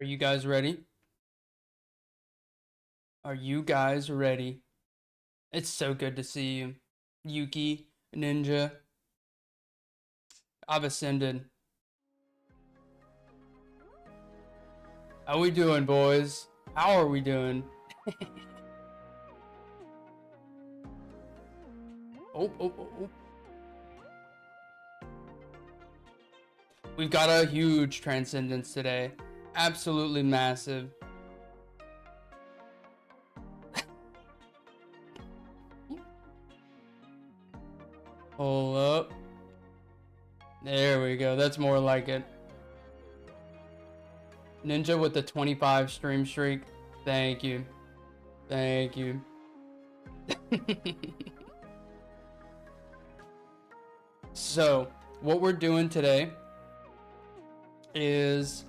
Are you guys ready? Are you guys ready? It's so good to see you. Yuki, Ninja, I've ascended. How we doing, boys? How are we doing? Oh. We've got a huge transcendence today. Absolutely massive. Hold up. There we go. That's more like it. Ninja with the 25 stream streak. Thank you. Thank you. So, what we're doing today is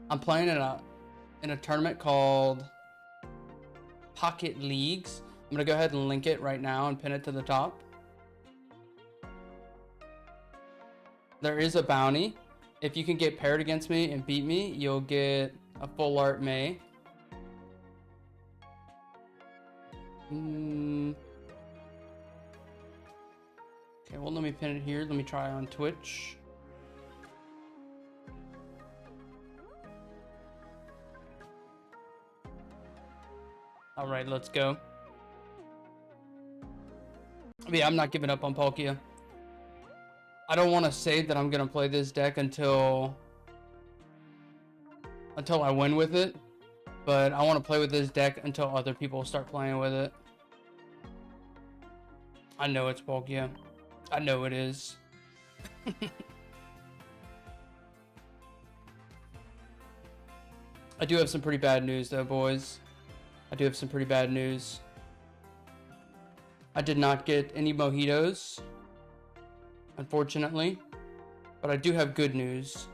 I'm playing in a tournament called Pocket Leagues. I'm gonna go ahead and link it right now and pin it to the top. There is a bounty. If you can get paired against me and beat me, you'll get a full art May. Okay, well, let me pin it here. Let me try on Twitch. All right, let's go. Yeah, I'm not giving up on Palkia. I don't want to say that I'm gonna play this deck until I win with it, but I want to play with this deck until other people start playing with it. I know it's Palkia. I know it is. I do have some pretty bad news though, boys. I do have some pretty bad news. I did not get any mojitos, unfortunately, but I do have good news.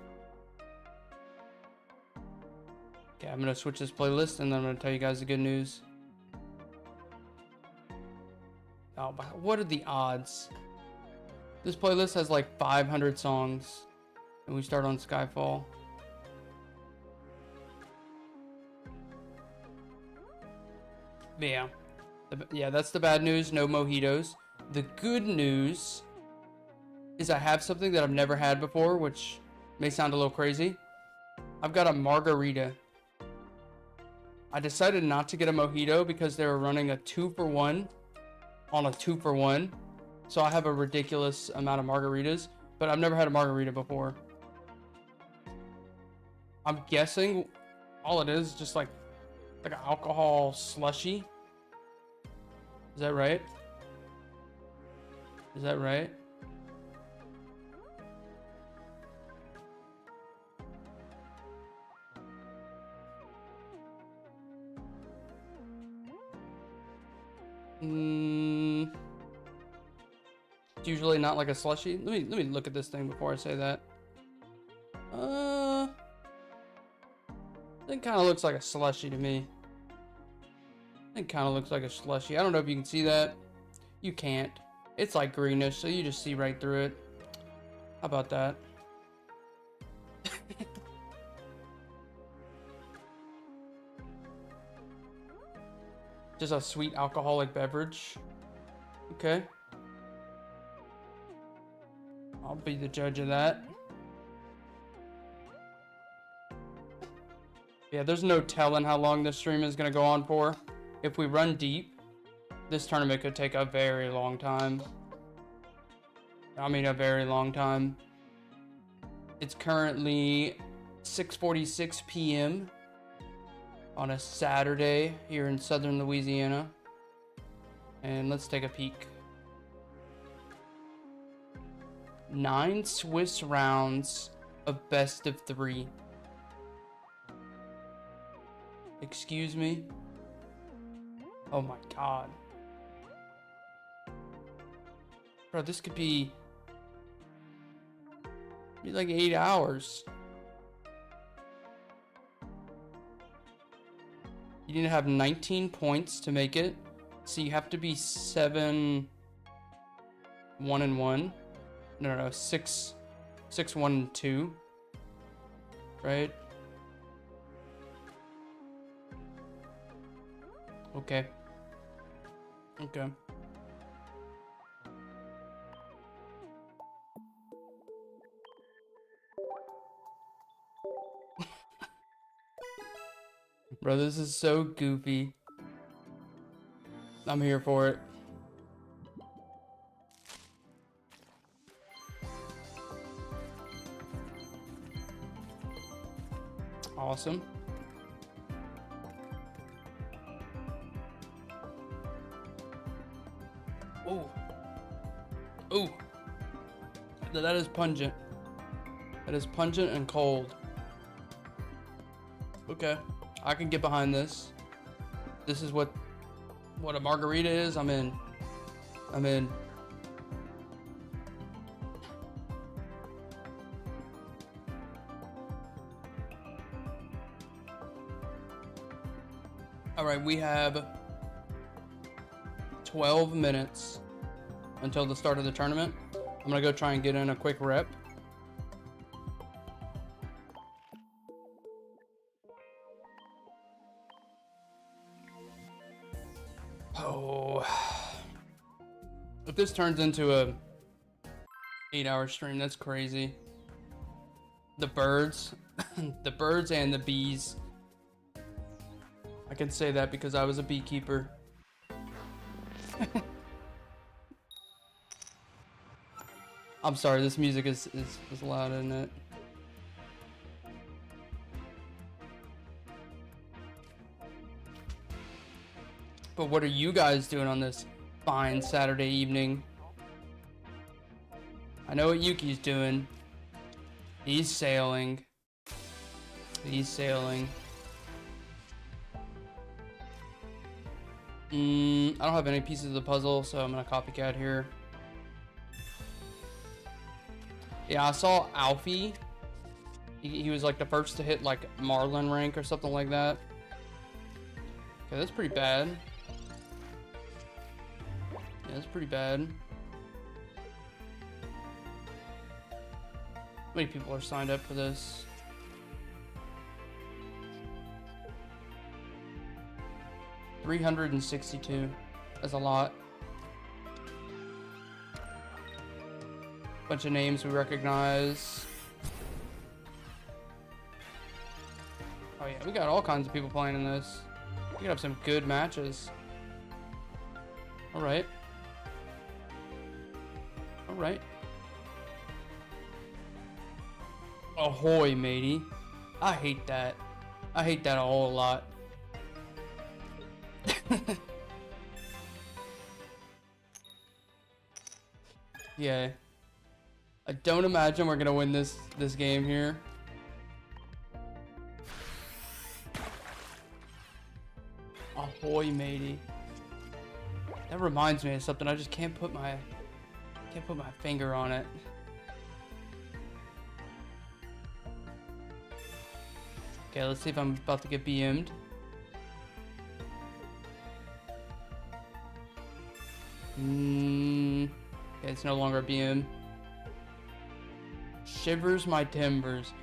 Okay, I'm gonna switch this playlist and then I'm gonna tell you guys the good news. Oh, what are the odds? This playlist has like 500 songs, and we start on Skyfall. But yeah, that's the bad news. No mojitos. The good news is I have something that I've never had before, which may sound a little crazy. I've got a margarita. I decided not to get a mojito because they were running a 2-for-1 on a 2-for-1. So I have a ridiculous amount of margaritas, but I've never had a margarita before. I'm guessing all it is just like an alcohol slushy. Is that right? Is that right? It's usually not like a slushy. Let me look at this thing before I say that. It kind of looks like a slushy to me. It kind of looks like a slushy. I don't know if you can see that. You can't. It's like greenish, so you just see right through it. How about that? Just a sweet alcoholic beverage. Okay. I'll be the judge of that. Yeah, there's no telling how long this stream is going to go on for. If we run deep, this tournament could take a very long time. I mean, a very long time. It's currently 6:46 p.m. on a Saturday here in southern Louisiana. And let's take a peek. 9 Swiss rounds of best of 3. Excuse me? Oh my god. Bro, this could be like 8 hours. You need to have 19 points to make it. So you have to be 7-1-1. No, 6-1-2. Right? Okay. Okay. Bro, this is so goofy. I'm here for it. Awesome. Ooh. Ooh. That is pungent. That is pungent and cold. Okay. I can get behind this. This is what a margarita is. I'm in. I'm in. All right, we have 12 minutes until the start of the tournament. I'm gonna go try and get in a quick rep. Oh, if this turns into a 8-hour stream, that's crazy. The birds, the birds and the bees. I can say that because I was a beekeeper. I'm sorry, this music is loud, isn't it? But what are you guys doing on this fine Saturday evening? I know what Yuki's doing. He's sailing. He's sailing. I don't have any pieces of the puzzle, so I'm gonna copycat here. Yeah, I saw Alfie. He was like the first to hit like Marlin rank or something like that. Okay, that's pretty bad. Yeah, that's pretty bad. How many people are signed up for this? $362. That's a lot. Bunch of names we recognize. Oh yeah, we got all kinds of people playing in this. We could have some good matches. All right. All right. Ahoy, matey. I hate that. I hate that a whole lot. Yeah. I don't imagine we're gonna win this game here. Ahoy, matey. That reminds me of something. I just can't put my finger on it. Okay, let's see if I'm about to get BM'd. Okay, it's no longer a BM. Shivers my timbers.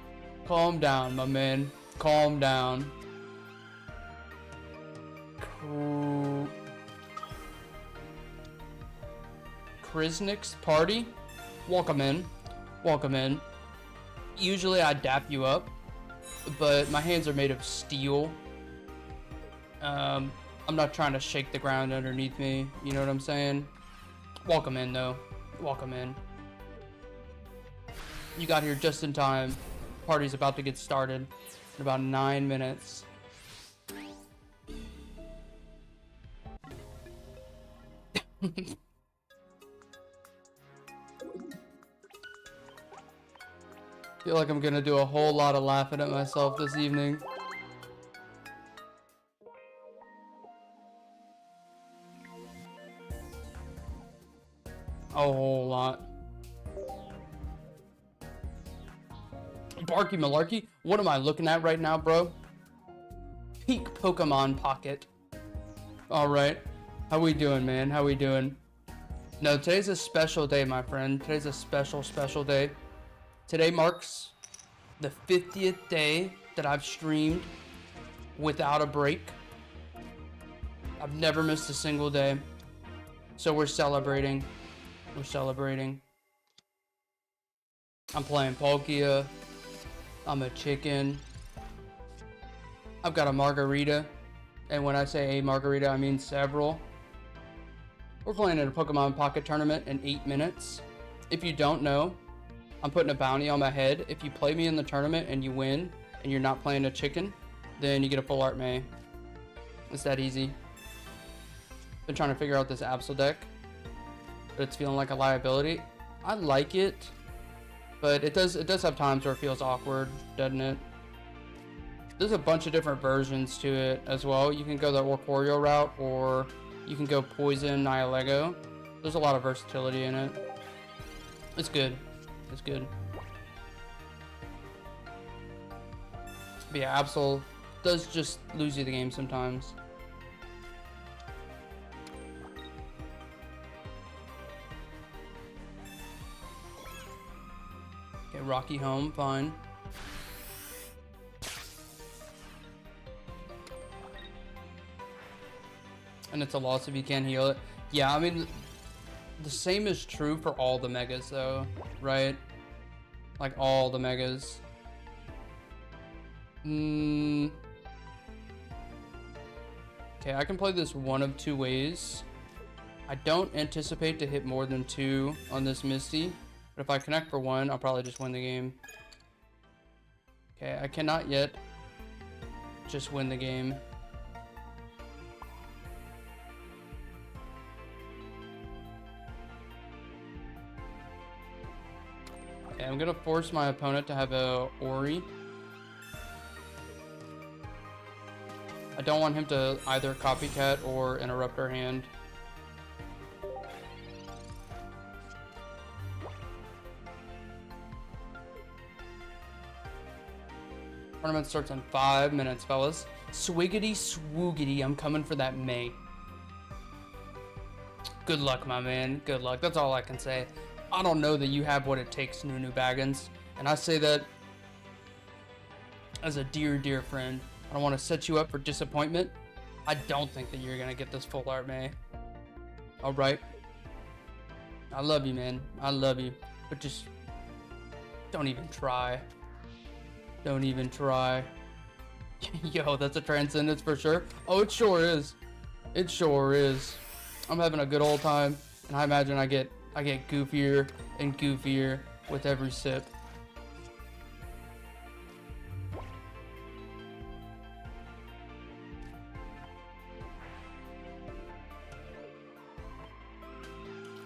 Calm down, my man. Calm down. Krisnick's party? Welcome in. Welcome in. Usually I dap you up, but my hands are made of steel. I'm not trying to shake the ground underneath me. You know what I'm saying? Welcome in, though. Welcome in. You got here just in time. Party's about to get started in about 9 minutes. Feel like I'm gonna do a whole lot of laughing at myself this evening. A whole lot. Barky Malarkey? What am I looking at right now, bro? Peak Pokemon Pocket. Alright. How we doing, man? How we doing? No, today's a special day, my friend. Today's a special, special day. Today marks the 50th day that I've streamed without a break. I've never missed a single day. So we're celebrating. We're celebrating. I'm playing Palkia. I'm a chicken. I've got a margarita. And when I say a margarita, I mean several. We're playing in a Pokemon Pocket Tournament in 8 minutes. If you don't know, I'm putting a bounty on my head. If you play me in the tournament and you win, and you're not playing a chicken, then you get a full art May. It's that easy. Been trying to figure out this Absol deck, but it's feeling like a liability. I like it, but it does have times where it feels awkward, doesn't it? There's a bunch of different versions to it as well. You can go the Orcorio route, or you can go Poison, Nihilego. There's a lot of versatility in it. It's good. It's good. But yeah, Absol does just lose you the game sometimes. Okay, Rocky home, fine. And it's a loss if you can't heal it. Yeah, I mean, the same is true for all the megas though, right? Like all the megas. Okay, I can play this one of two ways. I don't anticipate to hit more than 2 on this Misty, but if I connect for 1, I'll probably just win the game. Okay, I cannot yet just win the game. Okay, I'm gonna force my opponent to have a Ori. I don't want him to either copycat or interrupt our hand. Tournament starts in 5 minutes, fellas. Swiggity swoogity, I'm coming for that May. Good luck, my man. Good luck. That's all I can say. I don't know that you have what it takes, Nunu Baggins. And I say that as a dear, dear friend. I don't want to set you up for disappointment. I don't think that you're going to get this full art May. Alright. I love you, man. I love you. But just don't even try. Don't even try. Yo, that's a transcendence for sure. Oh, it sure is. It sure is. I'm having a good old time, and I imagine I get goofier and goofier with every sip.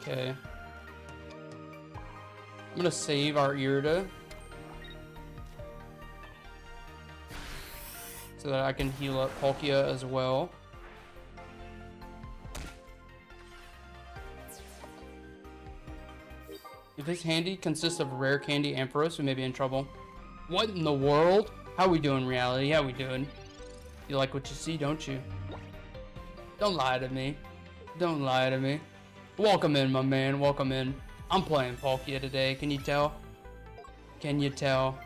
Okay. I'm gonna save our Irida so that I can heal up Palkia as well. If his handy consists of rare candy Ampharos, we may be in trouble. What in the world? How we doing, reality? How we doing? You like what you see, don't you? Don't lie to me. Don't lie to me. Welcome in, my man. Welcome in. I'm playing Palkia today. Can you tell? Can you tell?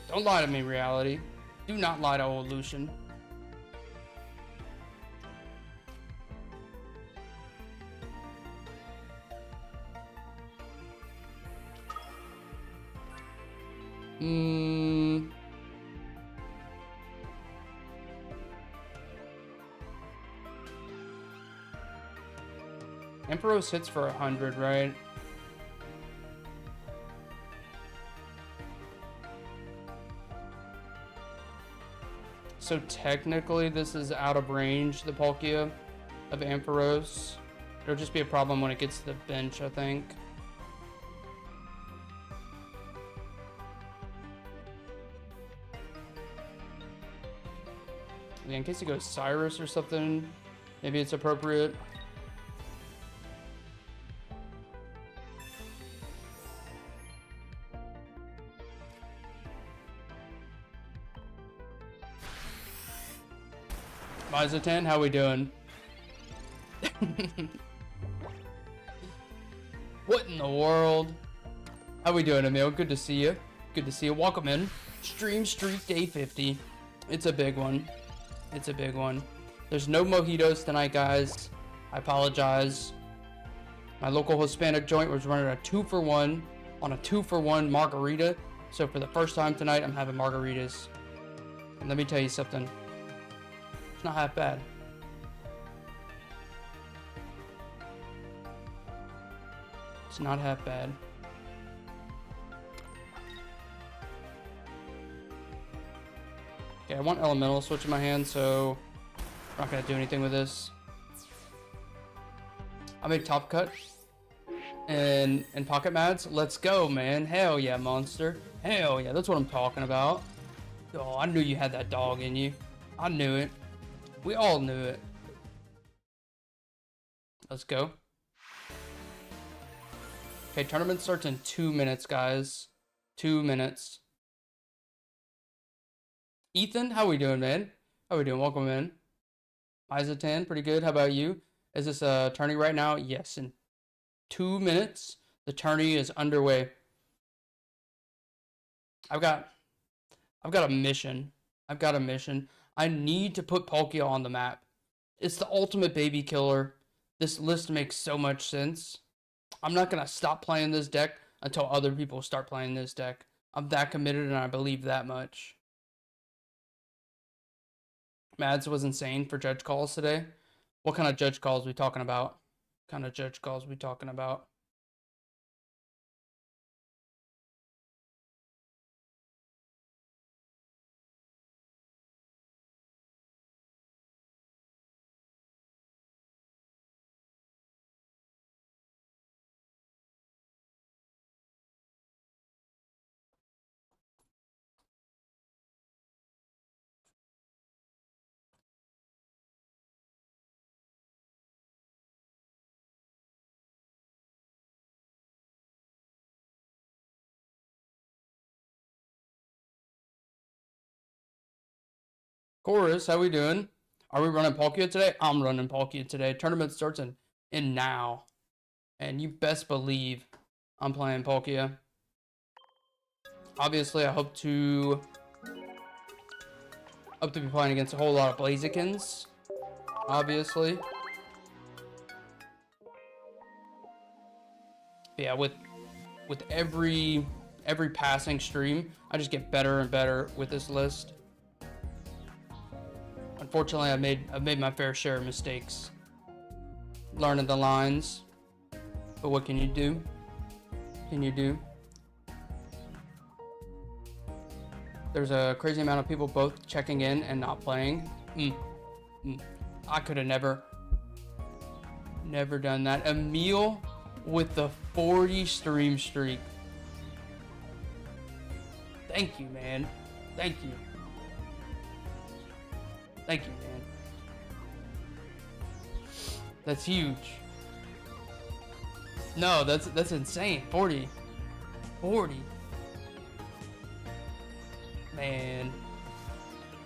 Don't lie to me, reality. Do not lie to old Lucian. Ampharos hits for 100, right? So technically this is out of range, the Palkia of Ampharos. It'll just be a problem when it gets to the bench, I think. Yeah, in case it goes Cyrus or something, maybe it's appropriate. Mizatan, how we doing? What in the world? How we doing, Emil? Good to see you. Good to see you. Welcome in. Stream Streak Day 50. It's a big one. It's a big one. There's no mojitos tonight, guys. I apologize. My local Hispanic joint was running a 2-for-1 on a 2-for-1 margarita. So for the first time tonight, I'm having margaritas. And let me tell you something. It's not half bad. It's not half bad. Okay, I want elemental switch in my hand, so I'm not gonna do anything with this. I made top cut and pocket mats. Let's go, man. Hell yeah, monster. Hell yeah, that's what I'm talking about. Oh, I knew you had that dog in you. I knew it. We all knew it. Let's go. Okay, tournament starts in 2 minutes, guys. 2 minutes. Ethan, how we doing, man? How we doing? Welcome in. Izatan, pretty good. How about you? Is this a tourney right now? Yes, in 2 minutes, the tourney is underway. I've got a mission. I've got a mission. I need to put Palkia on the map. It's the ultimate baby killer. This list makes so much sense. I'm not going to stop playing this deck until other people start playing this deck. I'm that committed and I believe that much. Mads was insane for judge calls today. What kind of judge calls we talking about? What kind of judge calls we talking about? Chorus, how we doing? Are we running Palkia today? I'm running Palkia today. Tournament starts in now. And you best believe I'm playing Palkia. Obviously, I hope to be playing against a whole lot of Blazikins. Obviously. Yeah, with every passing stream, I just get better and better with this list. Unfortunately, I've made my fair share of mistakes. Learning the lines. But what can you do? Can you do? There's a crazy amount of people both checking in and not playing. I could have never done that. Emil with the 40 stream streak. Thank you, man. Thank you. Thank you, man. That's huge. No, that's insane. 40. Man.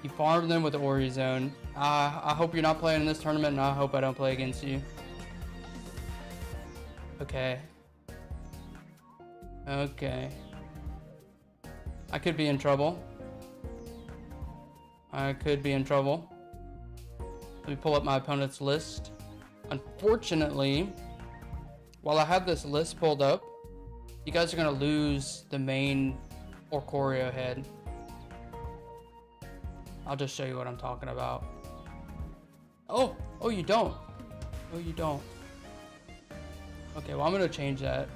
You farmed them with the Ori Zone. I hope you're not playing in this tournament, and I hope I don't play against you. Okay. Okay. I could be in trouble. Let me pull up my opponent's list. Unfortunately, while I have this list pulled up, you guys are going to lose the main Orcorio head. I'll just show you what I'm talking about. Oh, you don't. Oh, you don't. Okay, well, I'm going to change that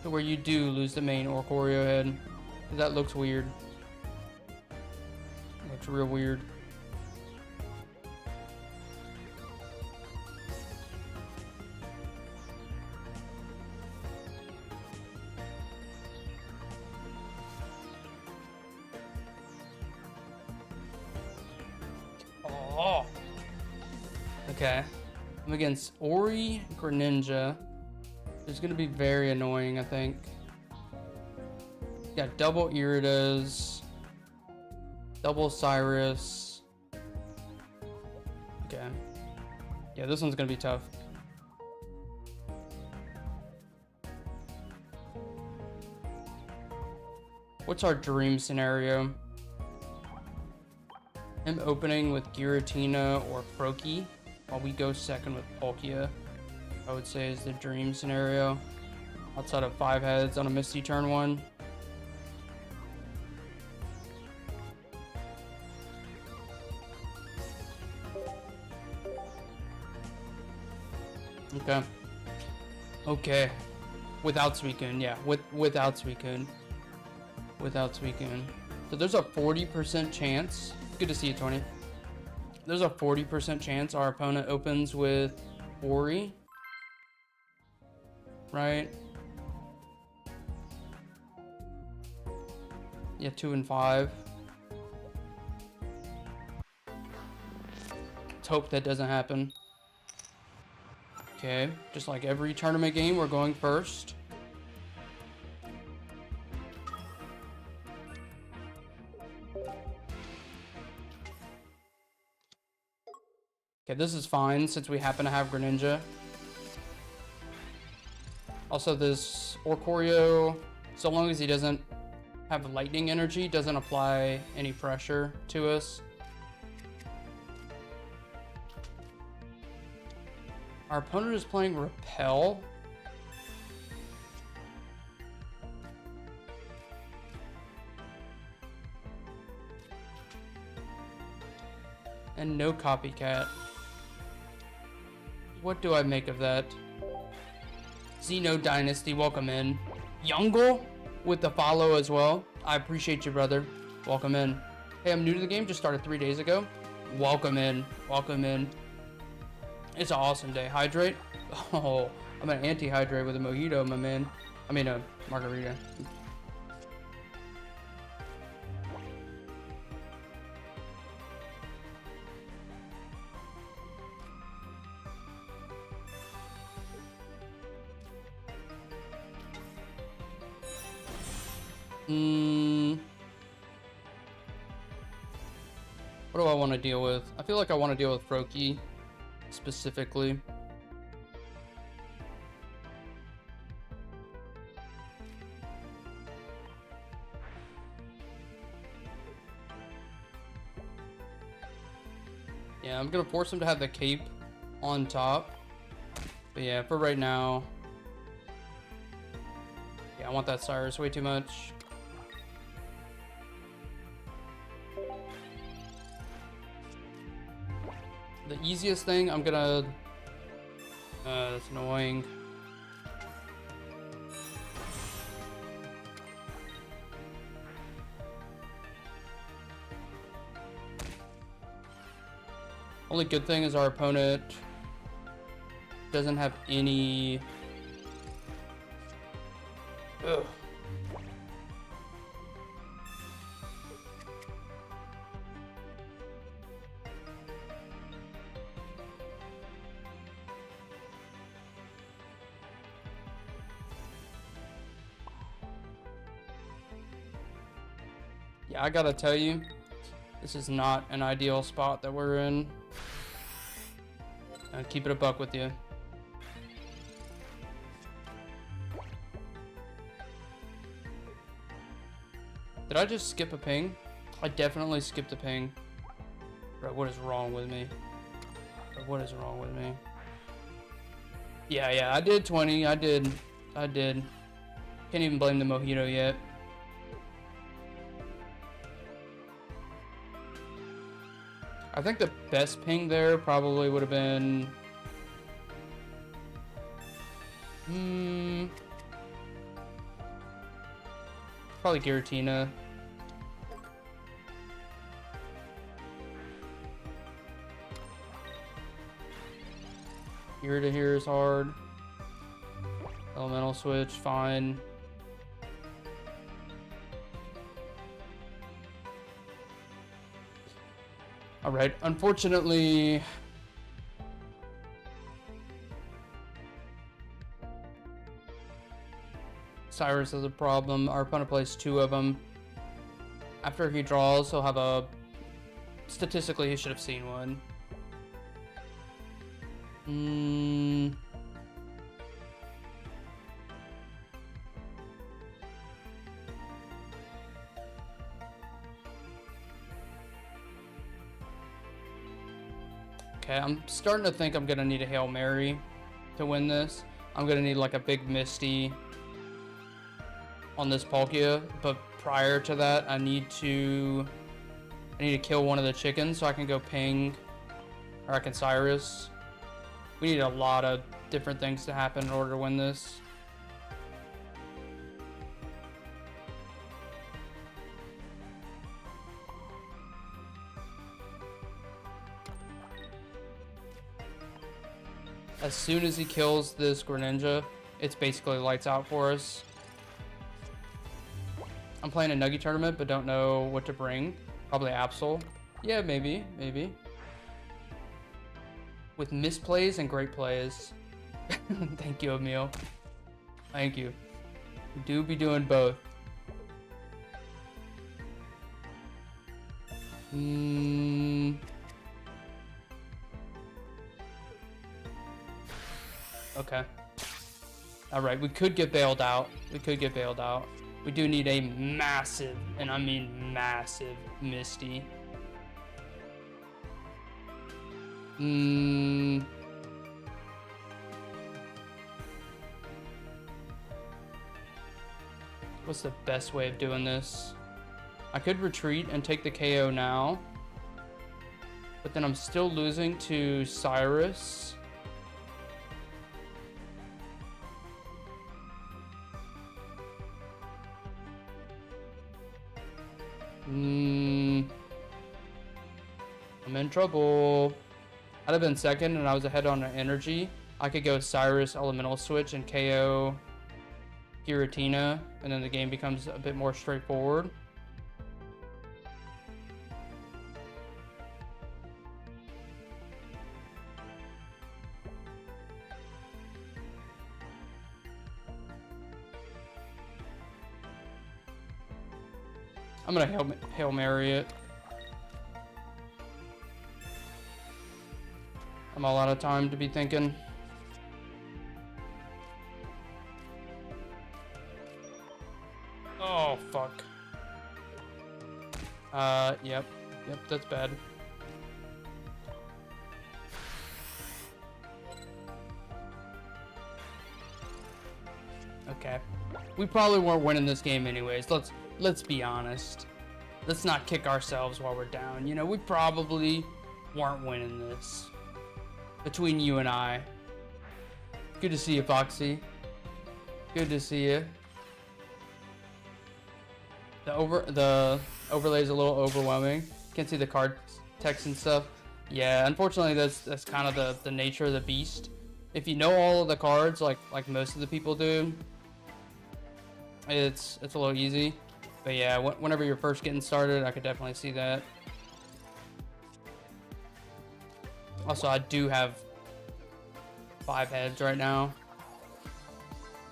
to where you do lose the main Orcorio head. Because that looks weird. Looks real weird. Oh. Okay. I'm against Ori Greninja. It's gonna be very annoying, I think. Got double Iridas. Double Cyrus. Okay. Yeah, this one's gonna be tough. What's our dream scenario? Him opening with Giratina or Froakie, while we go second with Palkia, I would say is the dream scenario. Outside of 5 heads on a Misty turn 1. Okay. Okay. Without Suicune, yeah. Without Suicune. Without Suicune. So there's a 40% chance. Good to see you, Tony. There's a 40% chance our opponent opens with Ori. Right? Yeah, 2 and 5. Let's hope that doesn't happen. Okay, just like every tournament game, we're going first. Okay, this is fine since we happen to have Greninja. Also, this Orcorio, so long as he doesn't have lightning energy, doesn't apply any pressure to us. Our opponent is playing Repel. And no Copycat. What do I make of that? Xeno Dynasty, welcome in. Youngle with the follow as well. I appreciate you, brother. Welcome in. Hey, I'm new to the game, just started 3 days ago. Welcome in, welcome in. It's an awesome day. Hydrate? Oh, I'm an anti-hydrate with a mojito, my man. I mean, a margarita. What do I want to deal with? I feel like I want to deal with Froakie specifically. Yeah, I'm gonna force him to have the cape on top. But yeah, for right now, yeah, I want that Cyrus way too much. The easiest thing, I'm gonna... that's annoying. Only good thing is our opponent doesn't have any... Ugh. Yeah, I gotta tell you, this is not an ideal spot that we're in. Keep it a buck with you. Did I just skip a ping? I definitely skipped a ping. Bro, what is wrong with me? Bro, what is wrong with me? Yeah, I did 20. I did. Can't even blame the mojito yet. I think the best ping there probably would have been... probably Giratina. Here to here is hard. Elemental switch, fine. All right, unfortunately, Cyrus has a problem. Our opponent plays 2 of them. After he draws, he'll have a... Statistically, he should have seen one. Okay, I'm starting to think I'm gonna need a Hail Mary to win this. I'm gonna need like a big Misty on this Palkia, but prior to that, I need to kill one of the chickens so I can go ping, or I can Cyrus. We need a lot of different things to happen in order to win this. As soon as he kills this Greninja, it's basically lights out for us. I'm playing a Nugget tournament, but don't know what to bring. Probably Absol. Yeah, maybe. With misplays and great plays. Thank you, Emil. Thank you. We do be doing both. Okay. Alright, we could get bailed out. We do need a massive, and I mean massive, Misty. What's the best way of doing this? I could retreat and take the KO now, but then I'm still losing to Cyrus. I'm in trouble. I'd have been second and I was ahead on an energy. I could go Cyrus Elemental Switch and KO Giratina, and then the game becomes a bit more straightforward. I'm gonna Hail Mary it. I'm all out of time to be thinking. Oh, fuck. Yep, that's bad. Okay. We probably weren't winning this game anyways. Let's be honest. Let's not kick ourselves while we're down. You know, we probably weren't winning this. Between you and I. Good to see you, Foxy. Good to see you. The overlay is a little overwhelming. Can't see the card text and stuff. Yeah, unfortunately that's kind of the nature of the beast. If you know all of the cards like most of the people do, it's a little easy. But yeah, whenever you're first getting started, I could definitely see that. Also, I do have 5 heads right now.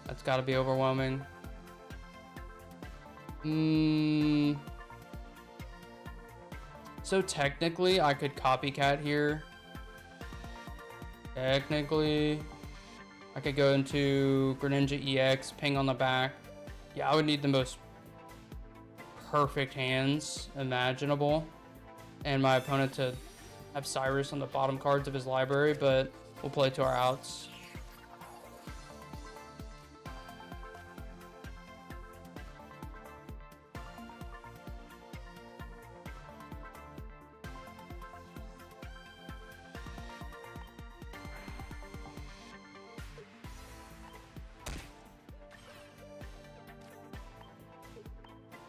That's got to be overwhelming. So technically, I could copycat here. Technically, I could go into Greninja EX, ping on the back. Yeah, I would need the most perfect hands imaginable, and my opponent to have Cyrus on the bottom cards of his library, but we'll play to our outs.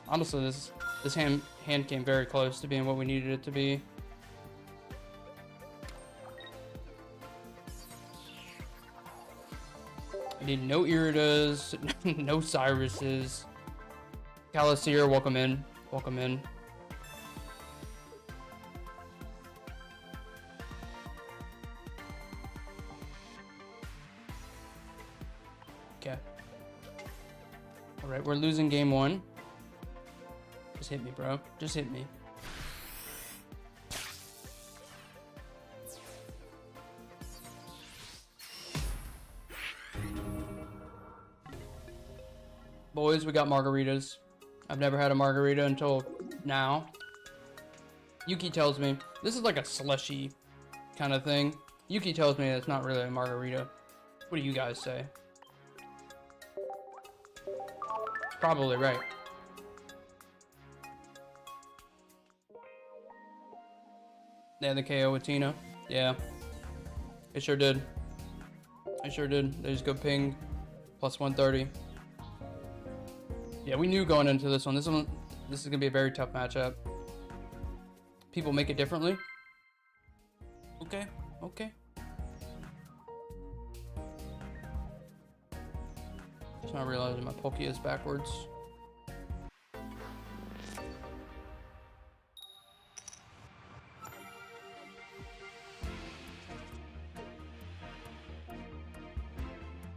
Honestly, this hand came very close to being what we needed it to be. I need no Iridas, no Cyruses. Calisir, welcome in. Welcome in. Okay. Alright, we're losing game 1. Just hit me, bro. Just hit me. Boys, we got margaritas. I've never had a margarita until now. Yuki tells me this is like a slushy kind of thing. Yuki tells me it's not really a margarita. What do you guys say? Probably right. Yeah, the KO with Tina. Yeah. It sure did. It sure did. They just go ping. Plus 130. Yeah, we knew going into this one. This is gonna be a very tough matchup. People make it differently. Okay. Okay. Just not realizing my Poké is backwards.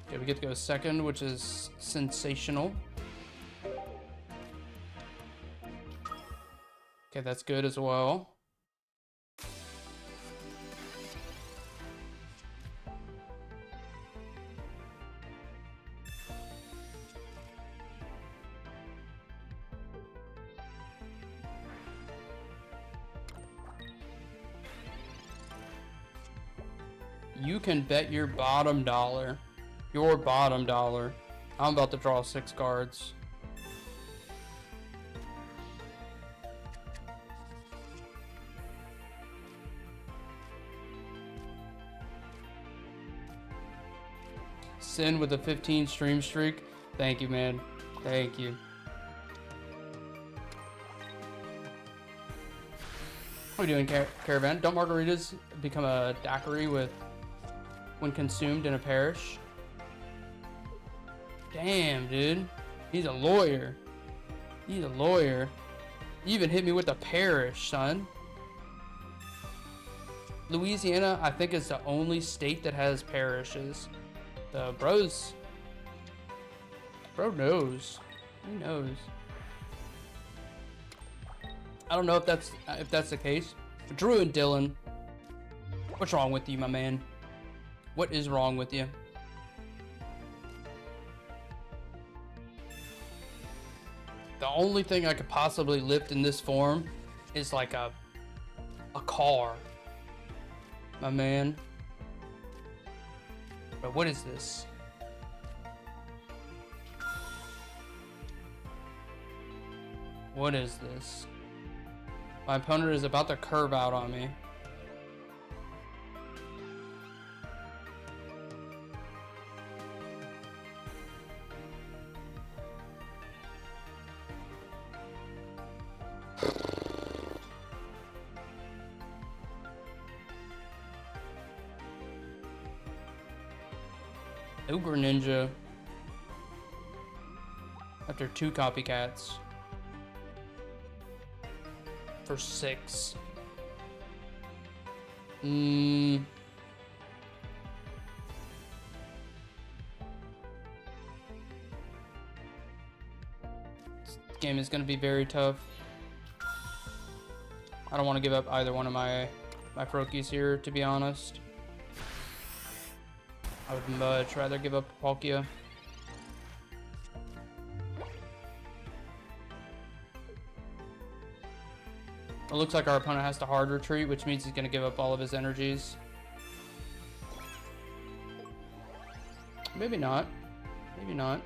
Okay, we get to go second, which is sensational. Okay, that's good as well. You can bet your bottom dollar. Your bottom dollar. I'm about to draw 6 cards. Sin with a 15 stream streak. Thank you, man. Thank you. What are we doing, Caravan? Don't margaritas become a daiquiri when consumed in a parish? Damn, dude. He's a lawyer. He's a lawyer. You even hit me with a parish, son. Louisiana, I think, is the only state that has parishes. The bro knows. He knows. I don't know if that's the case. Drew and Dylan, what's wrong with you, my man? What is wrong with you? The only thing I could possibly lift in this form is like a car, my man. But what is this? What is this? My opponent is about to curve out on me. Uber Ninja. After 2 copycats. For 6. This game is going to be very tough. I don't want to give up either one of my Froakies here, to be honest. I would much rather give up Palkia. It looks like our opponent has to hard retreat, which means he's going to give up all of his energies. Maybe not. Maybe not.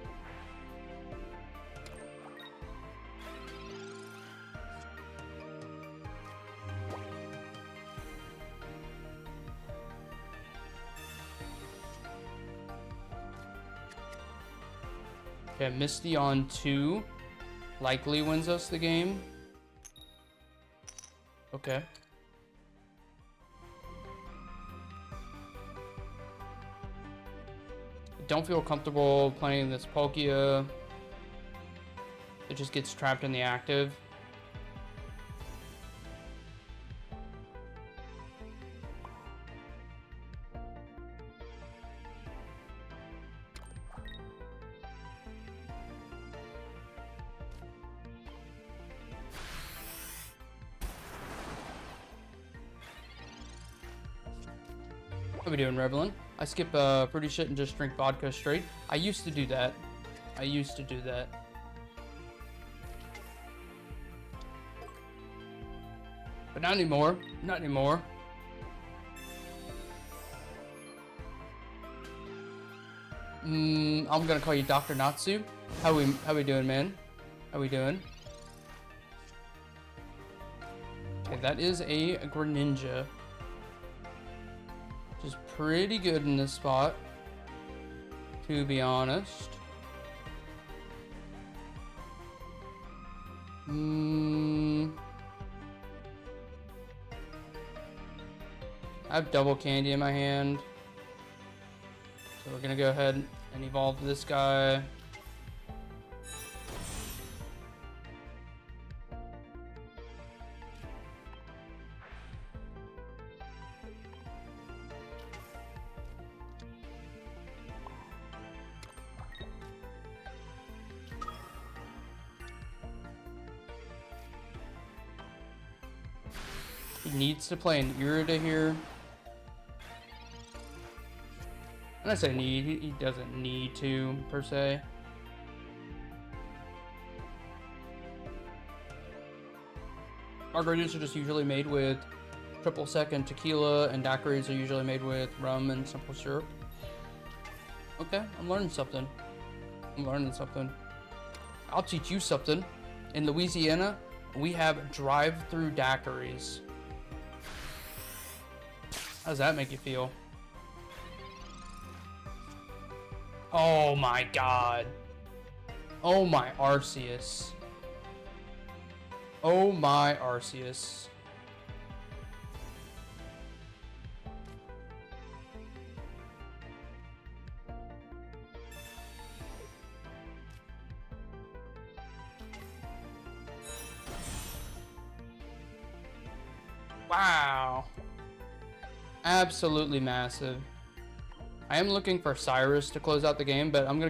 Okay, Misty on 2 likely wins us the game. Okay. I don't feel comfortable playing this Palkia. It just gets trapped in the active. What are we doing, Revelin? I skip pretty shit and just drink vodka straight. I used to do that. I used to do that. But not anymore. Not anymore. I'm gonna call you Dr. Natsu. How we doing, man? How we doing? Okay, that is a Greninja. Which is pretty good in this spot, to be honest. I have double candy in my hand. So we're gonna go ahead and evolve this guy. He needs to play an Irida here. When I say need, he doesn't need to, per se. Margaritas are just usually made with triple sec and tequila, and daiquiris are usually made with rum and simple syrup. Okay, I'm learning something. I'm learning something. I'll teach you something. In Louisiana, we have drive-through daiquiris. How does that make you feel? Oh my god. Oh my Arceus. Oh my Arceus. Wow. Absolutely massive. I am looking for Cyrus to close out the game, but I'm gonna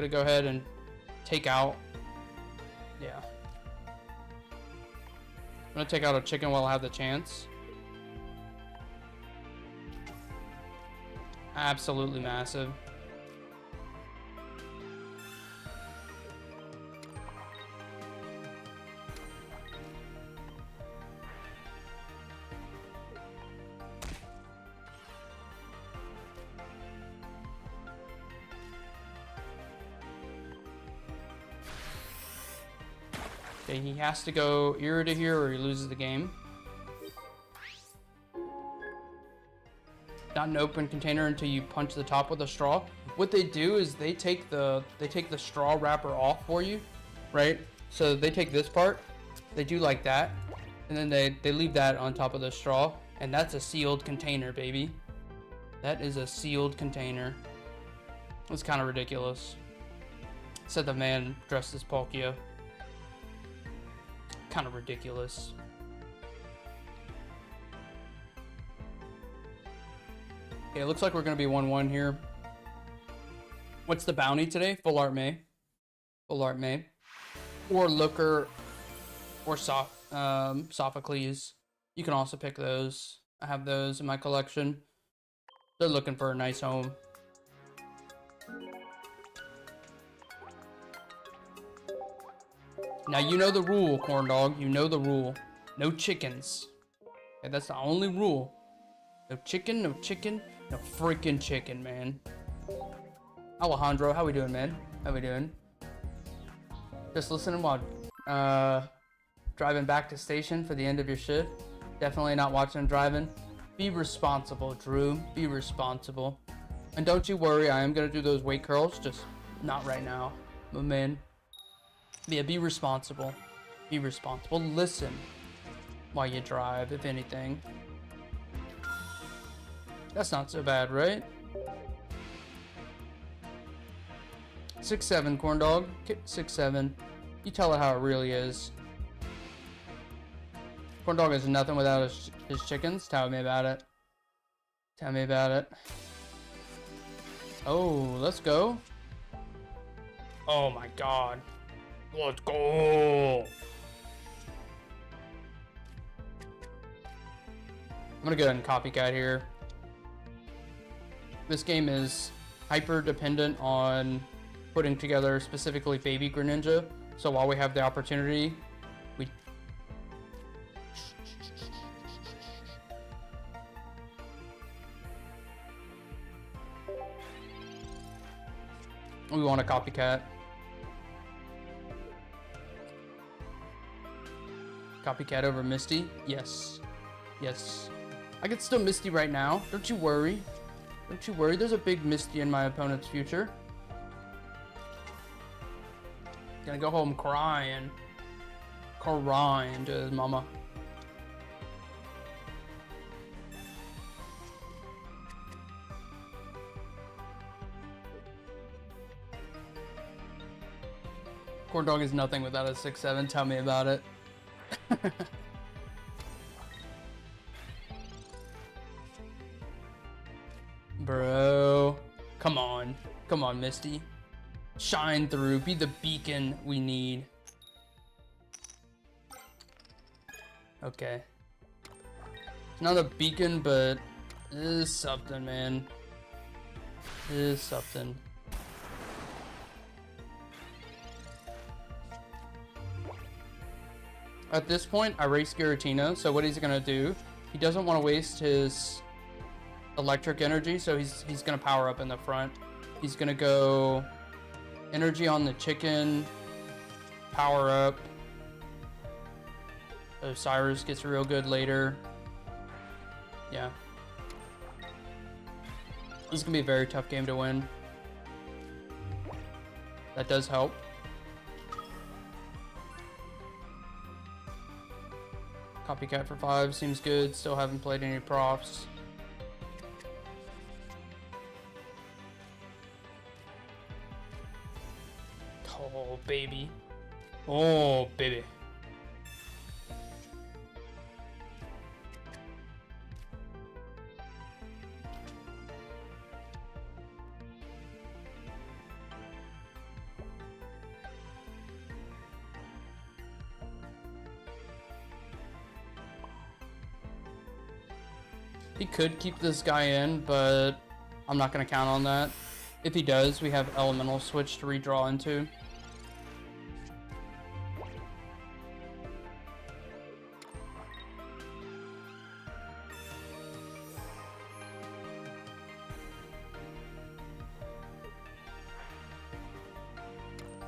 go ahead and take out. Yeah. I'm gonna take out a chicken while I have the chance. Absolutely massive. Okay, he has to go Irida here or he loses the game. Not an open container until you punch the top with a straw. What they do is they take the straw wrapper off for you, right? So they take this part, they do like that, and then they leave that on top of the straw, and that's a sealed container, baby. That is a sealed container. It's kind of ridiculous. Said the man dressed as Palkia. Kind of ridiculous. Okay, it looks like we're going to be 1-1 here. What's the bounty today? Full Art May. Full Art May. Or Looker. Or Sophocles. You can also pick those. I have those in my collection. They're looking for a nice home. Now you know the rule, corn dog. You know the rule. No chickens. Okay, that's the only rule. No chicken, no chicken, no freaking chicken, man. Alejandro, how we doing, man? How we doing? Just listening while driving back to station for the end of your shift. Definitely not watching and driving. Be responsible, Drew. Be responsible. And don't you worry, I am gonna do those weight curls, just not right now, my man. Yeah, be responsible. Be responsible. Listen while you drive, if anything. That's not so bad, right? 6'7", corn dog. 6'7". You tell it how it really is. Corn dog is nothing without his chickens. Tell me about it. Tell me about it. Oh, let's go. Oh my god. Let's go. I'm gonna go ahead and copycat here. This game is hyper dependent on putting together specifically baby Greninja. So while we have the opportunity, we We want a copycat. Copycat over Misty? Yes. Yes. I could still Misty right now. Don't you worry. Don't you worry. There's a big Misty in my opponent's future. Gonna go home crying. Crying to his mama. Corn dog is nothing without a 6-7. Tell me about it. Bro. Come on. Come on, Misty. Shine through. Be the beacon we need. Okay. It's not a beacon, but it is something, man. It is something. At this point, I race Giratina, so what he's gonna do, he doesn't want to waste his electric energy, so he's gonna power up in the front. He's gonna go energy on the chicken, power up. So Cyrus gets real good later. Yeah. This is gonna be a very tough game to win. That does help. Copycat for 5 seems good. Still haven't played any props. Oh, baby. Oh, baby. He could keep this guy in, but I'm not going to count on that. If he does, we have Elemental Switch to redraw into.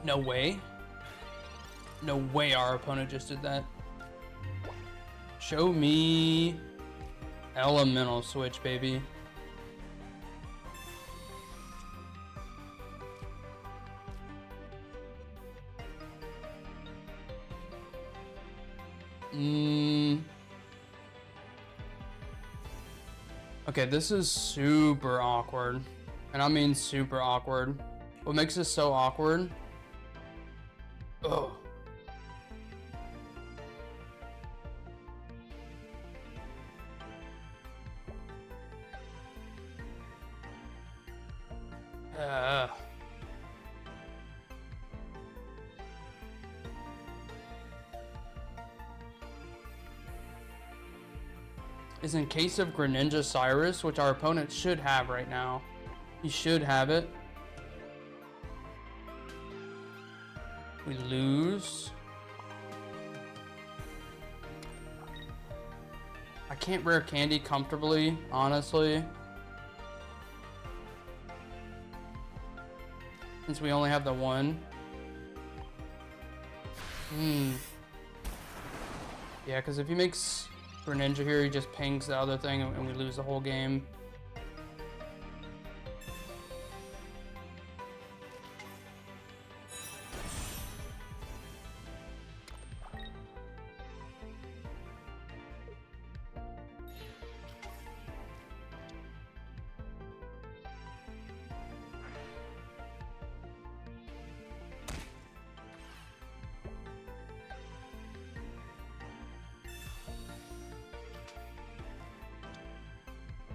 No way. No way our opponent just did that. Show me Elemental Switch, baby. Okay, this is super awkward. And I mean super awkward. What makes this so awkward? Ugh. Is in case of Greninja Cyrus, which our opponent should have right now. He should have it. We lose. I can't rare candy comfortably, honestly. Since we only have the one. Yeah, because if he makes Greninja here, he just pings the other thing and we lose the whole game.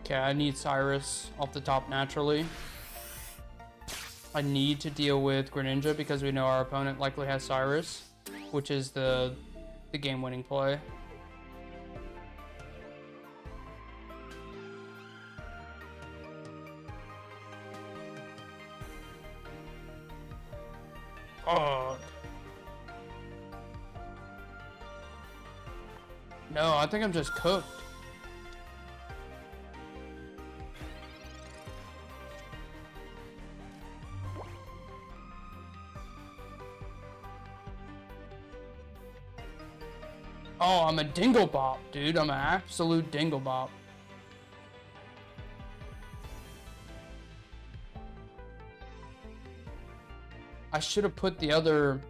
Okay, I need Cyrus off the top naturally. I need to deal with Greninja because we know our opponent likely has Cyrus, which is the game-winning play. Oh. No, I think I'm just cooked. Oh, I'm a dinglebop, dude. I'm an absolute dinglebop. I should have put the other...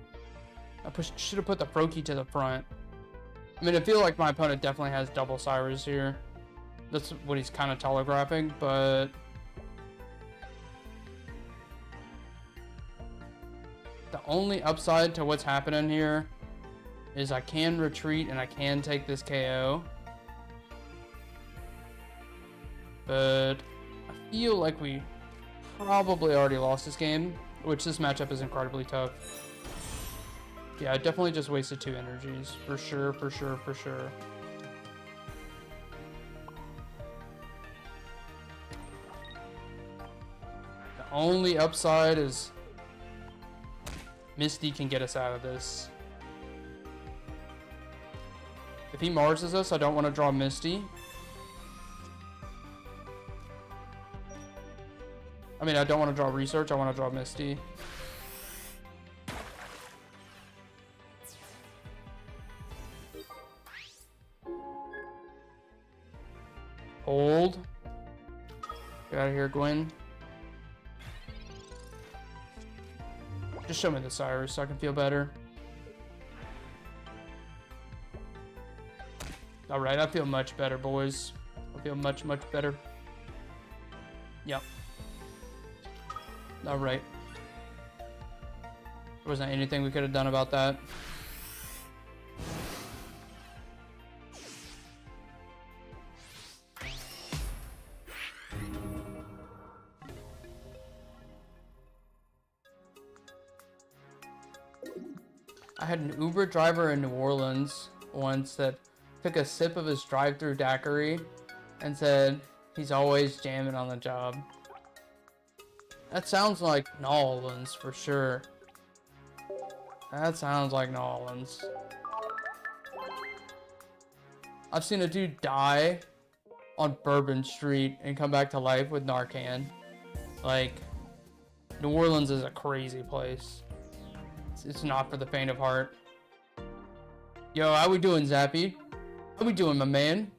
should have put the Froakie to the front. I mean, I feel like my opponent definitely has double Cyrus here. That's what he's kind of telegraphing, but... the only upside to what's happening here is I can retreat and I can take this KO. But I feel like we probably already lost this game, which this matchup is incredibly tough. Yeah, I definitely just wasted 2 energies. For sure, for sure, for sure. The only upside is Misty can get us out of this. If he Marses us, I don't want to draw Misty. I mean, I don't want to draw Research, I want to draw Misty. Hold. Get out of here, Gwen. Just show me the Cyrus so I can feel better. Alright, I feel much better, boys. I feel much, much better. Yep. Alright. There wasn't anything we could have done about that. I had an Uber driver in New Orleans once that took a sip of his drive-through daiquiri and said he's always jamming on the job. That sounds like New Orleans for sure. That sounds like New Orleans. I've seen a dude die on Bourbon Street and come back to life with Narcan. Like, New Orleans is a crazy place. It's not for the faint of heart. Yo, how we doing, Zappy? How we doing, my man?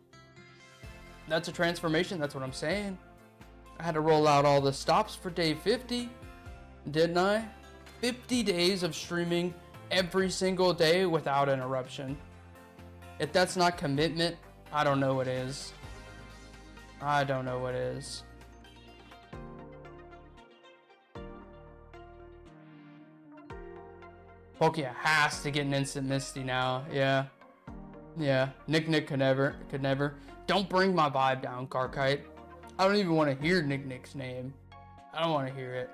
That's a transformation, that's what I'm saying. I had to roll out all the stops for day 50, didn't I? 50 days of streaming every single day without interruption. If that's not commitment, I don't know what is. I don't know what is. Palkia has to get an instant Misty now. Yeah. Yeah. Nick could never. Don't bring my vibe down, Carkite. I don't even want to hear Nick's name. I don't want to hear it.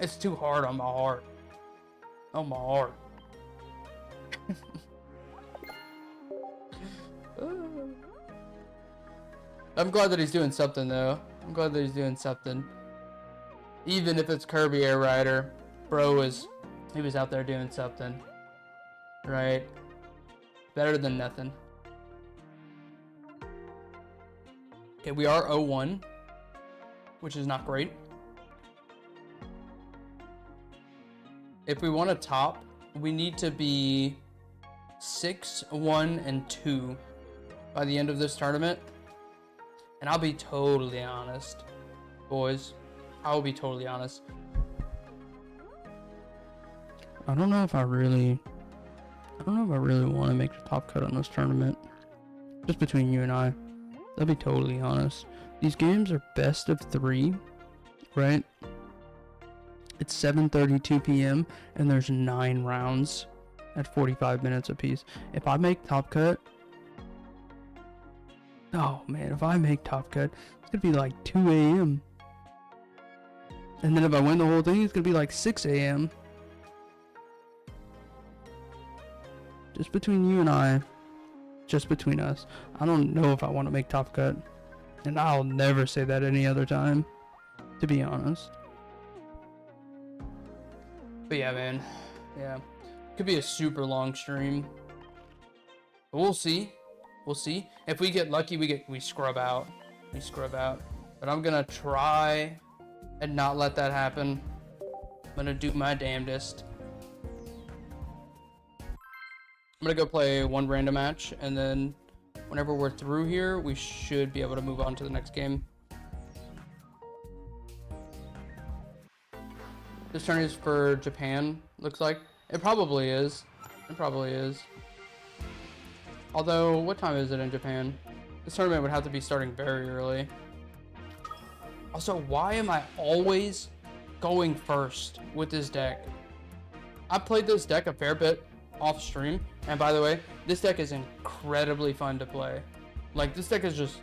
It's too hard on my heart. On my heart. I'm glad that he's doing something, though. I'm glad that he's doing something. Even if it's Kirby Air Rider. Bro he was out there doing something. Right? Better than nothing. Okay, we are 0-1. Which is not great. If we want to top, we need to be 6-1-2 by the end of this tournament. And I'll be totally honest, boys. I will be totally honest. I don't know if I really want to make the top cut on this tournament. Just between you and I. I'll be totally honest. These games are best of 3, right? It's 7:32 p.m. and there's 9 rounds at 45 minutes apiece. If I make top cut, oh man, if I make top cut, it's gonna be like 2 a.m. And then if I win the whole thing, it's gonna be like 6 a.m. Just between you and I, just between us. I don't know if I want to make top cut. And I'll never say that any other time, to be honest. But yeah, man. Yeah. Could be a super long stream. But we'll see. We'll see. If we get lucky, we scrub out. We scrub out. But I'm gonna try and not let that happen. I'm gonna do my damnedest. I'm gonna go play one random match, and then whenever we're through here, we should be able to move on to the next game. This turn is for Japan, looks like. It probably is. It probably is. Although, what time is it in Japan? This tournament would have to be starting very early. Also, why am I always going first with this deck? I played this deck a fair bit off stream, and by the way, this deck is incredibly fun to play. Like, this deck is just,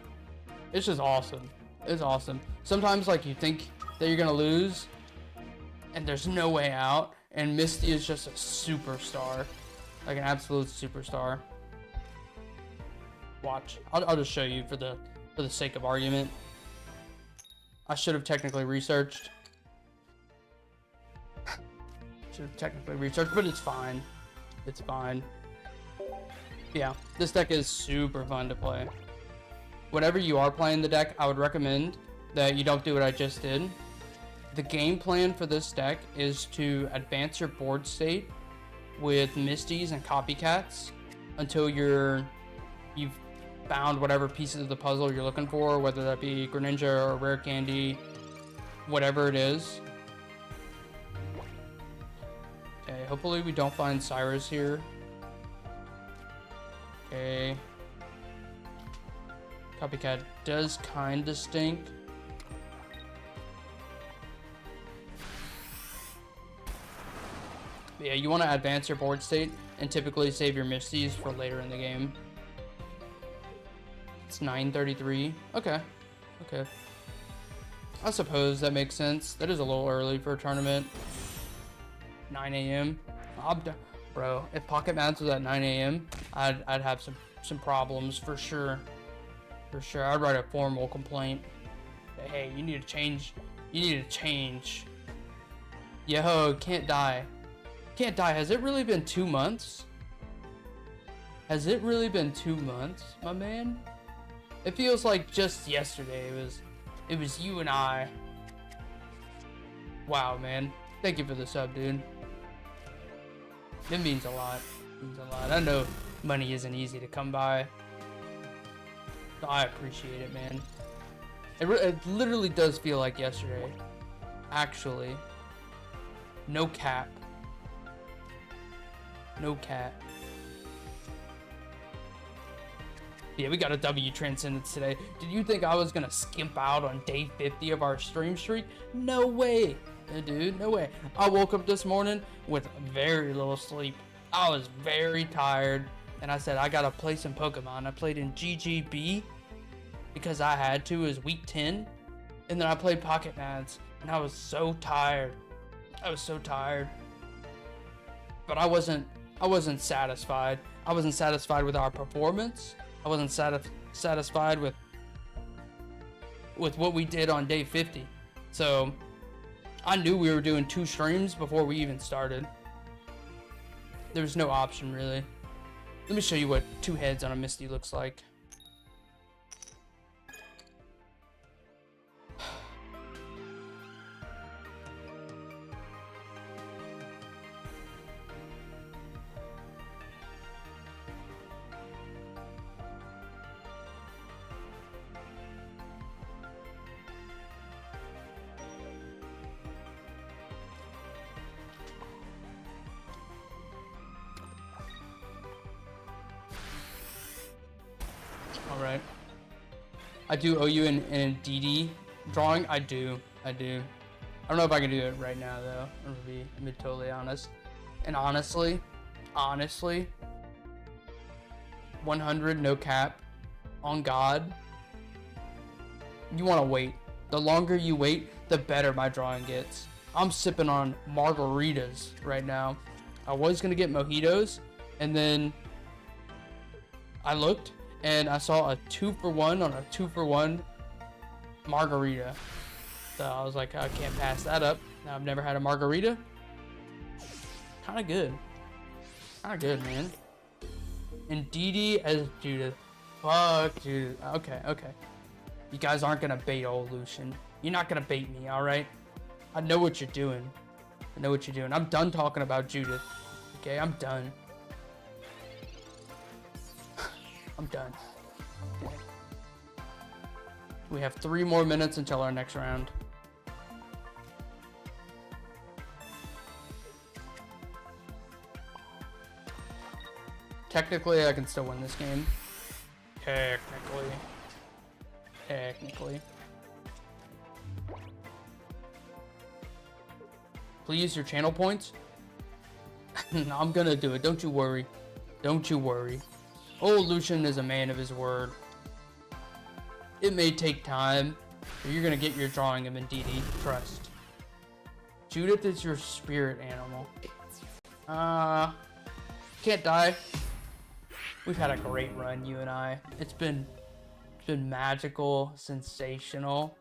it's just awesome. It's awesome. Sometimes, like, you think that you're gonna lose, and there's no way out, and Misty is just a superstar. Like, an absolute superstar. Watch. I'll just show you for the sake of argument. I should have technically researched. But it's fine. It's fine. Yeah, this deck is super fun to play. Whenever you are playing the deck, I would recommend that you don't do what I just did. The game plan for this deck is to advance your board state with Misties and Copycats until you've found whatever pieces of the puzzle you're looking for, whether that be Greninja or Rare Candy, whatever it is. Okay, hopefully we don't find Cyrus here. Okay. Copycat does kinda stink. But yeah, you want to advance your board state and typically save your Misties for later in the game. It's 9:33. Okay. Okay. I suppose that makes sense. That is a little early for a tournament. 9 a.m. Bro, if Pocket Mats was at 9 a.m., I'd have some problems for sure. For sure. I'd write a formal complaint. Hey, you need to change. You need to change. Yo, can't die. Can't die. Has it really been 2 months? Has it really been 2 months, my man? It feels like just yesterday. It was you and I. Wow, man. Thank you for the sub, dude. It means a lot. It means a lot. I know money isn't easy to come by. So I appreciate it, man. It literally does feel like yesterday. Actually. No cap. No cap. Yeah, we got a W Transcendence today. Did you think I was gonna skimp out on day 50 of our stream streak? No way, dude, no way. I woke up this morning with very little sleep. I was very tired, and I said, I gotta play some Pokemon. I played in GGB because I had to. It was week 10, and then I played Pocket Mats, and I was so tired. I was so tired. But I wasn't satisfied. I wasn't satisfied with our performance. I wasn't satisfied with what we did on day 50. So I knew we were doing 2 streams before we even started. There was no option, really. Let me show you what 2 heads on a Misty looks like. Alright. I do owe you an DD drawing. I do. I don't know if I can do it right now, though. I'm gonna be totally honest. And honestly, 100 no cap on God. You want to wait. The longer you wait, the better my drawing gets. I'm sipping on margaritas right now. I was gonna get mojitos, and then I looked and I saw a 2-for-1 on a 2-for-1 margarita. So I was like, I can't pass that up. Now I've never had a margarita. Kind of good. Kind of good, man. And DD as Judith. Fuck Judith. Okay. You guys aren't gonna bait old Lucian. You're not gonna bait me, alright? I know what you're doing. I'm done talking about Judith. Okay, I'm done. I'm done. Okay. We have 3 more minutes until our next round. Technically, I can still win this game. Technically. Please, your channel points. I'm gonna do it. Don't you worry. Don't you worry. Old Lucian is a man of his word. It may take time, but you're gonna get your drawing of Indeedee. Trust. Judith is your spirit animal. Can't die. We've had a great run, you and I. It's been magical, sensational.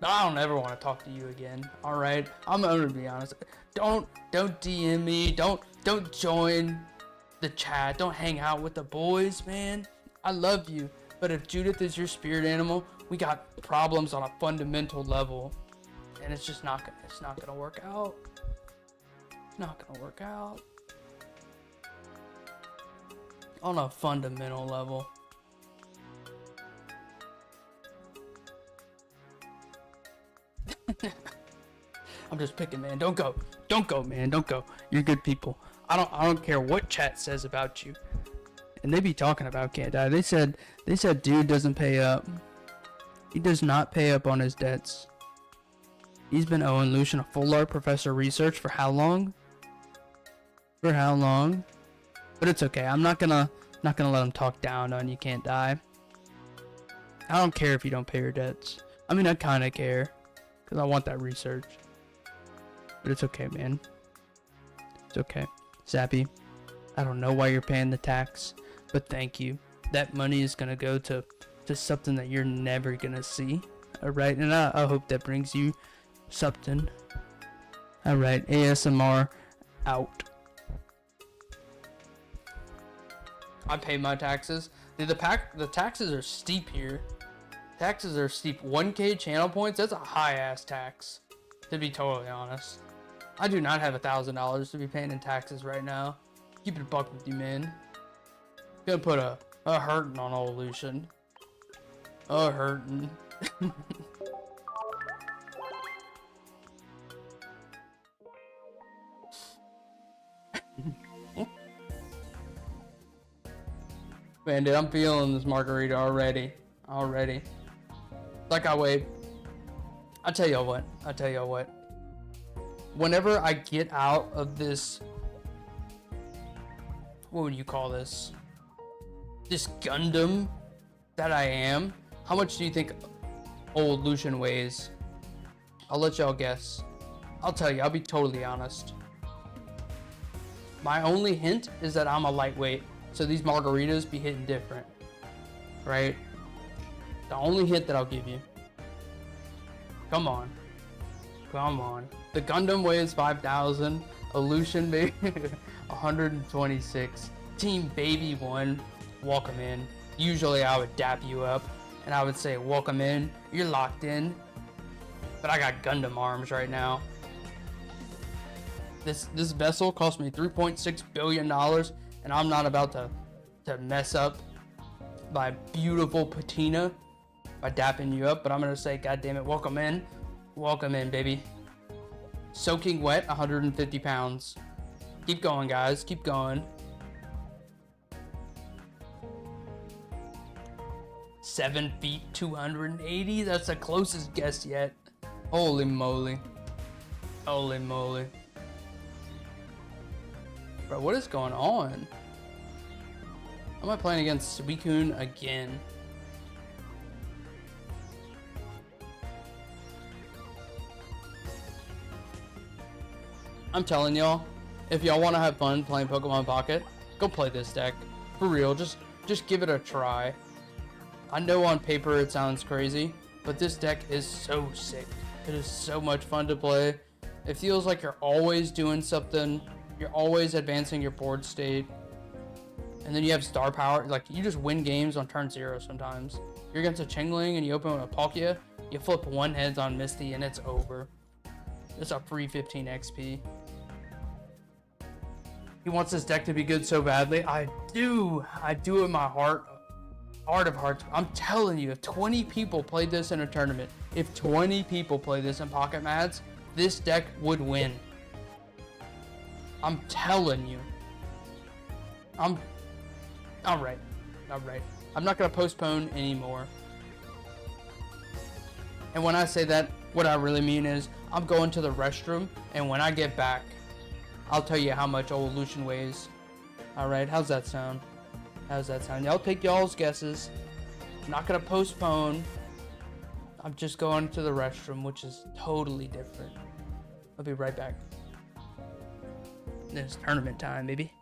But I don't ever want to talk to you again. All right, I'm gonna be honest. Don't DM me. Don't join the chat. Don't hang out with the boys, man. I love you, but if Judith is your spirit animal, we got problems on a fundamental level, and it's just not gonna work out. It's not gonna work out on a fundamental level. I'm just picking, man. Don't go, man. Don't go. You're good people. I don't care what chat says about you. And they be talking about Can't Die. They said dude doesn't pay up. He does not pay up on his debts. He's been owing Lucian a full art professor research for how long? For how long? But it's okay. I'm not gonna let him talk down on you. Can't Die. I don't care if you don't pay your debts. I mean, I kind of care, because I want that research. But it's okay, man. It's okay. Zappy, I don't know why you're paying the tax, but thank you. That money is going to go to something that you're never going to see. Alright, and I hope that brings you something. Alright, ASMR out. I pay my taxes. Dude, the taxes are steep here. Taxes are steep. 1K channel points, that's a high ass tax, to be totally honest. I do not have $1,000 to be paying in taxes right now. Keep it a buck with you, man. Gonna put a hurtin' on old Lucian. A hurtin'. Man, dude, I'm feeling this margarita already. Like I wait. I'll tell y'all what. Whenever I get out of this, what would you call this? This Gundam that I am, how much do you think old Lucian weighs? I'll let y'all guess. I'll tell you, I'll be totally honest. My only hint is that I'm a lightweight, so these margaritas be hitting different, right? The only hint that I'll give you. Come on. The Gundam weighs 5,000. A Lucian maybe 126. Team Baby 1, welcome in. Usually I would dap you up and I would say, welcome in. You're locked in. But I got Gundam arms right now. This vessel cost me $3.6 billion, and I'm not about to mess up my beautiful patina by dapping you up, but I'm gonna say, God damn it, welcome in, baby. Soaking wet, 150 pounds. Keep going, guys, keep going. 7 feet, 280. That's the closest guess yet. Holy moly. Bro, what is going on? Am I playing against Suicune again? I'm telling y'all, if y'all want to have fun playing Pokemon Pocket, go play this deck. For real, just give it a try. I know on paper it sounds crazy, but this deck is so sick. It is so much fun to play. It feels like you're always doing something. You're always advancing your board state. And then you have star power. Like, you just win games on turn 0 sometimes. You're against a Chingling and you open with a Palkia. You flip 1 heads on Misty and it's over. It's a free 15 XP. He wants this deck to be good so badly. I do in my heart of hearts. I'm telling you, if 20 people played this in a tournament, if 20 people played this in Pocket Mads, this deck would win. I'm telling you. All right. I'm not gonna postpone anymore. And when I say that, what I really mean is I'm going to the restroom, and when I get back, I'll tell you how much old Lucian weighs. All right, how's that sound? Y'all take y'all's guesses. I'm not gonna postpone. I'm just going to the restroom, which is totally different. I'll be right back. It's tournament time, baby.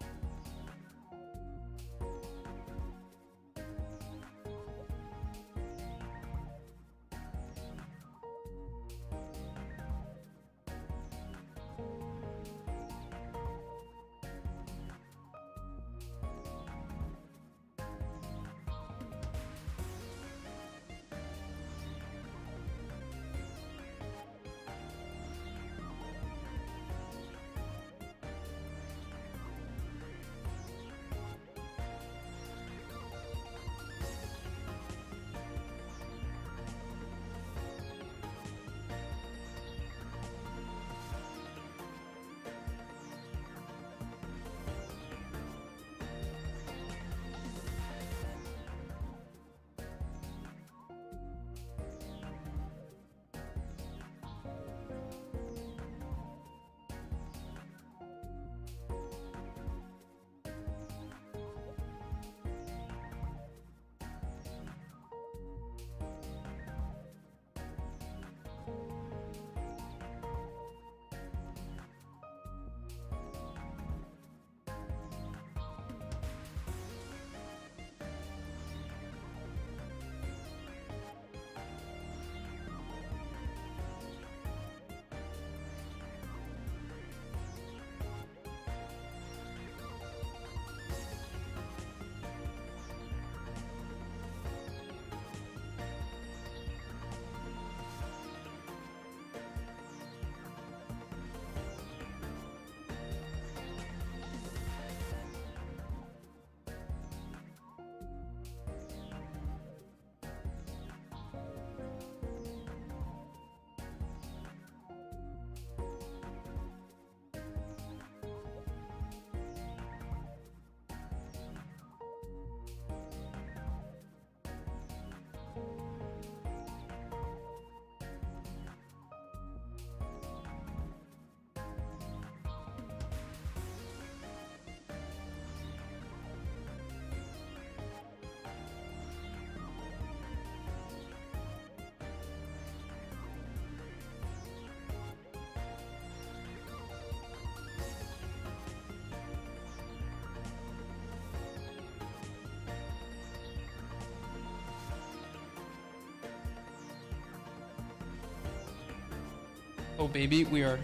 Oh baby, we are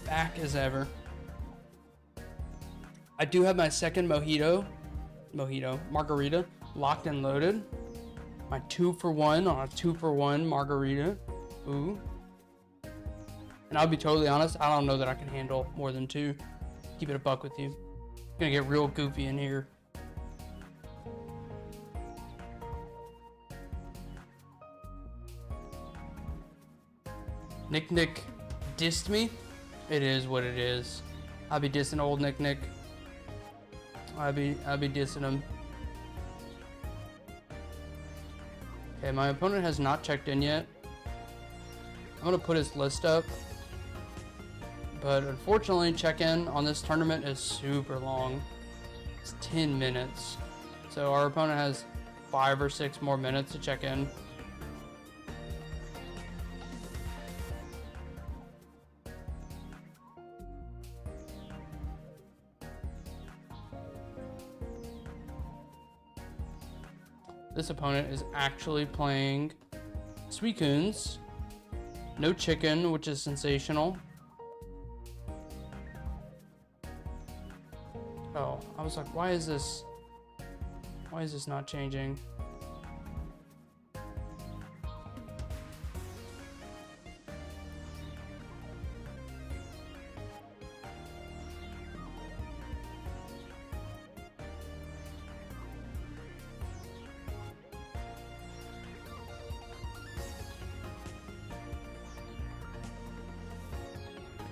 back as ever. I do have my second margarita locked and loaded. My 2-for-1 on a 2-for-1 margarita. Ooh. And I'll be totally honest, I don't know that I can handle more than 2. Keep it a buck with you. It's gonna get real goofy in here. Nick dissed me. It is what it is. I'll be dissing old Nick. I'll be dissing him. Okay, my opponent has not checked in yet. I'm gonna put his list up. But unfortunately, check-in on this tournament is super long. It's 10 minutes. So our opponent has 5 or 6 more minutes to check in. This opponent is actually playing Suicunes. No chicken, which is sensational. Oh, I was like, why is this not changing?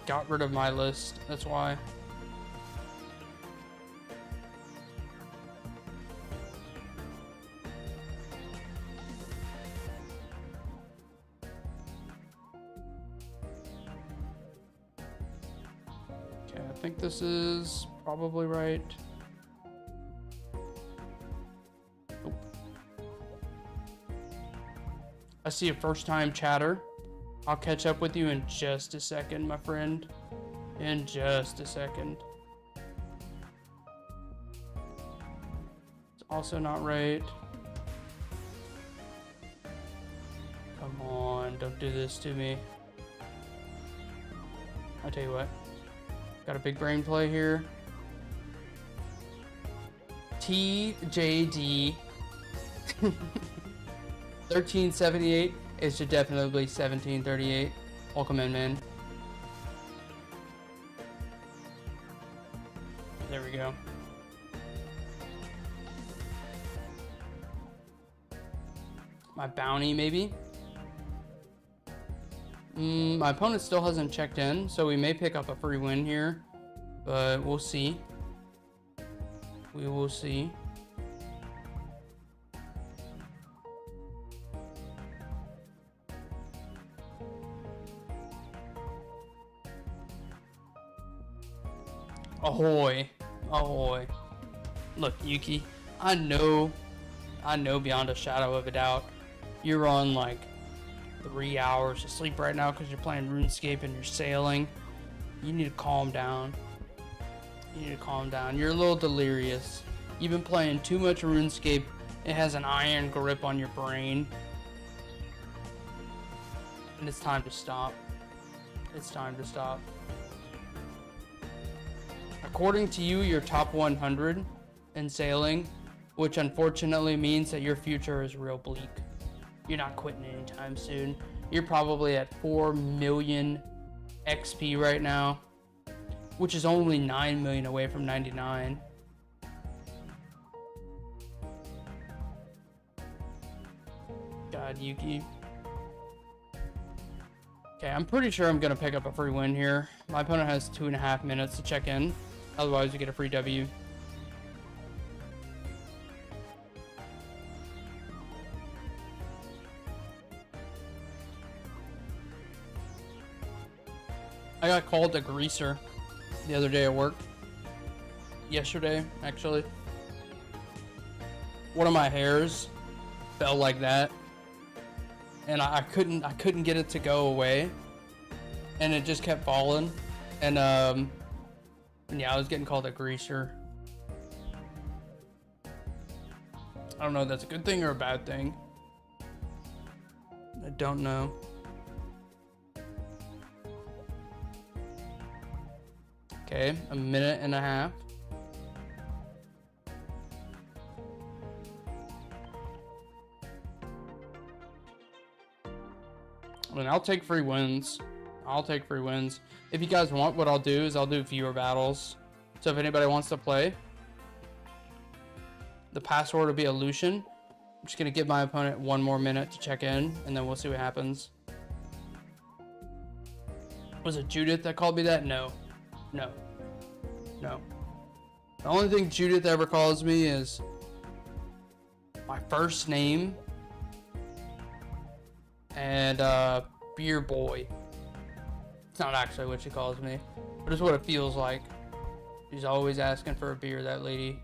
got rid of my list. That's why. Okay, I think this is probably right. Nope. I see a first-time chatter. I'll catch up with you in just a second, my friend. In just a second. It's also not right. Come on, don't do this to me. I'll tell you what. Got a big brain play here. TJD 1378. It should definitely be 1738. Welcome in, man. There we go. My bounty, maybe? My opponent still hasn't checked in, so we may pick up a free win here. But we'll see. We will see. Ahoy. Ahoy. Look, Yuki, I know beyond a shadow of a doubt, you're on like 3 hours of sleep right now because you're playing RuneScape and you're sailing. You need to calm down. You need to calm down. You're a little delirious. You've been playing too much RuneScape. It has an iron grip on your brain. And it's time to stop. It's time to stop. According to you, you're top 100 in sailing, which unfortunately means that your future is real bleak. You're not quitting anytime soon. You're probably at 4 million XP right now, which is only 9 million away from 99. God, Yuki. Okay, I'm pretty sure I'm gonna pick up a free win here. My opponent has 2.5 minutes to check in. Otherwise, we get a free W. I got called a greaser the other day at work. Yesterday, actually. One of my hairs fell like that, and I couldn't get it to go away, and it just kept falling, and yeah, I was getting called a greaser. I don't know if that's a good thing or a bad thing. I don't know. Okay, a minute and a half. I mean, I'll take free wins. I'll take free wins. If you guys want, what I'll do is I'll do fewer battles. So if anybody wants to play, the password will be Illusion. I'm just gonna give my opponent 1 more minute to check in, and then we'll see what happens. Was it Judith that called me that? No. No. No. The only thing Judith ever calls me is my first name and beer boy. It's not actually what she calls me, but it's what it feels like. She's always asking for a beer, that lady.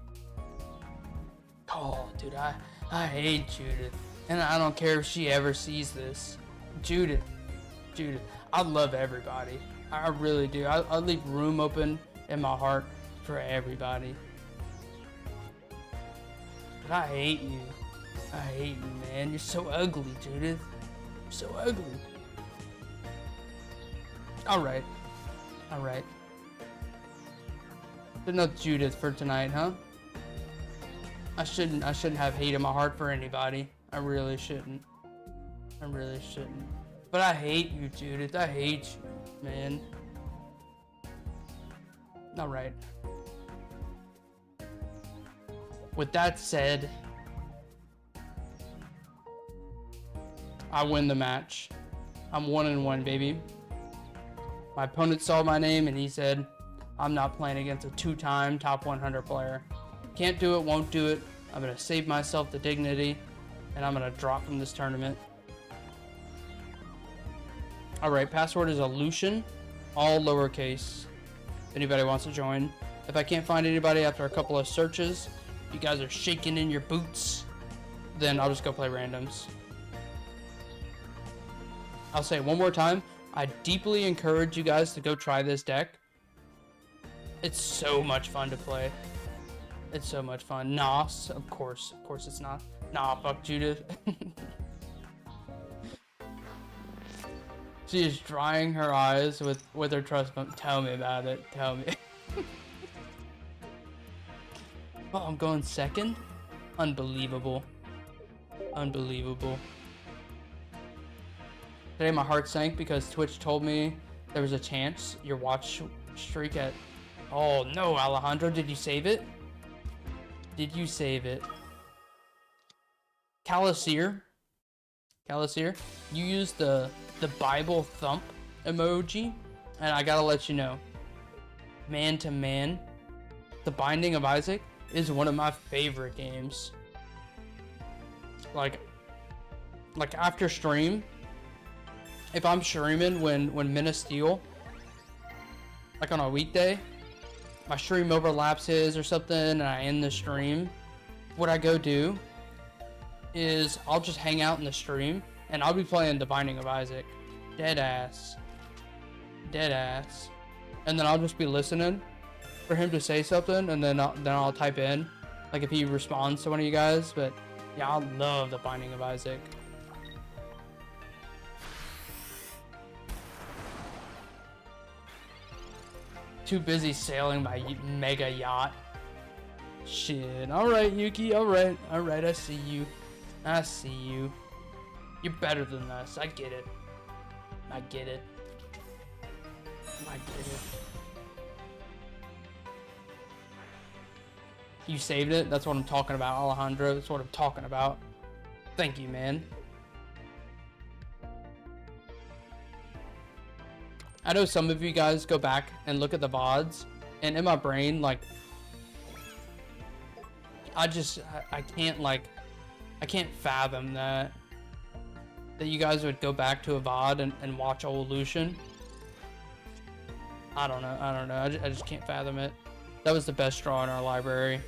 Oh, dude, I hate Judith. And I don't care if she ever sees this. Judith, I love everybody. I really do. I leave room open in my heart for everybody. But I hate you. I hate you, man. You're so ugly, Judith. You're so ugly. Alright. Alright. Enough Judith for tonight, huh? I shouldn't have hate in my heart for anybody. I really shouldn't. I really shouldn't. But I hate you, Judith. I hate you, man. Alright. With that said, I win the match. I'm 1-1, baby. My opponent saw my name and he said, I'm not playing against a 2-time top 100 player. Can't do it, won't do it. I'm going to save myself the dignity, and I'm going to drop from this tournament. Alright, password is Aleutian, all lowercase. If anybody wants to join. If I can't find anybody after a couple of searches, you guys are shaking in your boots, then I'll just go play randoms. I'll say it one more time. I deeply encourage you guys to go try this deck. It's so much fun to play. It's so much fun. Nos, of course it's not. Nah, fuck Judith. She is drying her eyes with her trust fund. Tell me about it. Tell me. Oh, I'm going second? Unbelievable. Unbelievable. Today my heart sank because Twitch told me there was a chance your watch streak at... Oh no, Alejandro, did you save it? Did you save it? Calisir, you used the Bible thump emoji, and I gotta let you know, man to man, The Binding of Isaac is one of my favorite games. Like after stream, if I'm streaming when Men of Steel, like on a weekday, my stream overlaps his or something, and I end the stream, what I go do is I'll just hang out in the stream, and I'll be playing The Binding of Isaac. Dead ass. And then I'll just be listening for him to say something, and then I'll type in, like if he responds to one of you guys. But yeah, I love The Binding of Isaac. Too busy sailing my mega yacht. Shit. Alright, Yuki. Alright, I see you. You're better than us. I get it. You saved it? That's what I'm talking about, Alejandro. That's what I'm talking about. Thank you, man. I know some of you guys go back and look at the VODs, and in my brain, like, I can't fathom that you guys would go back to a VOD and watch old Lucian. I don't know. I just can't fathom it. That was the best draw in our library.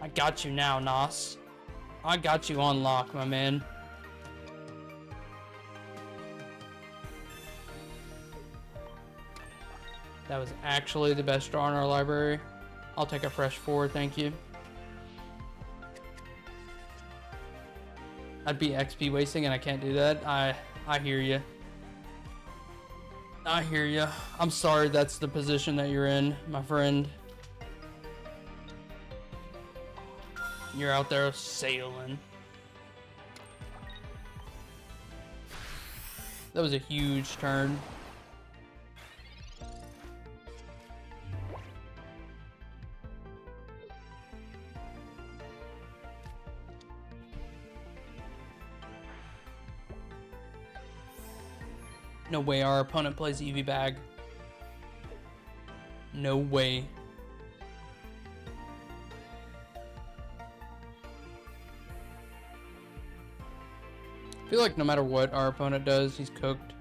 I got you now, Nos. I got you on lock, my man. That was actually the best draw in our library. I'll take a fresh 4, thank you. I'd be XP wasting and I can't do that. I hear you. I'm sorry that's the position that you're in, my friend. You're out there sailing. That was a huge turn. No way our opponent plays EV bag. No way. I feel like no matter what our opponent does, he's cooked.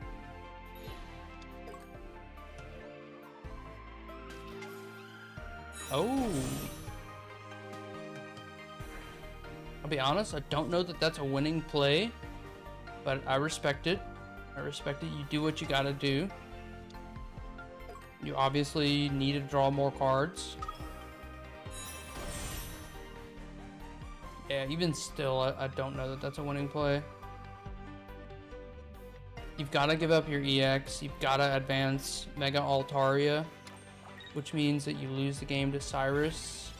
Oh. I'll be honest, I don't know that that's a winning play, but I respect it. You do what you gotta do. You obviously need to draw more cards. Yeah, even still, I don't know that that's a winning play. You've got to give up your EX. You've got to advance Mega Altaria, which means that you lose the game to Cyrus.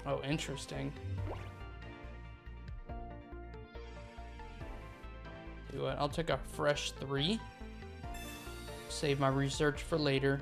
Oh, interesting. Do it. I'll take a fresh 3. Save my research for later.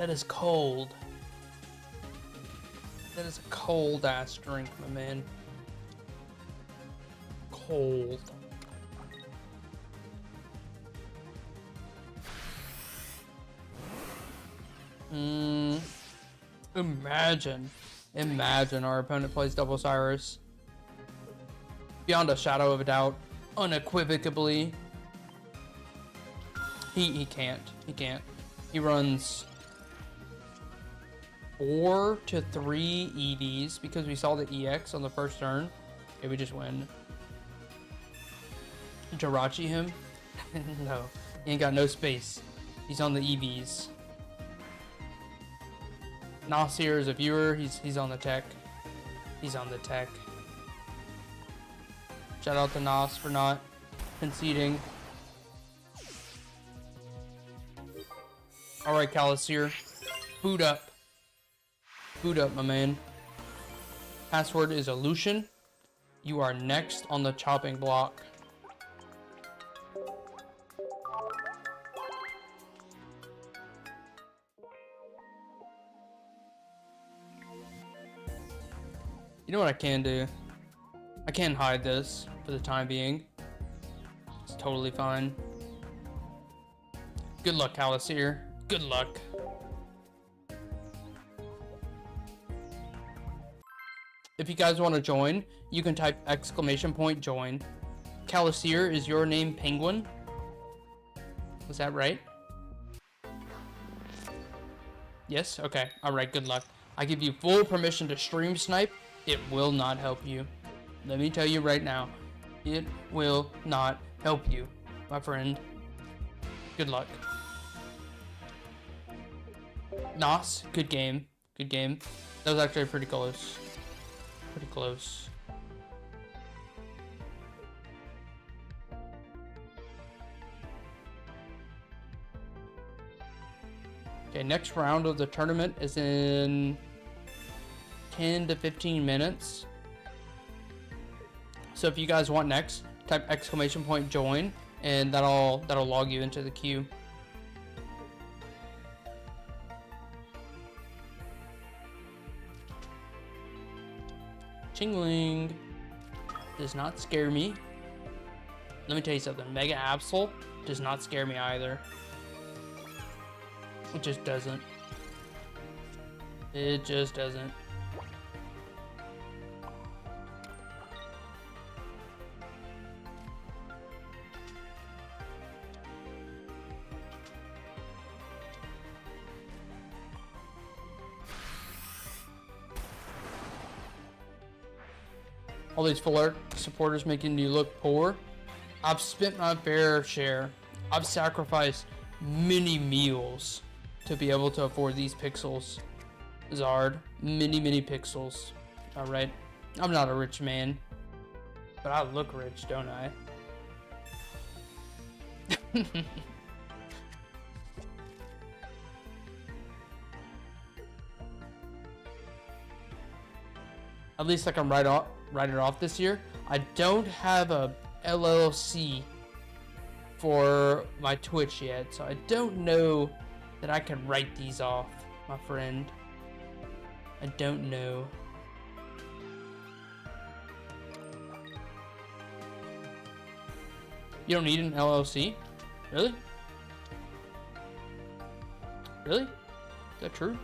That is cold. That is a cold ass drink, my man. Cold. Imagine our opponent plays double Cyrus. Beyond a shadow of a doubt, unequivocally. He can't. He runs 4 to 3 EVs because we saw the EX on the first turn. Okay, we just win. Jirachi him? No, he ain't got no space. He's on the EVs. Nasir is a viewer. He's on the tech. He's on the tech. Shout out to Nas for not conceding. All right, Calisir, boot up. Boot up, my man. Password is Aleutian. You are next on the chopping block. You know what I can do? I can hide this for the time being. It's totally fine. Good luck, Calisir. Good luck. If you guys want to join, you can type !join. Calisir, is your name Penguin? Was that right? Yes? Okay. Alright, good luck. I give you full permission to stream snipe. It will not help you. Let me tell you right now. It will not help you, my friend. Good luck. Nos, good game. Good game. That was actually pretty close. Pretty close. Okay, next round of the tournament is in 10 to 15 minutes. So if you guys want next, type !join and that'll log you into the queue. Chingling does not scare me. Let me tell you something. Mega Absol does not scare me either. It just doesn't. It just doesn't. All these full art supporters making you look poor. I've spent my fair share. I've sacrificed many meals to be able to afford these pixels. Zard, many pixels. All right, I'm not a rich man, but I look rich, don't I? At least I can write it off this year. I don't have a LLC for my Twitch yet, so I don't know that I can write these off, my friend. I don't know. You don't need an LLC? Really? Really? Is that true?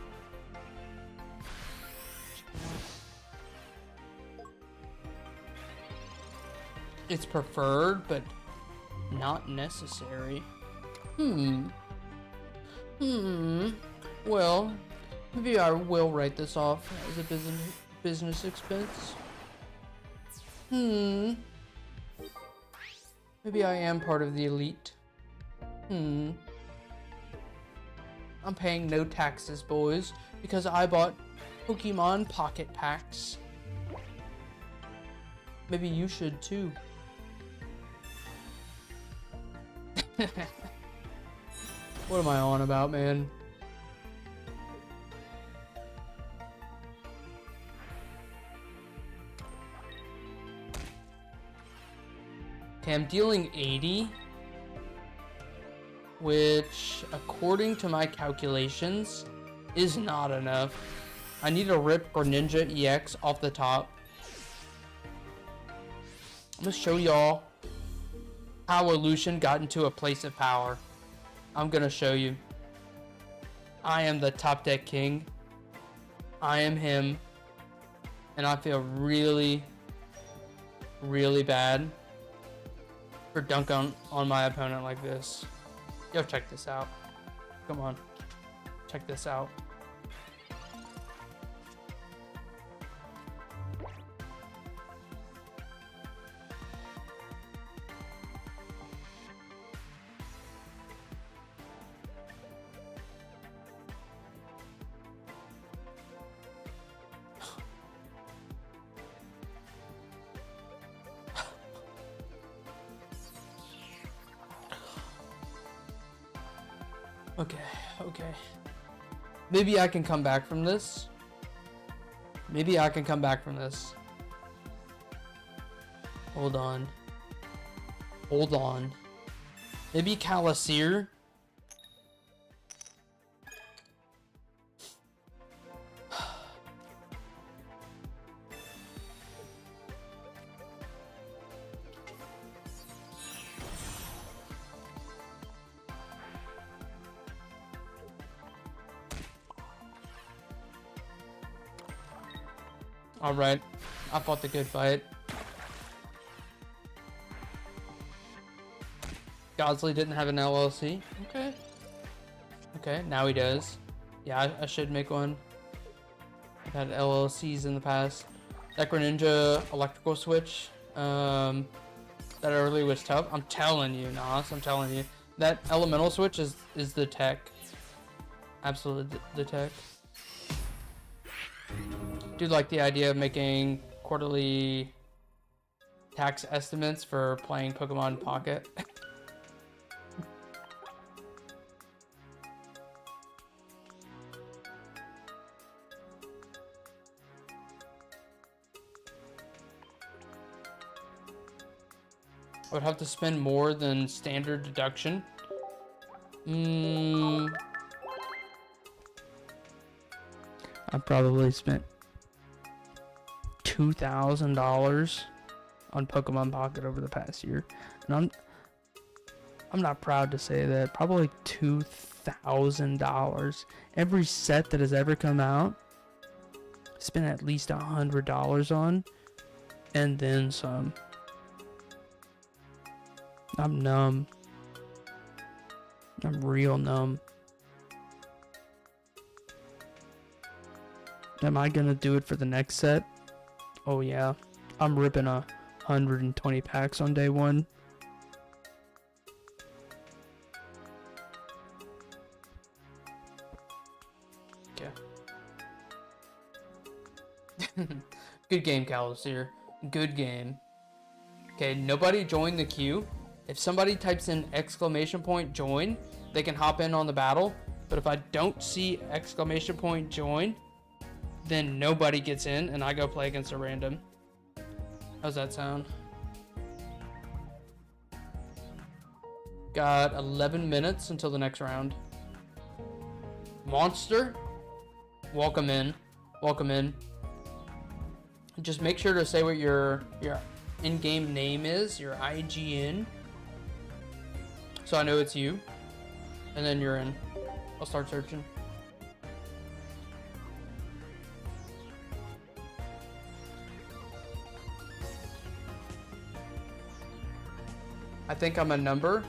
It's preferred, but not necessary. Well, maybe I will write this off as a business expense. Maybe I am part of the elite. I'm paying no taxes, boys, because I bought Pokemon Pocket Packs. Maybe you should too. What am I on about, man? Okay, I'm dealing 80, which, according to my calculations, is not enough. I need to rip Greninja EX off the top. I'm gonna show y'all how Illusion got into a place of power. I'm gonna show you. I am the top deck king. I am him. And I feel really, really bad for dunking on my opponent like this. Yo, check this out. Come on. Check this out. Okay. Maybe I can come back from this. Hold on. Maybe Calisir. Alright, I fought the good fight. Godsley didn't have an LLC. Okay, now he does. Yeah, I should make one. I've had LLCs in the past. That Greninja electrical switch, that early was tough. I'm telling you, Nas, I'm telling you. That elemental switch is the tech. Absolutely the tech. Dude, like the idea of making quarterly tax estimates for playing Pokemon Pocket. I would have to spend more than standard deduction. I probably spent $2,000 on Pokemon Pocket over the past year, and I'm not proud to say that. Probably $2,000. Every set that has ever come out, spent at least $100 on, and then some. I'm numb. I'm real numb. Am I gonna do it for the next set? Oh yeah, I'm ripping 120 packs on day one. Okay. Good game, Calisir. Good game. Okay, nobody joined the queue. If somebody types in !join, they can hop in on the battle. But if I don't see !join, then nobody gets in and I go play against a random. How's that sound? Got 11 minutes until the next round. Monster, welcome in. Just make sure to say what your in-game name is, your IGN, so I know it's you, and then you're in. I'll start searching. I think I'm a number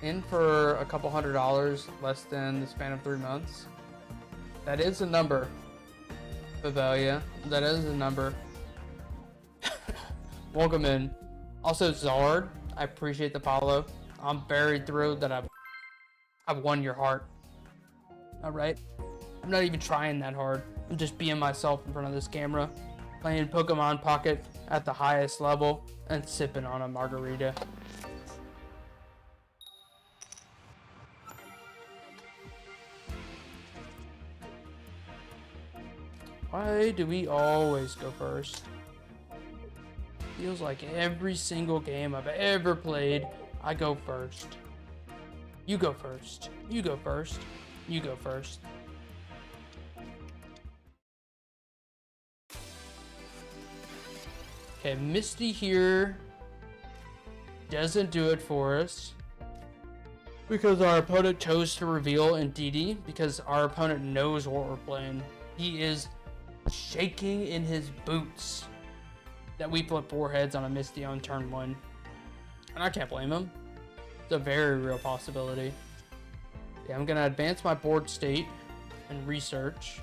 in for a couple $100 less than the span of 3 months. That is a number, Bavalia. That is a number. Welcome in. Also, Zard, I appreciate the follow. I'm very thrilled that I've won your heart. All right, I'm not even trying that hard. I'm just being myself in front of this camera, playing Pokemon Pocket at the highest level and sipping on a margarita. Why do we always go first? Feels like every single game I've ever played, I go first. You go first. You go first. You go first. Okay, Misty here doesn't do it for us because our opponent chose to reveal Ndidi because our opponent knows what we're playing. He is shaking in his boots that we flip 4 heads on a Misty on turn 1. And I can't blame him. It's a very real possibility. Yeah, I'm gonna advance my board state and research.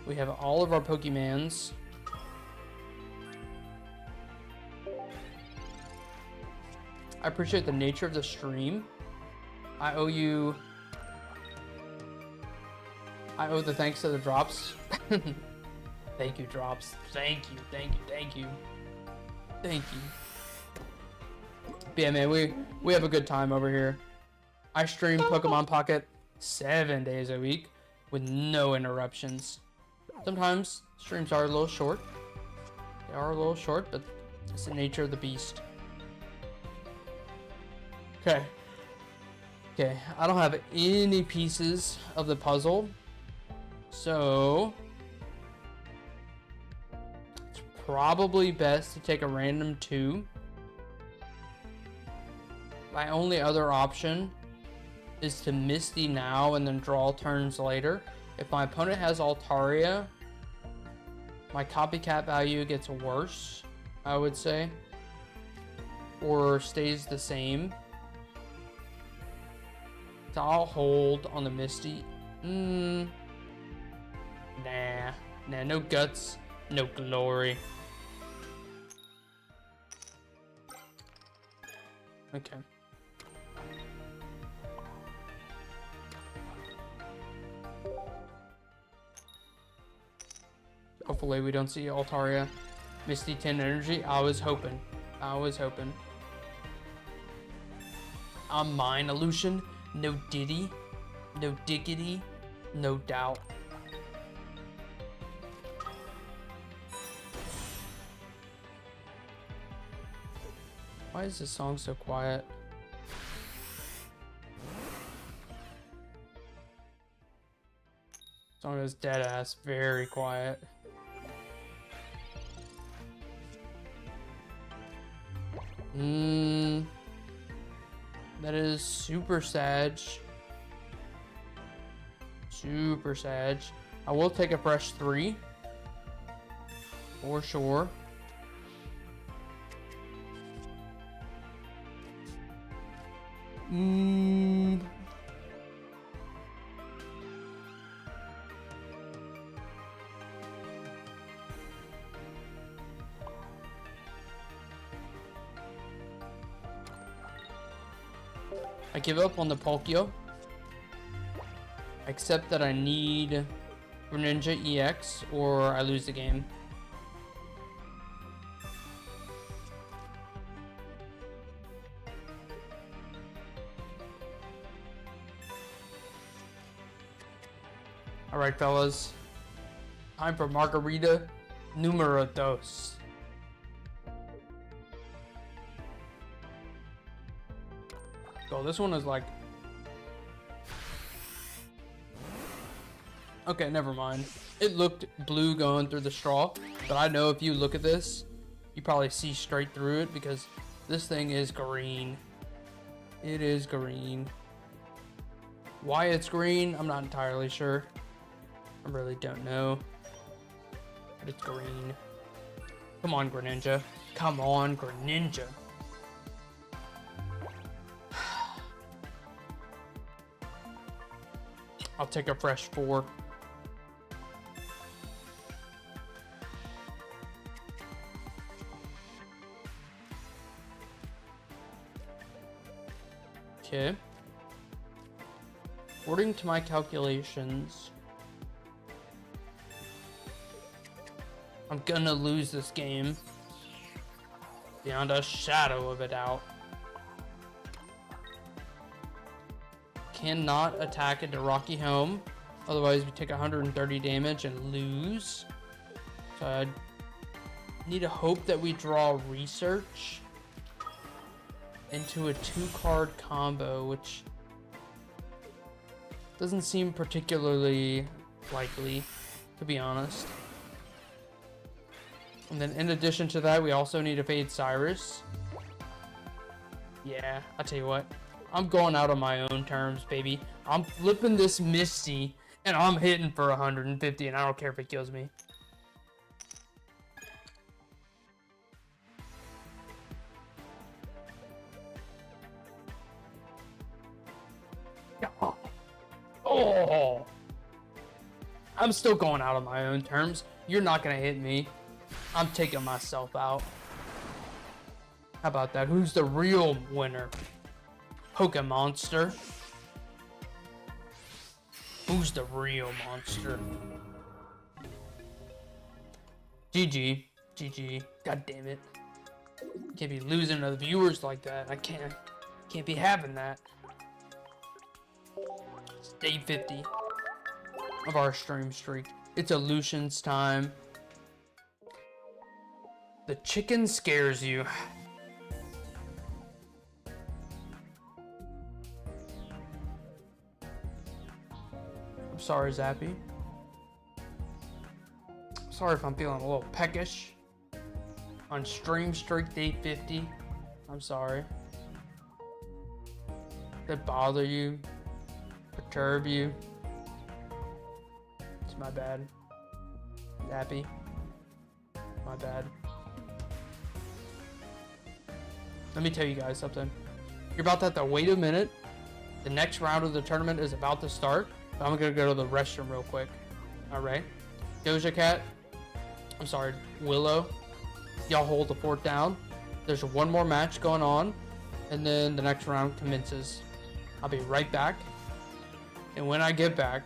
We have all of our Pokemans. I appreciate the nature of the stream. I owe the thanks to the drops. Thank you, drops. Thank you. Thank you. But yeah, man, we have a good time over here. I stream Pokemon Pocket 7 days a week with no interruptions. Sometimes streams are a little short. They are a little short, but it's the nature of the beast. Okay, I don't have any pieces of the puzzle, so it's probably best to take a random 2. My only other option is to Misty now and then draw turns later. If my opponent has Altaria, my copycat value gets worse, I would say, or stays the same. So I'll hold on the Misty. Nah, no guts, no glory. Okay. Hopefully we don't see Altaria. Misty 10 energy. I was hoping. I'm mine, Illusion. No Diddy, no diggity, no doubt. Why is this song so quiet? Song is dead ass, very quiet. That is super Sag. Super Sag. I will take a fresh 3. For sure. I give up on the Palkio. Except that I need Greninja EX or I lose the game. Alright, fellas. Time for Margarita Numero Dos. Oh, this one is like... Okay, never mind. It looked blue going through the straw, but I know if you look at this, you probably see straight through it because this thing is green. It is green. Why it's green, I'm not entirely sure. I really don't know. But it's green. Come on, Greninja. Come on, Greninja. I'll take a fresh 4. Okay. According to my calculations, I'm gonna lose this game beyond a shadow of a doubt. Cannot attack into Rocky Helm, otherwise we take 130 damage and lose. So I need to hope that we draw Research into a 2-card combo, which Doesn't seem particularly likely, to be honest. And then in addition to that, we also need to fade Cyrus. Yeah, I'll tell you what. I'm going out on my own terms, baby. I'm flipping this Misty, and I'm hitting for 150, and I don't care if it kills me. Oh! I'm still going out on my own terms. You're not gonna hit me. I'm taking myself out. How about that? Who's the real winner? Pokemonster. Who's the real monster? GG. GG. God damn it. Can't be losing to the viewers like that. I can't be having that. It's day 50 of our stream streak. It's Illusion's time. The chicken scares you. I'm sorry, Zappy. Sorry if I'm feeling a little peckish on stream streak day 50. I'm sorry. That bother you, perturb you. It's my bad. Zappy. My bad. Let me tell you guys something. You're about to have to wait a minute. The next round of the tournament is about to start. But I'm gonna go to the restroom real quick. Alright. Doja Cat. I'm sorry, Willow. Y'all hold the fort down. There's one more match going on. And then the next round commences. I'll be right back. And when I get back,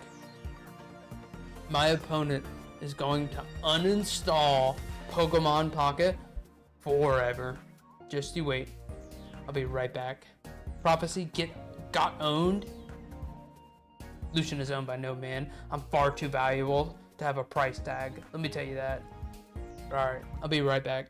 my opponent is going to uninstall Pokemon Pocket forever. Just you wait. I'll be right back. Prophecy got owned. Lucian is owned by no man. I'm far too valuable to have a price tag. Let me tell you that. Alright, I'll be right back.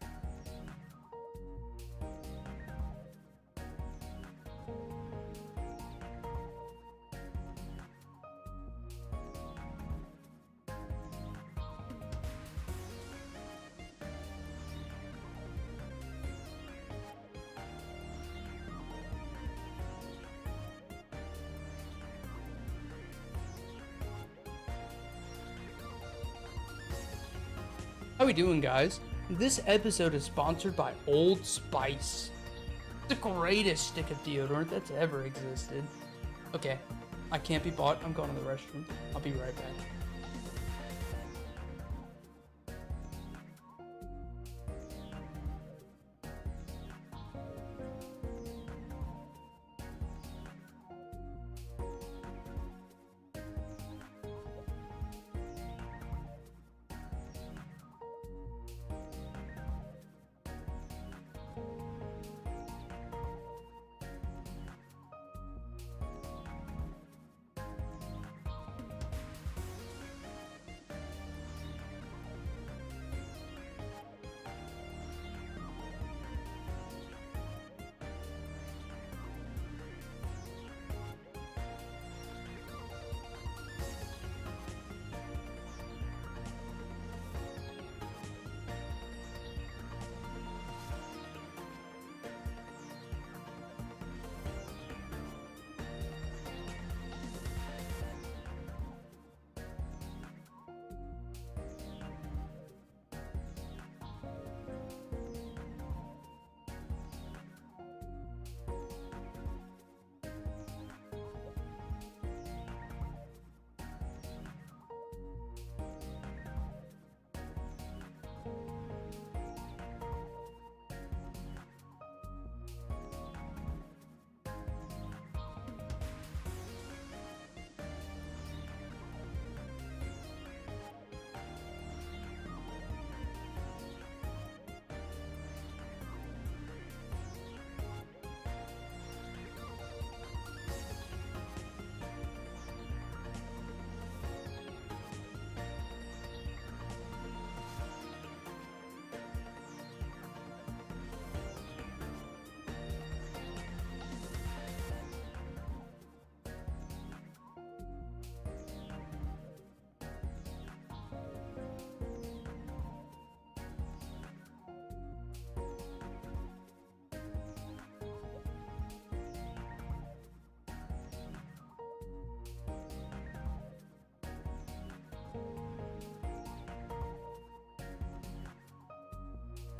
How we doing, guys? This episode is sponsored by Old Spice. The greatest stick of deodorant that's ever existed. Okay, I can't be bought. I'm going to the restroom. I'll be right back.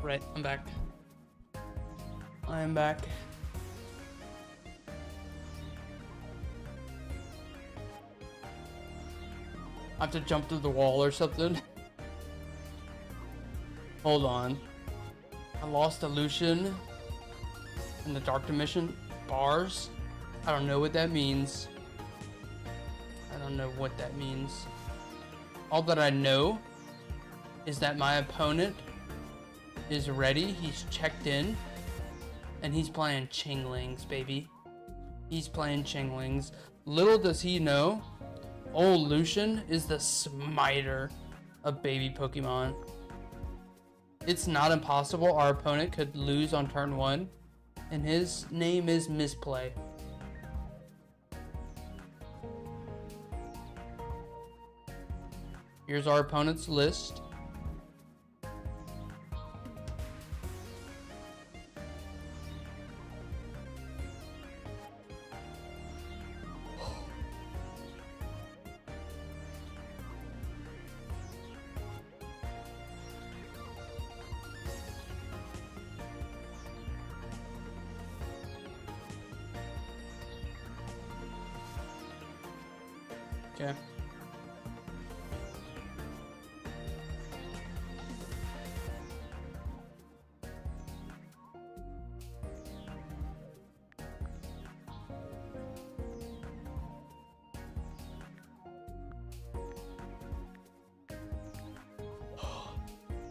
Right, I'm back. I am back. I have to jump through the wall or something. Hold on. I lost a Lucian in the Dark Dimension bars. I don't know what that means. I don't know what that means. All that I know is that my opponent is ready. He's checked in. And he's playing Chinglings, baby. He's playing Chinglings. Little does he know, old Lucian is the smiter of baby Pokemon. It's not impossible our opponent could lose on turn 1, and his name is Misplay. Here's our opponent's list. Okay.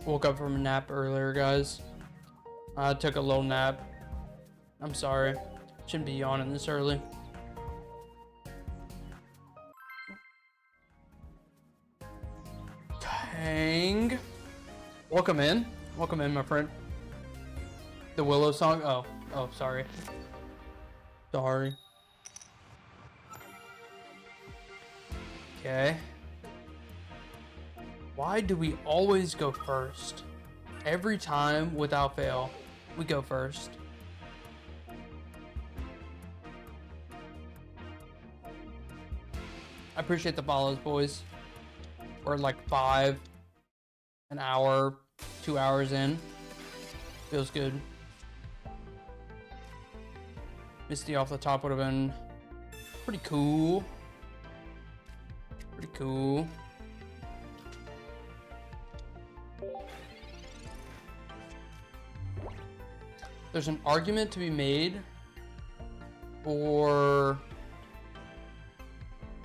Woke up from a nap earlier, guys. I took a little nap. I'm sorry. Shouldn't be yawning this early. Tang. Welcome in. Welcome in, my friend. The Willow song. Oh, sorry. Sorry. Okay. Why do we always go first? Every time, without fail, we go first. I appreciate the follows, boys. We're like 5, an hour, 2 hours in. Feels good. Misty off the top would have been pretty cool. Pretty cool. There's an argument to be made for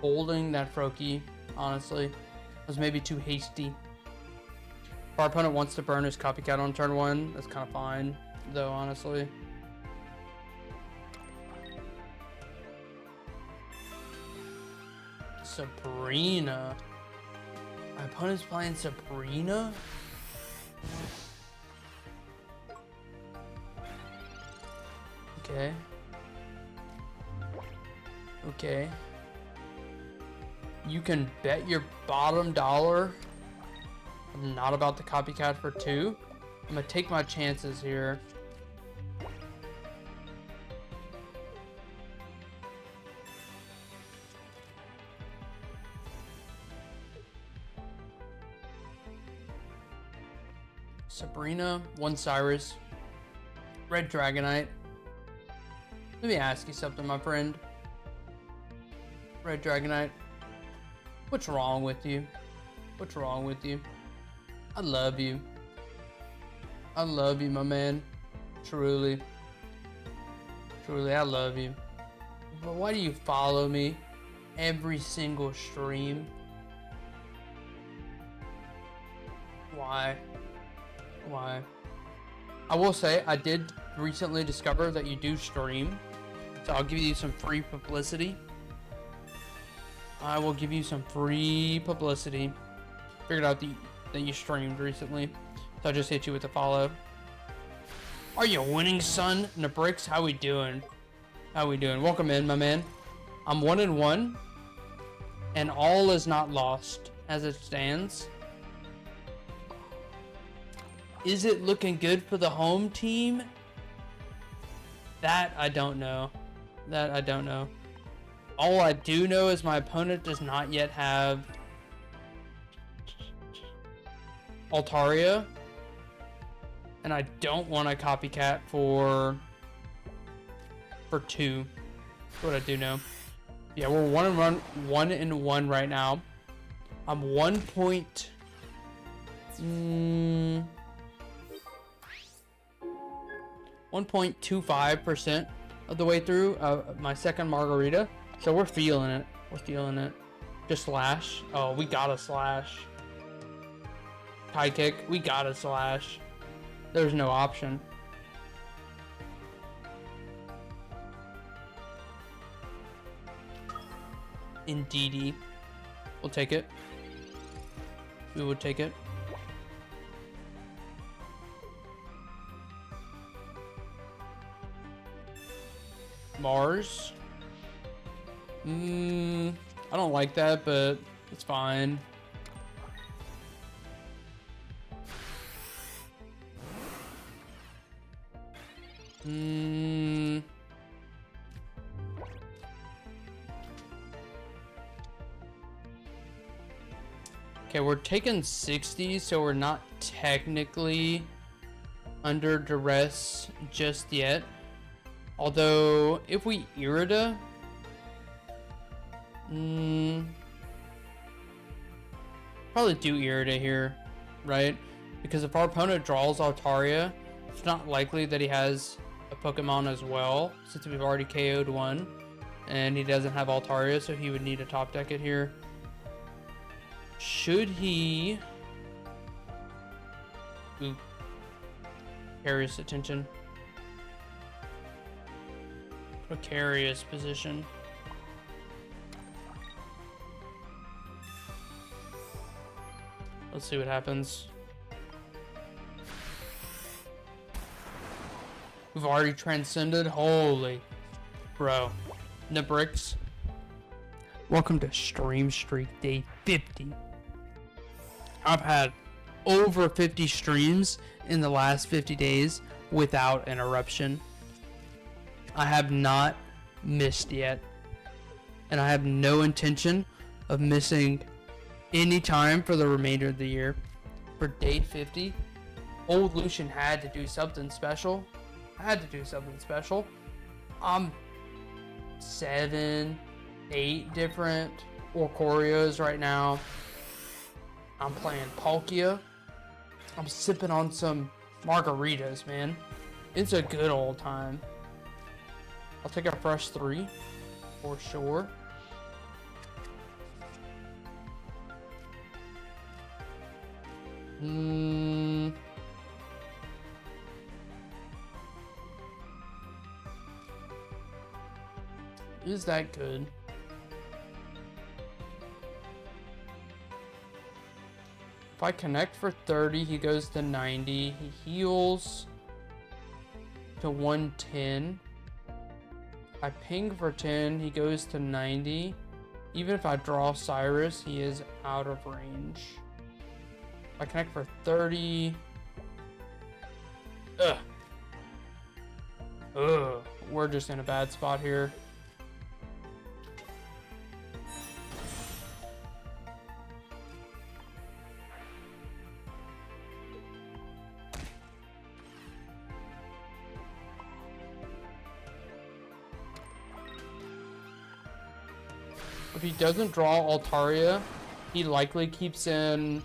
holding that Froakie, honestly. It was maybe too hasty. If our opponent wants to burn his copycat on turn 1, that's kind of fine, though, honestly. Sabrina. My opponent's playing Sabrina? Okay. Okay. You can bet your bottom dollar I'm not about to copycat for 2. I'm gonna take my chances here. Sabrina, 1 Cyrus, Red Dragonite. Let me ask you something, my friend. Red Dragonite, what's wrong with you? What's wrong with you? I love you. I love you, my man. Truly. Truly, I love you. But why do you follow me every single stream? Why? Why? I will say, I did recently discover that you do stream. So I'll give you some free publicity. I will give you some free publicity. Figured out that you streamed recently. So I just hit you with a follow. Are you winning, son? Nabrix, how we doing? How we doing? Welcome in, my man. I'm 1-1. And all is not lost as it stands. Is it looking good for the home team? That I don't know. That I don't know. All I do know is my opponent does not yet have Altaria. And I don't want a copycat for 2. That's what I do know. Yeah, we're 1-1 right now. I'm 1.25% of the way through my second margarita. So we're feeling it. We're feeling it. Just slash. Oh, we gotta slash. High kick. We gotta slash. There's no option. Indeedy. We'll take it. We would take it. Mars. I don't like that, but it's fine. Okay, we're taking 60, so we're not technically under duress just yet. Although, if we Irida, probably do Irida here, right? Because if our opponent draws Altaria, it's not likely that he has a Pokemon as well, since we've already KO'd one, and he doesn't have Altaria, so he would need to top deck it here. Should he... Ooh. Precarious attention. Precarious position. Let's see what happens. We've already transcended. Holy. Bro. The bricks. Welcome to Stream Streak Day 50. I've had over 50 streams in the last 50 days without interruption. I have not missed yet. And I have no intention of missing any time for the remainder of the year. For day 50, old Lucian had to do something special. I had to do something special. I'm 7, 8 different Orcorios right now. I'm playing Palkia. I'm sipping on some margaritas, man. It's a good old time. I'll take a fresh 3 for sure. Is that good? If I connect for 30, he goes to 90. He heals to 110. I ping for 10, he goes to 90. Even if I draw Cyrus, he is out of range. If I connect for 30... We're just in a bad spot here. If he doesn't draw Altaria, he likely keeps in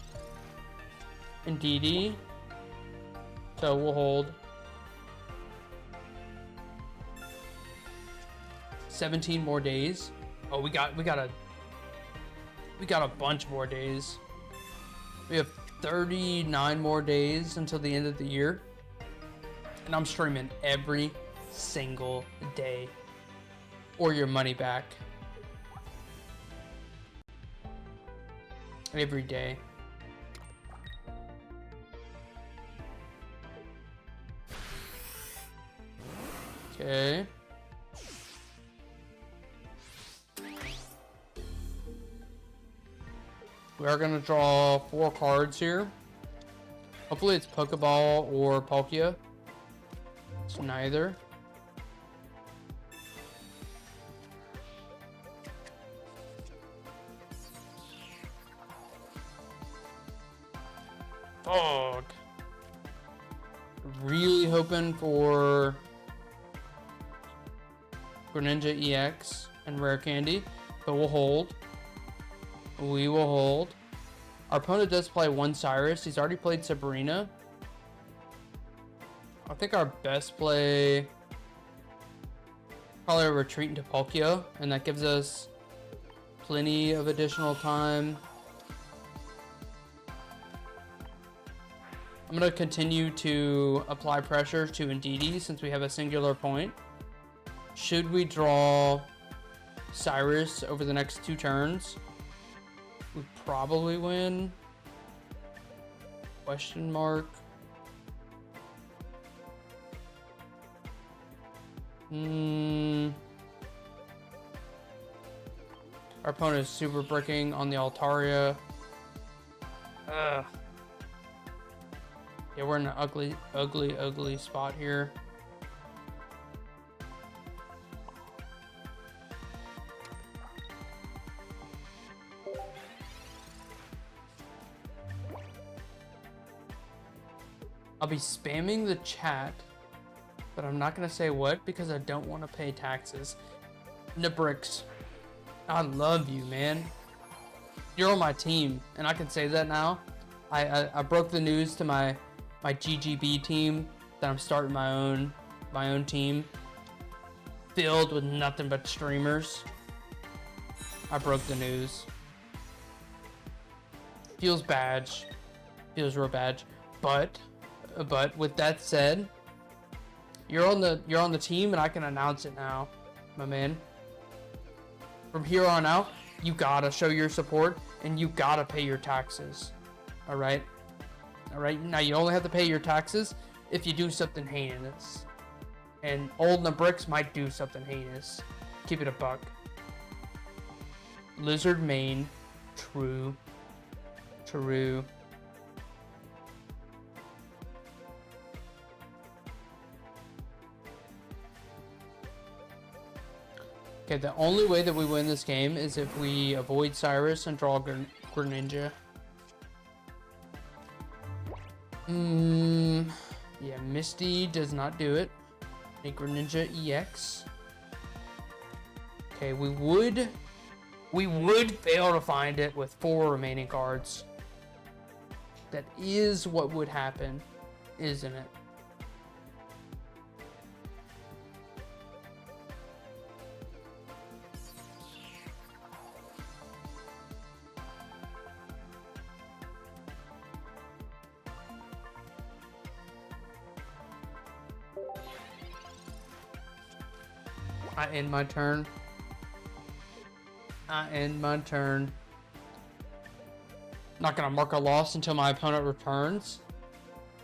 Indeedee. So we'll hold. 17 more days. Oh, we got a bunch more days. We have 39 more days until the end of the year. And I'm streaming every single day. Or your money back. Every day. Okay. We are going to draw 4 cards here. Hopefully it's Pokeball or Palkia. It's neither. Fog. Really hoping for Greninja EX and Rare Candy, but we'll hold. We will hold. Our opponent does play one Cyrus. He's already played Sabrina. I think our best play, probably a retreat into Palkia, and that gives us plenty of additional time. I'm going to continue to apply pressure to Indeedee since we have a singular point. Should we draw Cyrus over the next 2 turns, we probably win. Question mark. Our opponent is super bricking on the Altaria. Ugh. Yeah, we're in an ugly spot here. I'll be spamming the chat, but I'm not gonna say what because I don't want to pay taxes. Nibrix, I love you, man. You're on my team, and I can say that now. I broke the news to my GGB team that I'm starting my own team filled with nothing but streamers. I broke the news. Feels bad. Feels real bad. But with that said, you're on the team, and I can announce it now, my man. From here on out, you gotta show your support, and you gotta pay your taxes. All right. Now you only have to pay your taxes if you do something heinous, and old Nabrix might do something heinous. Keep it a buck. Lizard main, true. Okay, the only way that we win this game is if we avoid Cyrus and draw Greninja. Yeah, Misty does not do it. A Greninja EX. Okay, we would fail to find it with 4 remaining cards. That is what would happen, isn't it? I end my turn. Not gonna mark a loss until my opponent returns.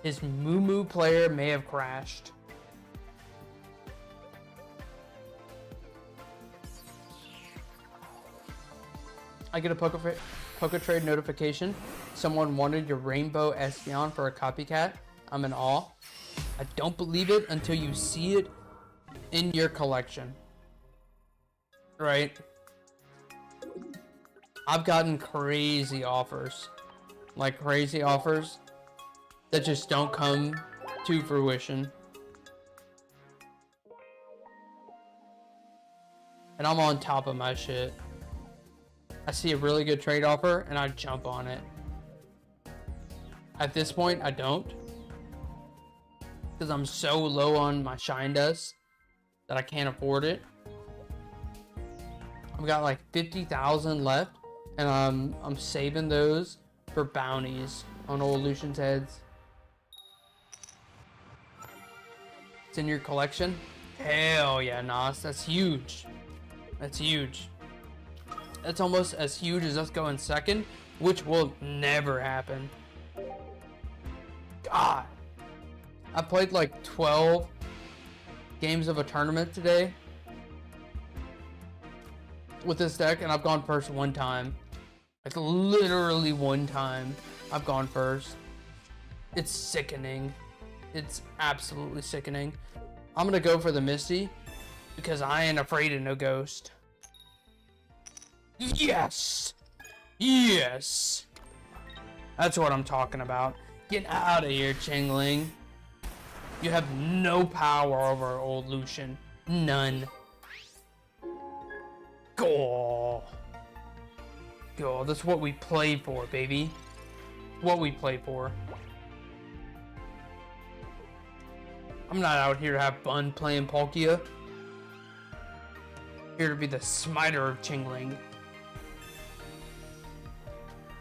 His Moo player may have crashed. I get a Poke Trade notification. Someone wanted your Rainbow Espeon for a copycat. I'm in awe. I don't believe it until you see it in your collection. Right? I've gotten crazy offers. Like crazy offers that just don't come to fruition. And I'm on top of my shit. I see a really good trade offer and I jump on it. At this point, I don't. Because I'm so low on my shine dust that I can't afford it. I've got like 50,000 left, and I'm saving those for bounties on old Lucian's heads. It's in your collection? Hell yeah, Nas. That's huge. That's huge. That's almost as huge as us going second, which will never happen. God. I played like 12 games of a tournament today with this deck, and I've gone first 1 time. Like literally 1 time I've gone first. It's sickening. It's absolutely sickening. I'm gonna go for the Misty because I ain't afraid of no ghost. Yes! Yes! That's what I'm talking about. Get out of here, Chingling. You have no power over old Lucian. None. Go. Go. That's what we play for, baby. What we play for. I'm not out here to have fun playing Palkia. Here to be the smiter of Chingling.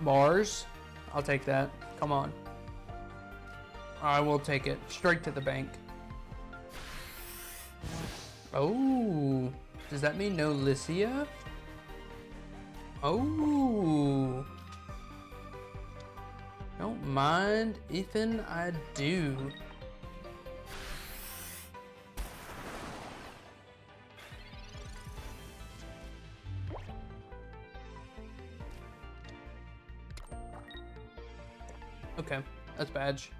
Mars? I'll take that. Come on. I will take it. Straight to the bank. Oh. Does that mean no Lycia? Oh. Don't mind if I do. Okay, that's badge.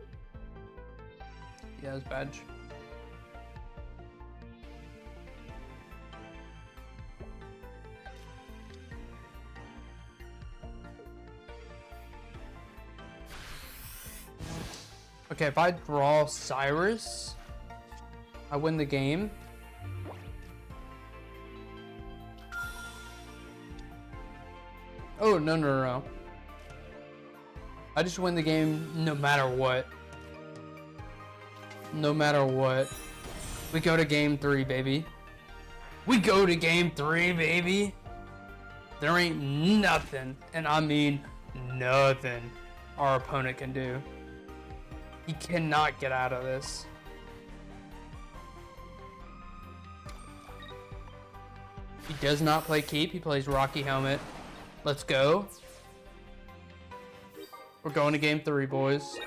Yeah, that's badge. Okay, if I draw Cyrus, I win the game. Oh, no. I just win the game no matter what. No matter what. We go to game 3, baby. We go to game 3, baby. There ain't nothing, and I mean nothing, our opponent can do. He cannot get out of this. He does not play keep. He plays Rocky Helmet. Let's go. We're going to game 3, boys.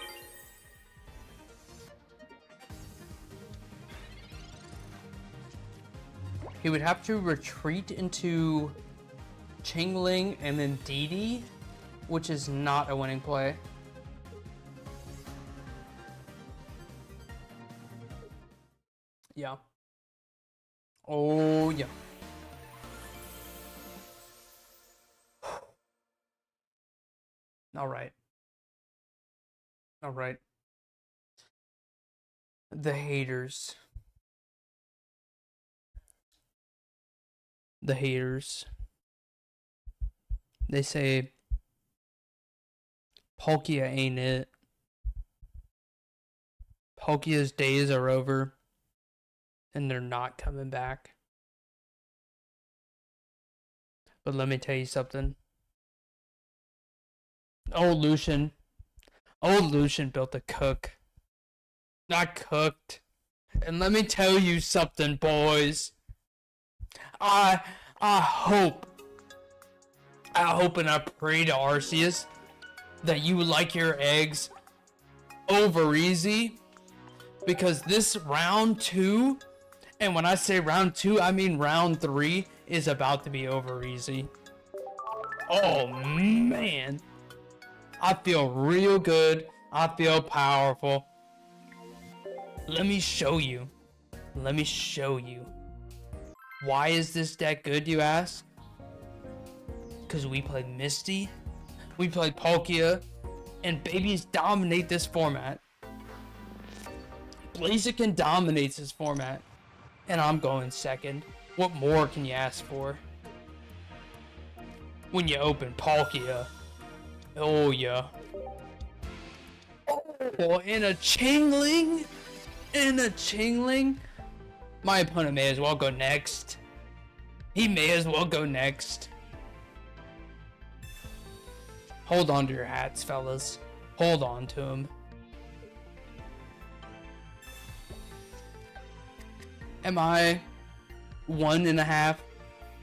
He would have to retreat into Chingling and then Didi, which is not a winning play. Yeah. Oh, yeah. All right. All right. The haters. The haters. They say Palkia ain't it. Palkia's days are over. And they're not coming back. But let me tell you something. Old Lucian built a cook. Not cooked. And let me tell you something, boys. I hope and I pray to Arceus that you like your eggs over easy. Because this round 2, and when I say round 2, I mean round 3, is about to be over easy. Oh man. I feel real good. I feel powerful. Let me show you. Let me show you. Why is this deck good, you ask? Because we play Misty, we play Palkia, and babies dominate this format. Blaziken dominates this format. And I'm going second. What more can you ask for? When you open Palkia. Oh yeah. Oh, and a Chingling? And a Chingling? My opponent may as well go next. He may as well go next. Hold on to your hats, fellas. Hold on to them. Am I 1.5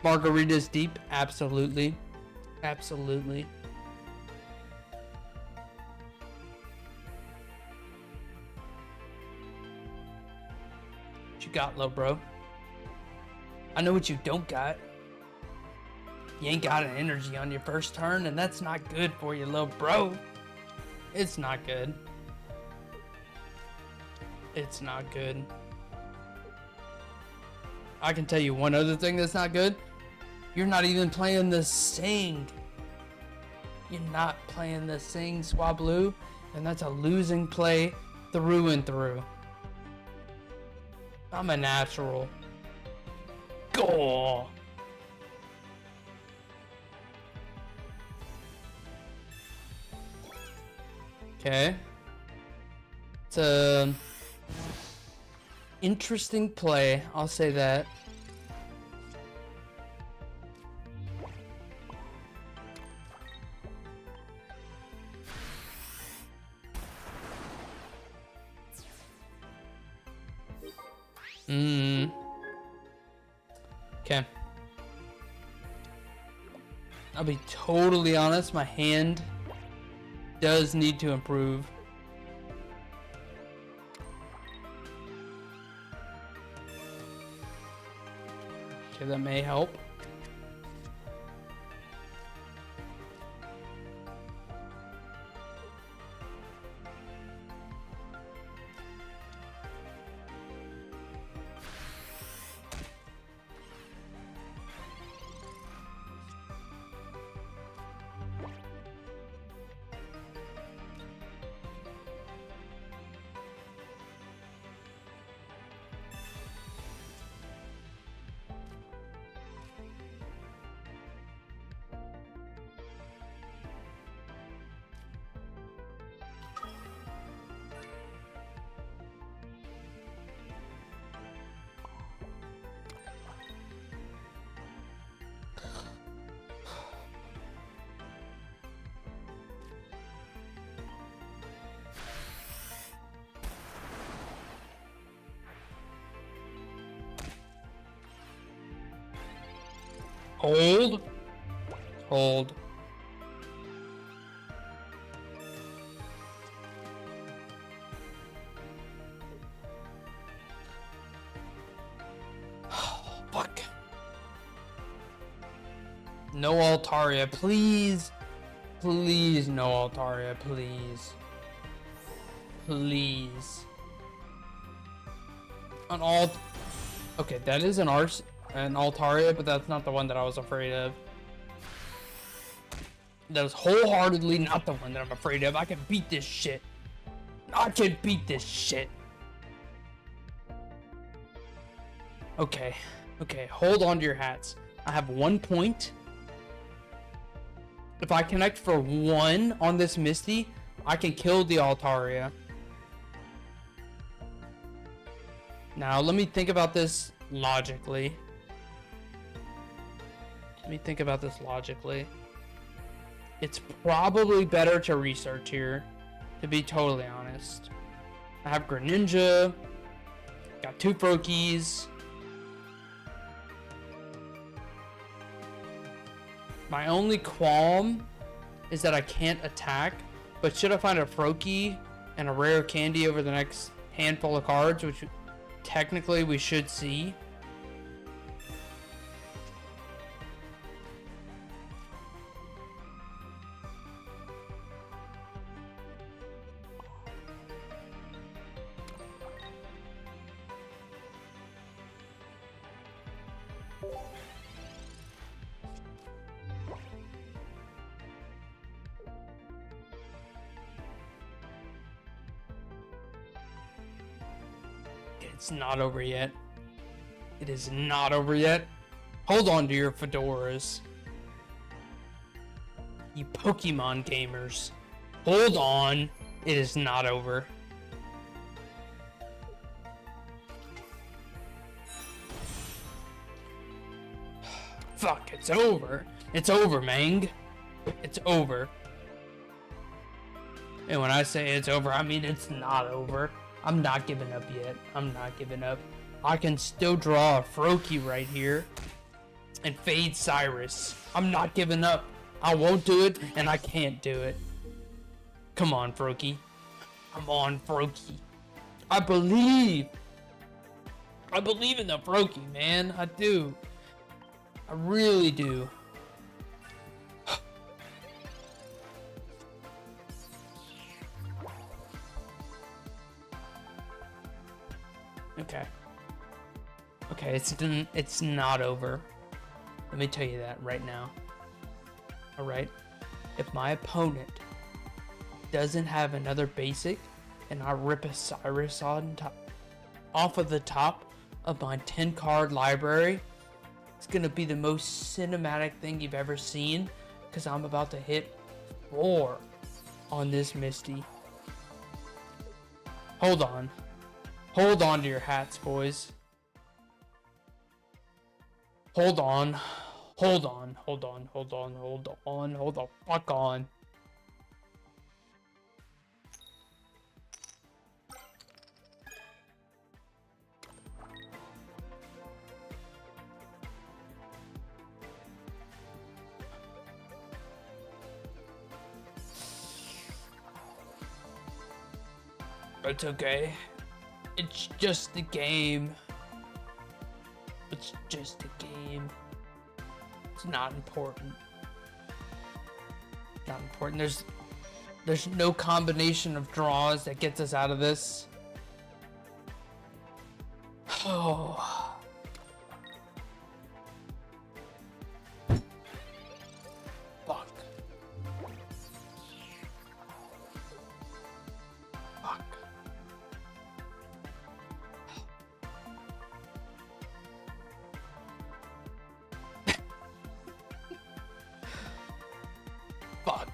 margaritas deep? Absolutely. Absolutely. What you got, little bro? I know what you don't got. You ain't got an energy on your first turn, and that's not good for you, little bro. It's not good. It's not good. I can tell you one other thing that's not good. You're not even playing the Sing. You're not playing the Sing, Swablu, and that's a losing play through and through. I'm a natural. Go. Okay. It's a interesting play, I'll say that. Okay. I'll be totally honest, my hand does need to improve. Okay, that may help. Hold. Hold. Fuck. No Altaria, please. Please, no Altaria, please. Please. An alt. Okay, that is an Altaria, but that's not the one that I was afraid of. That is wholeheartedly not the one that I'm afraid of. I can beat this shit. I can beat this shit. Okay. Okay, hold on to your hats. I have 1 point. If I connect for 1 on this Misty, I can kill the Altaria. Now, let me think about this logically. It's probably better to research here, to be totally honest. I have Greninja, got 2 Froakies. My only qualm is that I can't attack, but should I find a Froakie and a rare candy over the next handful of cards, which technically we should see. It's not over yet. It is not over yet. Hold on to your fedoras. You Pokemon gamers. Hold on. It is not over. Fuck, it's over. It's over, Mang. It's over. And when I say it's over, I mean it's not over. I'm not giving up yet. I'm not giving up. I can still draw a Froakie right here and fade Cyrus. I'm not giving up. I won't do it, and I can't do it. Come on, Froakie. Come on, Froakie. I believe. I believe in the Froakie, man. I do. I really do. Okay. Okay, it's not over. Let me tell you that right now. Alright? If my opponent doesn't have another basic and I rip a Cyrus on top, off of the top of my 10 card library. It's gonna be the most cinematic thing you've ever seen, because I'm about to hit 4 on this Misty. Hold on. Hold on to your hats, boys. Hold on. Hold on. Hold on. Hold on. Hold on. Hold the fuck on. It's okay. It's just a game. It's just a game. It's not important. Not important. There's no combination of draws that gets us out of this. Oh. Fuck. Fuck. Fuck.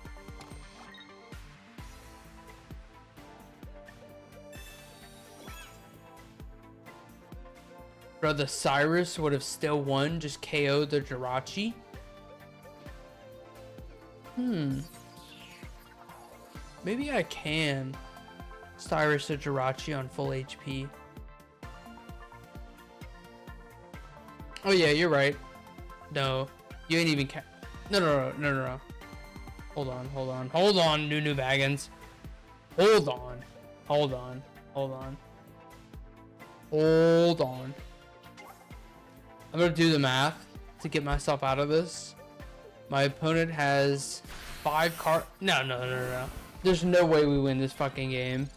Bro, the Cyrus would have still won, just KO'd the Jirachi. Maybe I can Cyrus the Jirachi on full HP. Oh yeah, you're right. No, you ain't even No. Hold on, Nunu Baggins. Hold on. I'm gonna do the math to get myself out of this. My opponent has 5 cards. No. There's no way we win this fucking game.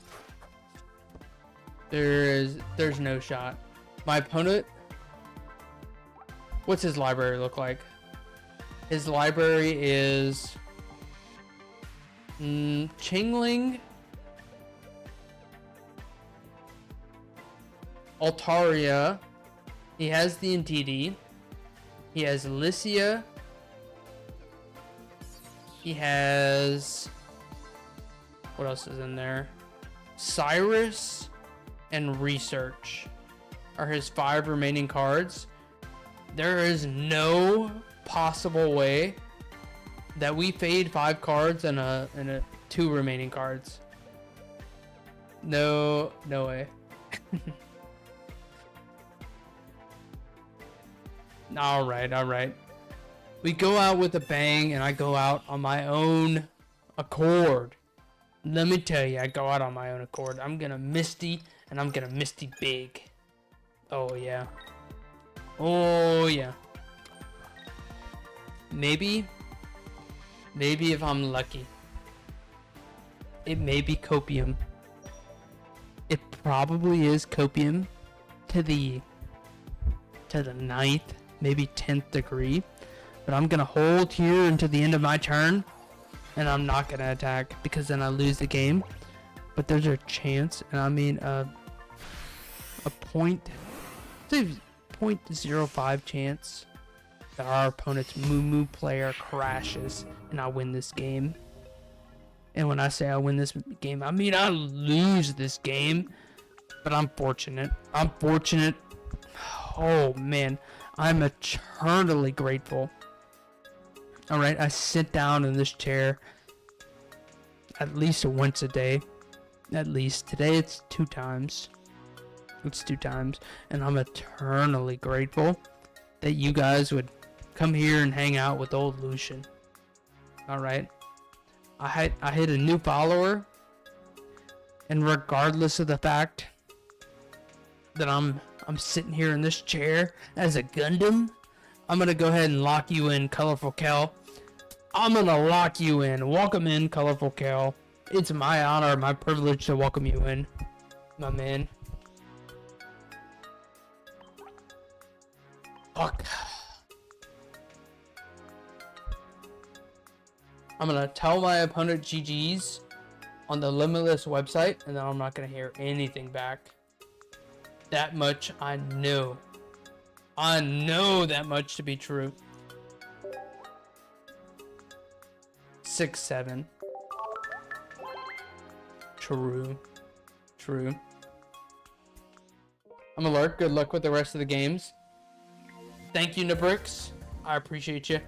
There's no shot. My opponent. What's his library look like? His library is Chingling, Altaria. He has the Indeedee. He has Alicia. He has, what else is in there? Cyrus and Research are his 5 remaining cards. There is no possible way that we fade 5 cards and a 2 remaining cards. No way. All right. We go out with a bang, and I go out on my own accord. Let me tell you, I go out on my own accord. I'm gonna Misty, and I'm gonna Misty big. Oh yeah. Maybe if I'm lucky, it may be Copium. It probably is Copium to the 9th, maybe 10th degree. But I'm gonna hold here until the end of my turn, and I'm not gonna attack because then I lose the game. But there's a chance, and I mean a 0.05 chance that our opponent's Moo player crashes and I win this game. And when I say I win this game, I mean I lose this game. But I'm fortunate. Oh man, I'm eternally grateful. Alright, I sit down in this chair at least once a day. At least. Today it's 2 times. And I'm eternally grateful that you guys would come here and hang out with old Lucian. Alright. I hit a new follower, and regardless of the fact that I'm sitting here in this chair as a Gundam, I'm gonna go ahead and lock you in, Colorful Kel. I'm gonna lock you in. Welcome in, Colorful Kel. It's my honor, my privilege to welcome you in, my man. Fuck. I'm gonna tell my opponent GG's on the Limitless website, and then I'm not gonna hear anything back. That much I know. I know that much to be true. 6-7. True. True. I'm alert. Good luck with the rest of the games. Thank you, Nabrix. I appreciate you.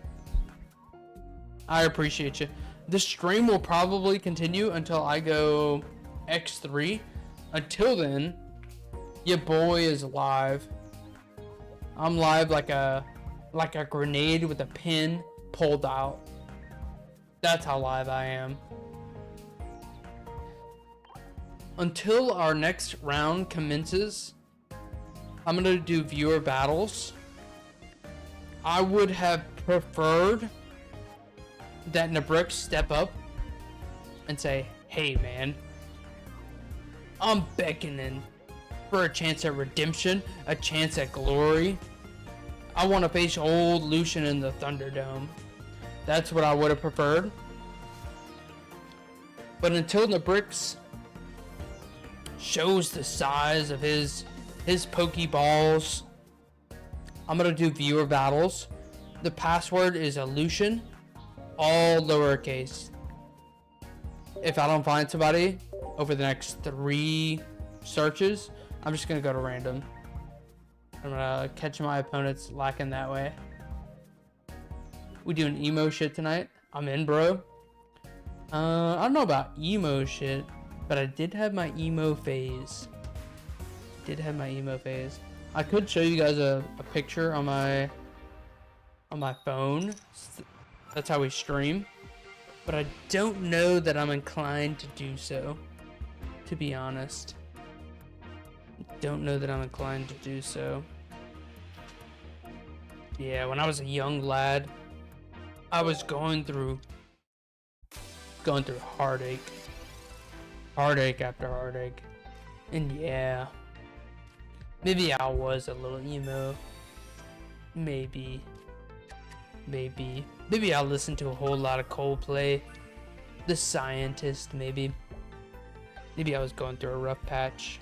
I appreciate you. This stream will probably continue until I go X3. Until then, your boy is live. I'm live like a grenade with a pin pulled out. That's how live I am. Until our next round commences, I'm gonna do viewer battles. I would have preferred that Nabrix step up and say, hey man, I'm beckoning for a chance at redemption, a chance at glory. I want to face old Lucian in the Thunderdome. That's what I would have preferred. But until Nabrix shows the size of his Pokeballs, I'm gonna do viewer battles. The password is Lucian, all lowercase. If I don't find somebody over the next 3 searches, I'm just gonna go to random. I'm gonna catch my opponents lacking that way. We doing emo shit tonight? I'm in, bro. I don't know about emo shit, but I did have my emo phase. I could show you guys a picture on my phone. That's how we stream. But I don't know that I'm inclined to do so, to be honest. Don't know that I'm inclined to do so. Yeah, when I was a young lad, I was going through heartache. Heartache after heartache. And yeah, maybe I was a little emo. Maybe I listened to a whole lot of Coldplay. The Scientist, maybe. Maybe I was going through a rough patch.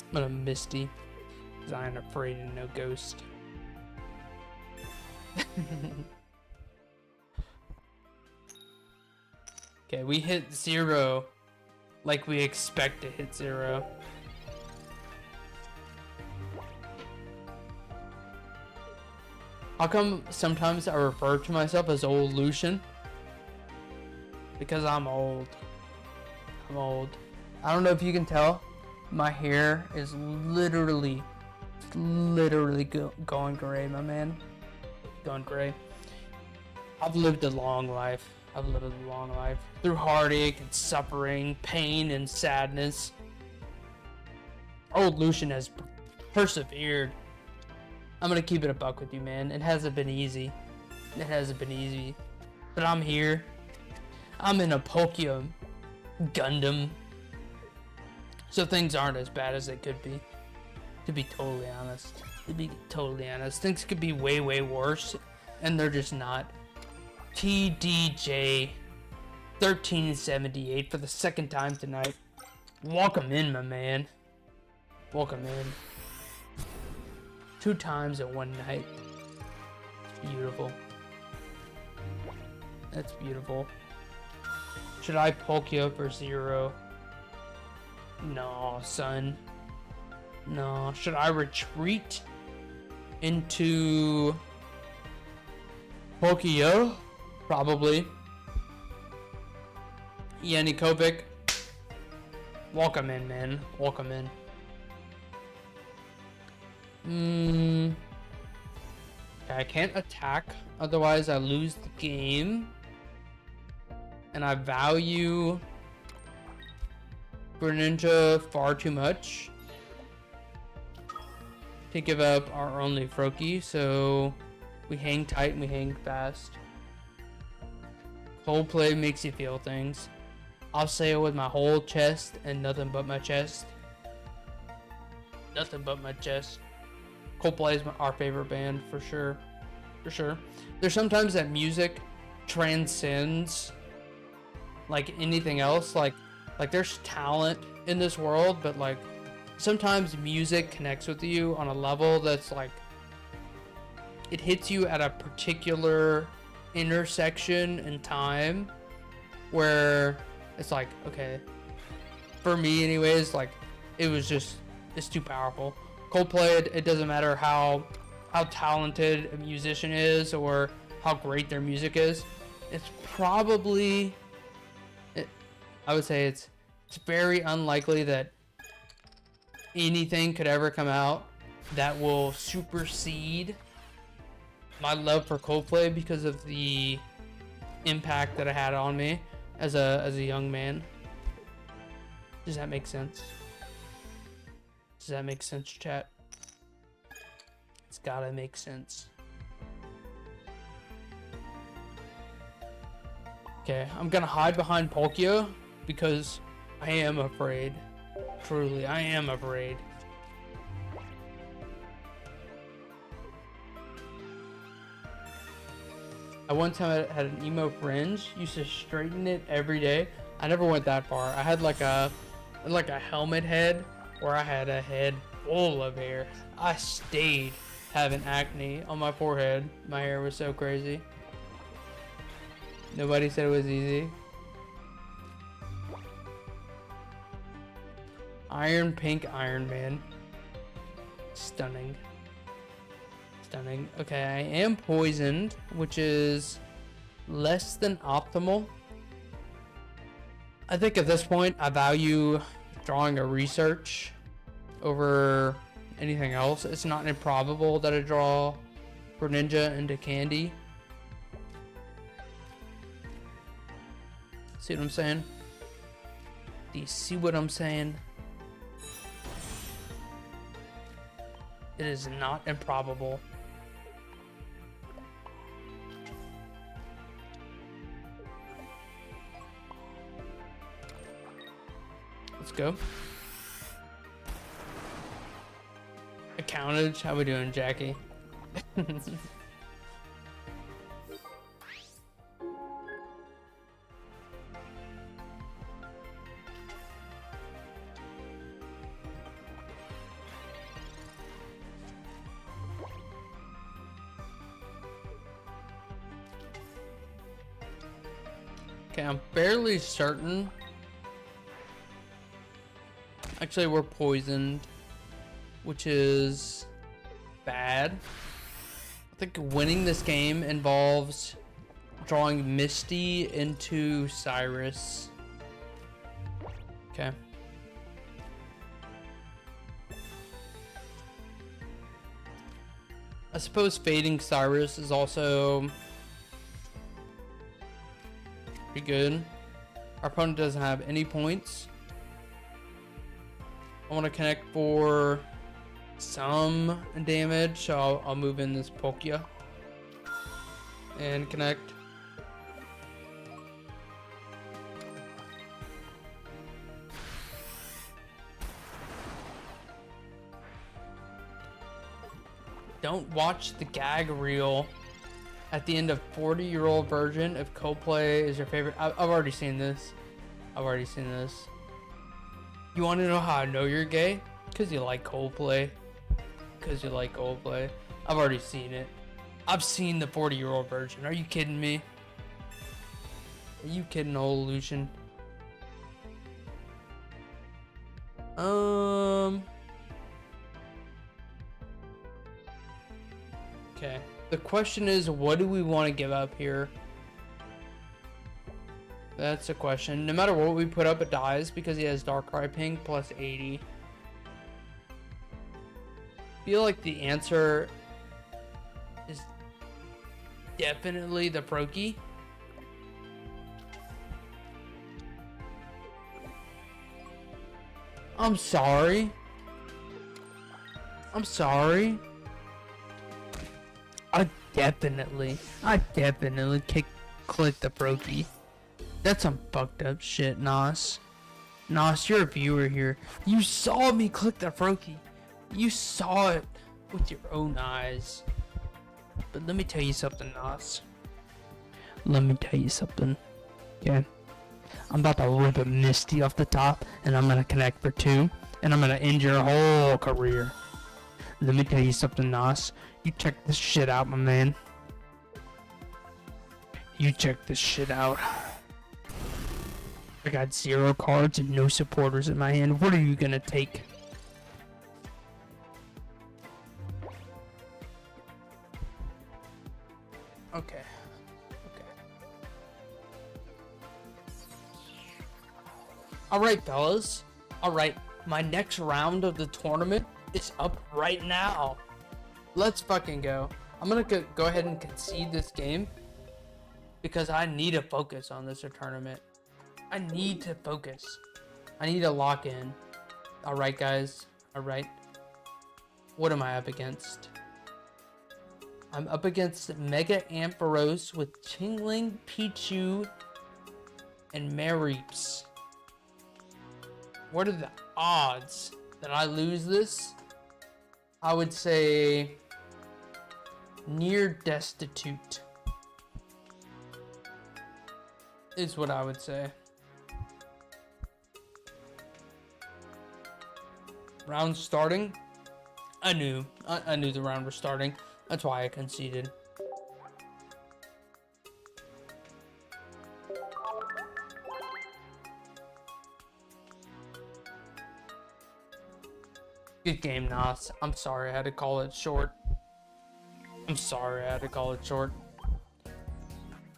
I'm gonna Misty, because I ain't afraid of no ghost. Okay, we hit 0 like we expect to hit 0. How come sometimes I refer to myself as old Lucian? Because I'm old. I don't know if you can tell, my hair is literally going gray, my man. Going gray. I've lived a long life. Through heartache and suffering, pain and sadness. Old Lucian has persevered. I'm gonna keep it a buck with you, man. It hasn't been easy. But I'm here. I'm in a Pokemon Gundam. So things aren't as bad as they could be. To be totally honest. Things could be way worse. And they're just not. TDJ 1378 for the second time tonight. Welcome in, my man. Welcome in. 2 times in one night. Beautiful. That's beautiful. Should I poke you up for 0? No, son. No. Should I retreat into Pokio? Probably. Yanikovic. Welcome in, man. Welcome in. I can't attack, otherwise I lose the game. And I value Greninja far too much to give up our only Froakie, so we hang tight and we hang fast. Coldplay makes you feel things. I'll say it with my whole chest and nothing but my chest. Coldplay is our favorite band for sure. for sure. There's sometimes that music transcends like anything else. Like there's talent in this world, but like sometimes music connects with you on a level that's like it hits you at a particular intersection in time where it's like, okay, for me anyways, like it's too powerful. Coldplay, it doesn't matter how talented a musician is or how great their music is. It's probably, I would say it's very unlikely that anything could ever come out that will supersede my love for Coldplay because of the impact that it had on me as a young man. Does that make sense? Does that make sense, chat? It's gotta make sense. Okay, I'm gonna hide behind Palkia because I am afraid. Truly, I am afraid. I one time had an emo fringe. Used to straighten it every day. I never went that far. I had like a helmet head where I had a head full of hair. I stayed having acne on my forehead. My hair was so crazy. Nobody said it was easy. Iron Pink Iron Man. Stunning. Stunning. Okay, I am poisoned, which is less than optimal. I think at this point, I value drawing a research over anything else. It's not improbable that I draw Greninja into Candy. See what I'm saying? Do you see what I'm saying? It is not improbable. Let's go. Accountage, how we doing, Jackie? Okay, I'm fairly certain. Actually, we're poisoned, which is bad. I think winning this game involves drawing Misty into Cyrus. Okay. I suppose fading Cyrus is also pretty good. Our opponent doesn't have any points. I want to connect for some damage, so I'll move in this Palkia and connect. Don't watch the gag reel at the end of 40-year-old version if Coldplay is your favorite. I've already seen this. I've already seen this. You want to know how I know you're gay? Because you like Coldplay. Because you like Coldplay. I've already seen it. I've seen the 40-year-old version. Are you kidding me? Are you kidding, old Lucian? Okay. The question is, what do we want to give up here? That's a question. No matter what we put up, it dies because he has Darkrai Pink plus 80. I feel like the answer is definitely the Proki. I'm sorry. I'm sorry. I definitely click the Proki. That's some fucked up shit, Nos. Nos, you're a viewer here. You saw me click the Froakie. You saw it with your own eyes. But let me tell you something, Nas. Let me tell you something. Okay? I'm about to rip a Misty off the top, and I'm gonna connect for 2, and I'm gonna end your whole career. Let me tell you something, Nas. You check this shit out, my man. You check this shit out. I got 0 cards and no supporters in my hand. What are you gonna take? Okay. Alright, fellas. Alright, my next round of the tournament is up right now. Let's fucking go. I'm gonna go ahead and concede this game because I need to focus on this tournament. I need to focus. I need to lock in. Alright, guys. Alright. What am I up against? I'm up against Mega Ampharos with Chingling, Pichu, and Mareeps. What are the odds that I lose this? I would say near destitute is what I would say. Round starting. I knew the round was starting. That's why I conceded. Good game, Nas. I'm sorry I had to call it short.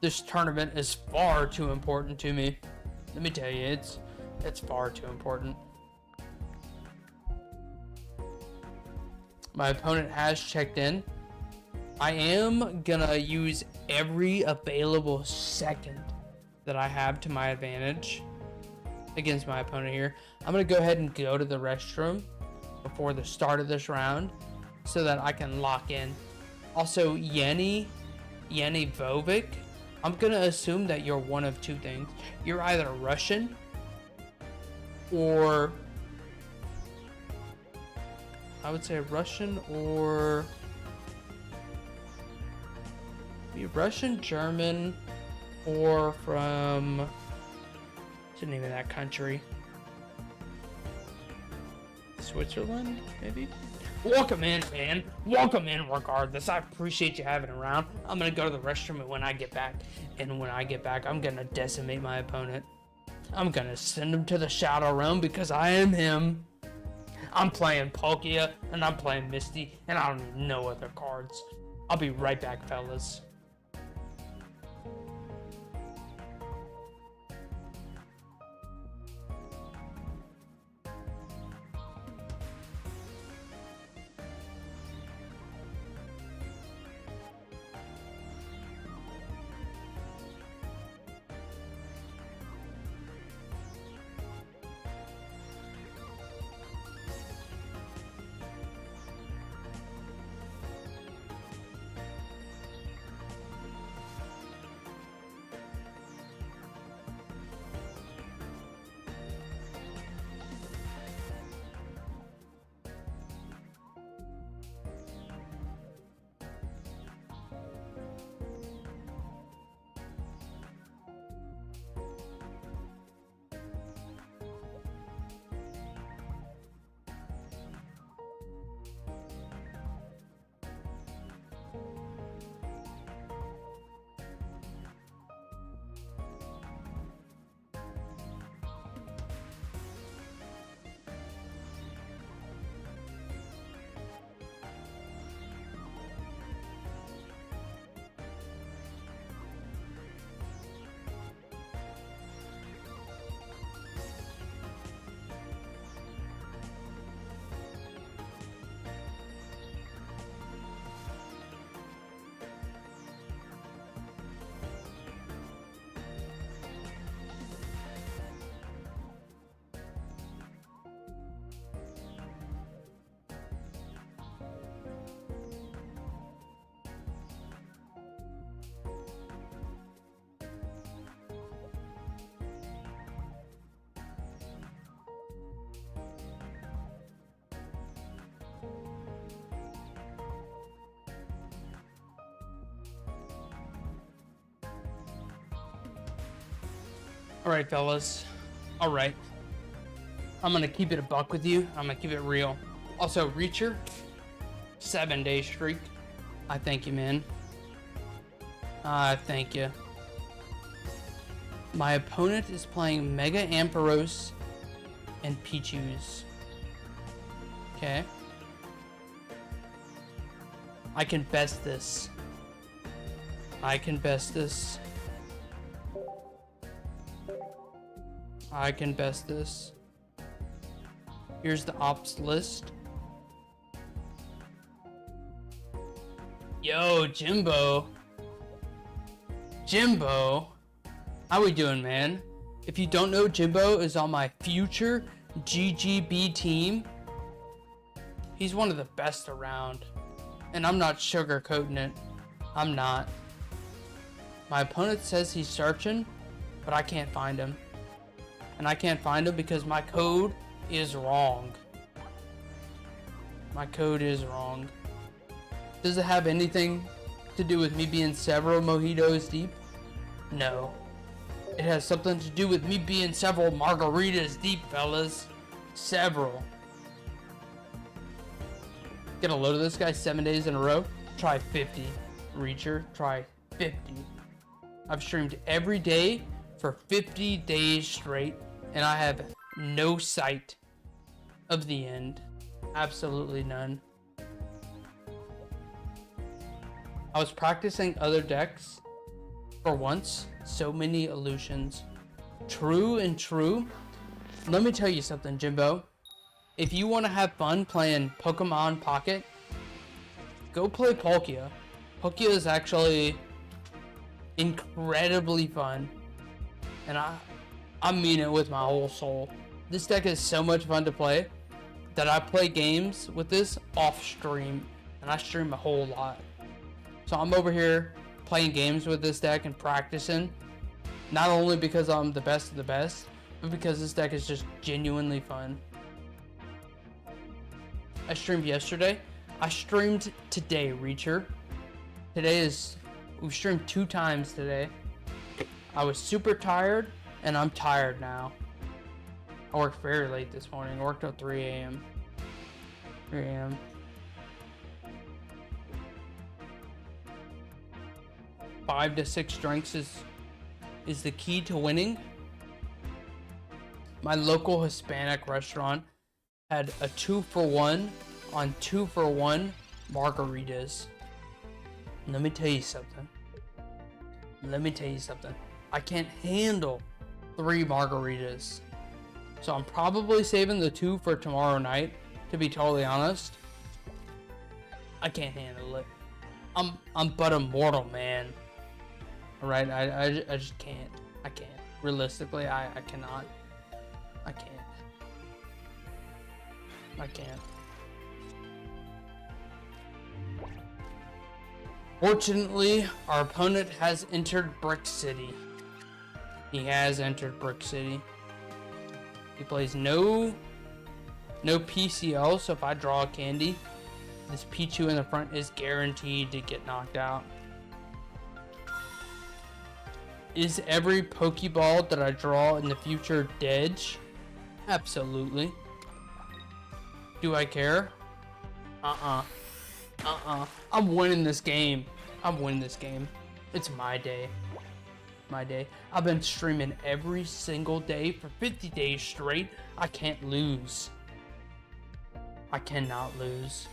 This tournament is far too important to me. Let me tell you, it's far too important. My opponent has checked in. I am gonna use every available second that I have to my advantage against my opponent here. I'm gonna go ahead and go to the restroom before the start of this round so that I can lock in. Also, Yanni Vovic, I'm gonna assume that you're one of 2 things. You're either Russian or I would say Russian or be Russian, German, or from isn't even that country. Switzerland, maybe? Welcome in, man. Welcome in regardless. I appreciate you having around. I'm gonna go to the restroom when I get back. And when I get back, I'm gonna decimate my opponent. I'm gonna send him to the Shadow Realm because I am him. I'm playing Palkia, and I'm playing Misty, and I don't need no other cards. I'll be right back, fellas. All right, fellas. All right. I'm gonna keep it a buck with you. I'm gonna keep it real. Also, Reacher, 7-day streak. I thank you, man. I thank you. My opponent is playing Mega Ampharos and Pichus. Okay. I can best this. I can best this. I can best this. Here's the ops list. Yo, Jimbo. Jimbo. How we doing, man? If you don't know, Jimbo is on my future GGB team. He's one of the best around. And I'm not sugarcoating it. I'm not. My opponent says he's searching, but I can't find him. And I can't find him because my code is wrong. My code is wrong. Does it have anything to do with me being several mojitos deep? No. It has something to do with me being several margaritas deep, fellas. Several. Get a load of this guy 7 days in a row. Try 50. Reacher, try 50. I've streamed every day for 50 days straight, and I have no sight of the end. Absolutely none. I was practicing other decks for once. So many illusions. True and true. Let me tell you something, Jimbo. If you want to have fun playing Pokemon Pocket, go play Palkia. Palkia is actually incredibly fun. And I mean it with my whole soul. This deck is so much fun to play that I play games with this off stream. And I stream a whole lot. So I'm over here playing games with this deck and practicing. Not only because I'm the best of the best, but because this deck is just genuinely fun. I streamed yesterday. I streamed today, Reacher. We streamed 2 times today. I was super tired, and I'm tired now. I worked very late this morning. I worked till 3 a.m. 3 a.m. Five to 6 drinks is the key to winning. My local Hispanic restaurant had a 2-for-1 on 2-for-1 margaritas. Let me tell you something. I can't handle 3 margaritas. So I'm probably saving the 2 for tomorrow night, to be totally honest. I can't handle it. I'm but a mortal man. Alright, I just can't. I can't. Realistically, I cannot. I can't. I can't. Fortunately, our opponent has entered Brick City. He has entered Brick City. He plays no PCL, so if I draw a candy, this Pichu in the front is guaranteed to get knocked out. Is every Pokeball that I draw in the future dead? Absolutely. Do I care? I'm winning this game. It's my day. I've been streaming every single day for 50 days straight. I can't lose. I cannot lose.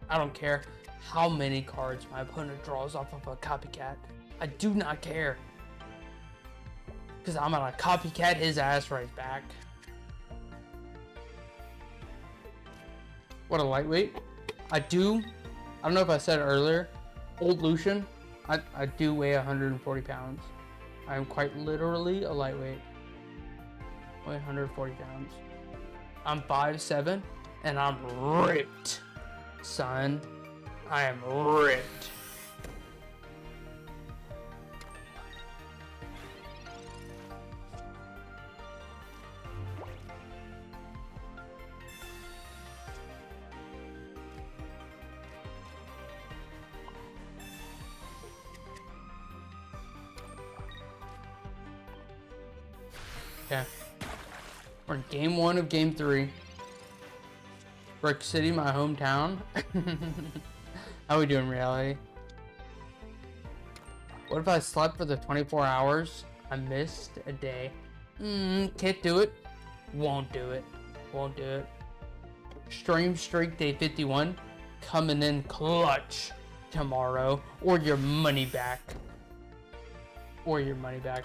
I don't care how many cards my opponent draws off of a copycat. I do not care. Because I'm gonna copycat his ass right back. What a lightweight. I don't know if I said it earlier, Old Lucian, I do weigh 140 pounds. I am quite literally a lightweight. Weigh 140 pounds. I'm 5'7", and I'm ripped, son. I am ripped. Okay. We're in game 1 of game 3. Brick City, my hometown. How we doing, reality? What if I slept for the 24 hours? I missed a day. Can't do it. Won't do it. Won't do it. Stream streak day 51. Coming in clutch tomorrow. Or your money back. Or your money back.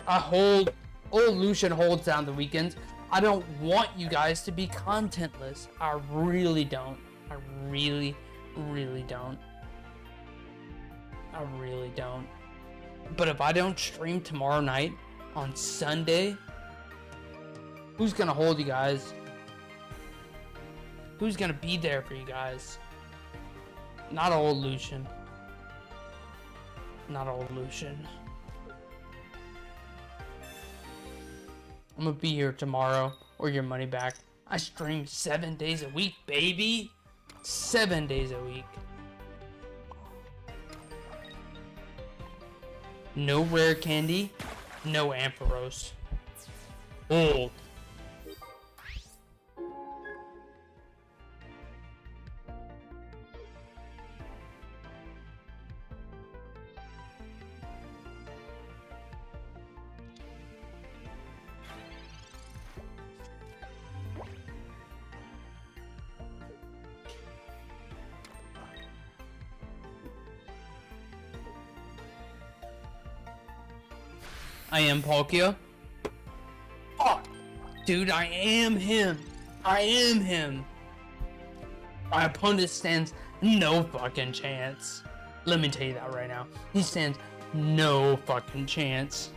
Old Lucian holds down the weekends. I don't want you guys to be contentless. I really don't. I really, really don't. I really don't. But if I don't stream tomorrow night on Sunday, who's gonna hold you guys? Who's gonna be there for you guys? Not old Lucian. Not old Lucian. I'm gonna be here tomorrow or your money back. I stream 7 days a week, baby. 7 days a week. No rare candy, no Ampharos. Old. I am Palkia. Fuck! Dude, I am him. I am him. My opponent stands no fucking chance. Let me tell you that right now. He stands no fucking chance.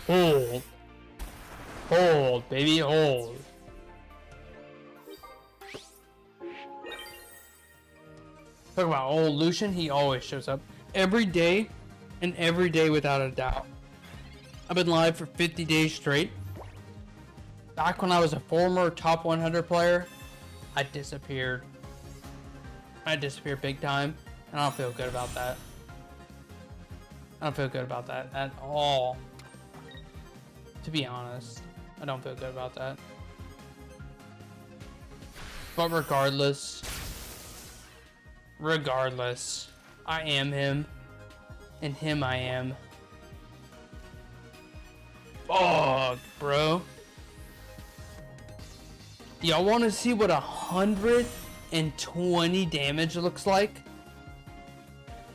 Hold. Hold, baby, hold. Talk about old Lucian, he always shows up. Every day, and every day without a doubt. I've been live for 50 days straight. Back when I was a former top 100 player, I disappeared. I disappeared big time, and I don't feel good about that. I don't feel good about that at all. To be honest, I don't feel good about that. But regardless, I am him, and him I am. Fuck, bro. Y'all want to see what 120 damage looks like?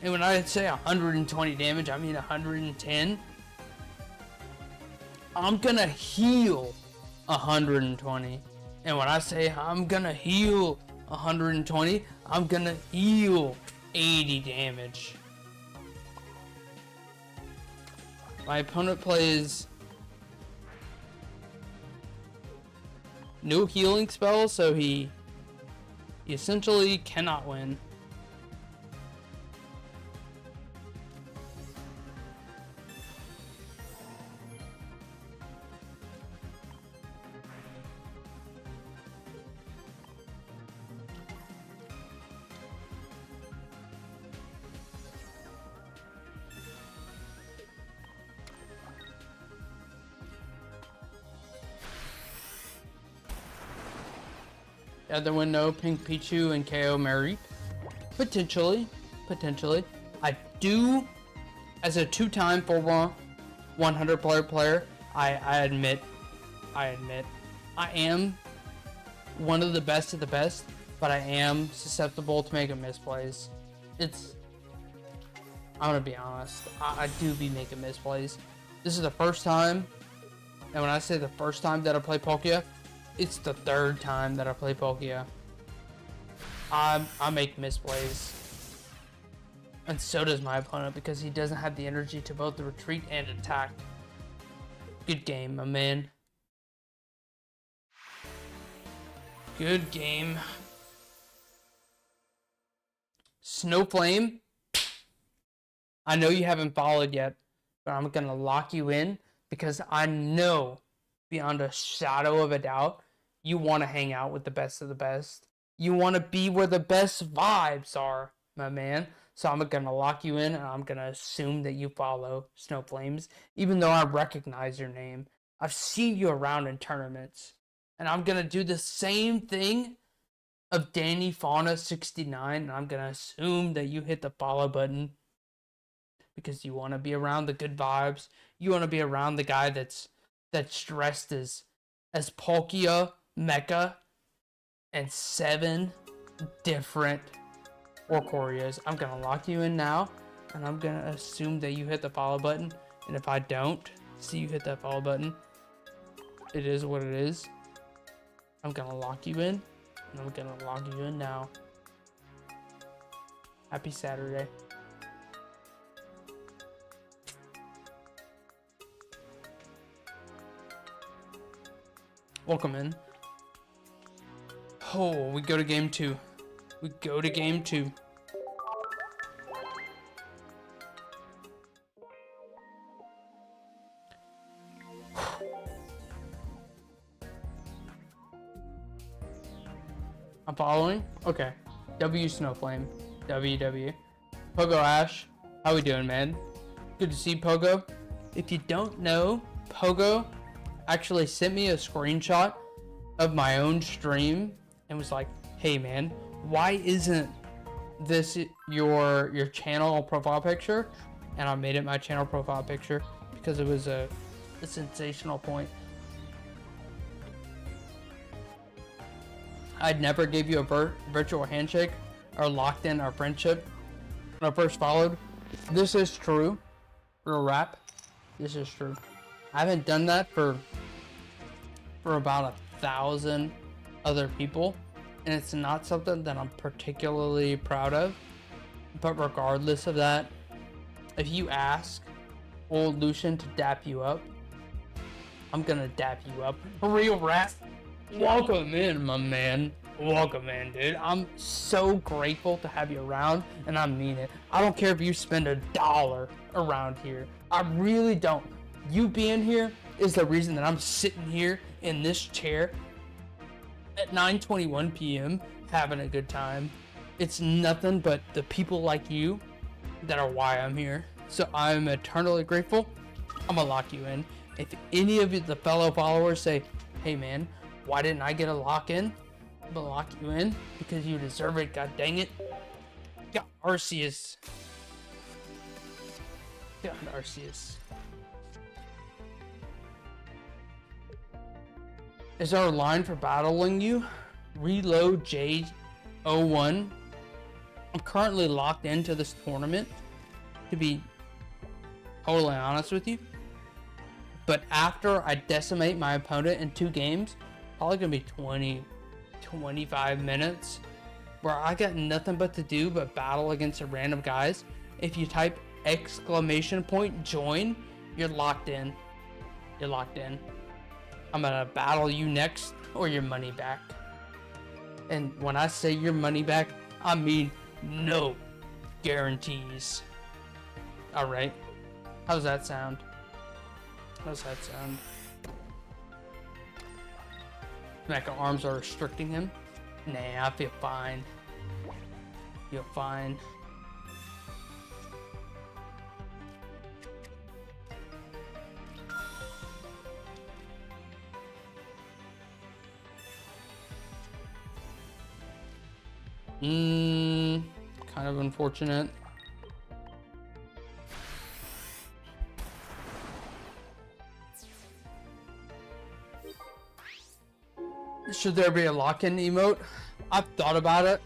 And when I say 120 damage, I mean 110. I'm gonna heal 120. And when I say I'm gonna heal 120, I'm gonna heal 80 damage. My opponent plays no healing spells, so he essentially cannot win. Other window, Pink Pichu and KO Mareep. Potentially. I do, as a two-time former 100 player, I admit, I am one of the best of the best, but I am susceptible to making misplays. I'm gonna be honest, I do be making misplays. This is the first time, and when I say the first time that I play Palkia, it's the third time that I play Palkia. I make misplays. And so does my opponent, because he doesn't have the energy to both retreat and attack. Good game, my man. Good game. Snowflame. I know you haven't followed yet, but I'm gonna lock you in because I know beyond a shadow of a doubt you want to hang out with the best of the best. You want to be where the best vibes are, my man. So I'm gonna lock you in, and I'm gonna assume that you follow Snowflames, even though I recognize your name. I've seen you around in tournaments, and I'm gonna do the same thing of Danny Fauna 69, and I'm gonna assume that you hit the follow button because you want to be around the good vibes. You want to be around the guy that's dressed as Palkia, Mecha, and 7 different Orcorias. I'm gonna lock you in now, and I'm gonna assume that you hit the follow button. And if I don't see you hit that follow button, it is what it is. I'm gonna lock you in, and I'm gonna log you in now. Happy Saturday. Welcome in. Oh, we go to game 2. We go to game 2. I'm following? Okay. W Snowflame. WW. Pogo Ash. How we doing, man? Good to see Pogo. If you don't know, Pogo actually sent me a screenshot of my own stream and was like, hey man, why isn't this your channel profile picture? And I made it my channel profile picture because it was a sensational point. I'd never gave you a virtual handshake or locked in our friendship when I first followed. This is true. Real rap. This is true. I haven't done that for about 1,000 other people, and it's not something that I'm particularly proud of. But regardless of that, if you ask old Lucian to dap you up, I'm gonna dap you up. Real rap. Welcome in, my man. Welcome in, dude. I'm so grateful to have you around, and I mean it. I don't care if you spend $1 around here. I really don't. You being here is the reason that I'm sitting here in this chair at 9:21 p.m. having a good time. It's nothing but the people like you that are why I'm here. So I'm eternally grateful. I'm gonna lock you in. If any of the fellow followers say, hey man, why didn't I get a lock in? I'm gonna lock you in because you deserve it, god dang it. God, Arceus. God, Arceus. Is our line for battling you? Reload J01. I'm currently locked into this tournament, to be totally honest with you. But after I decimate my opponent in 2 games, probably gonna be 25 minutes where I got nothing but to do but battle against some random guys. If you type !join, you're locked in. You're locked in. I'm gonna battle you next or your money back. And when I say your money back, I mean no guarantees. Alright. How's that sound? How's that sound? Mecha arms are restricting him? Nah, I feel fine. Feel fine. Kind of unfortunate. Should there be a lock-in emote? I've thought about it.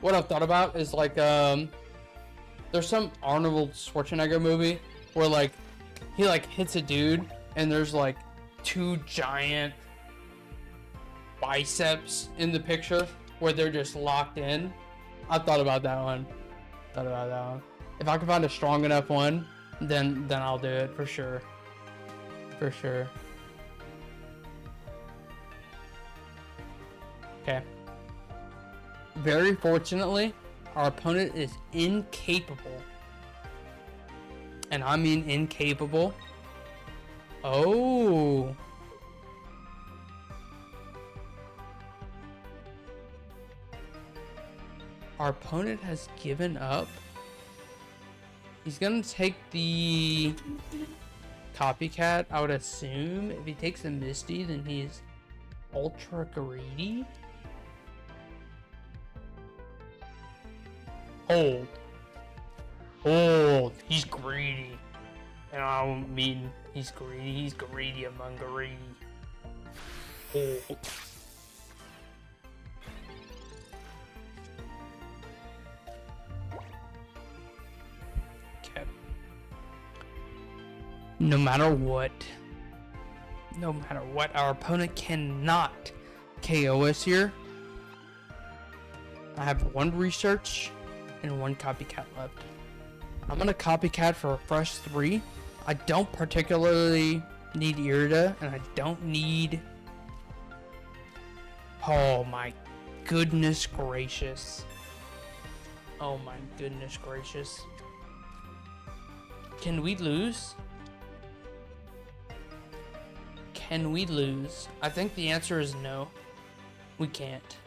What I've thought about is like there's some Arnold Schwarzenegger movie where like he like hits a dude and there's like two giant biceps in the picture where they're just locked in. I thought about that one. If I can find a strong enough one, then I'll do it for sure. For sure. Okay. Very fortunately, our opponent is incapable. And I mean incapable. Oh. Our opponent has given up. He's gonna take the copycat, I would assume. If he takes a Misty, then he's ultra greedy. Hold. He's greedy. And I don't mean he's greedy. He's greedy among greedy. Hold. Okay. No matter what, our opponent cannot KO us here. I have one research and one copycat left. I'm gonna copycat for a fresh 3. I don't particularly need Irida, and I don't need... Oh my goodness gracious. Oh my goodness gracious. Can we lose? Can we lose? I think the answer is no. We can't.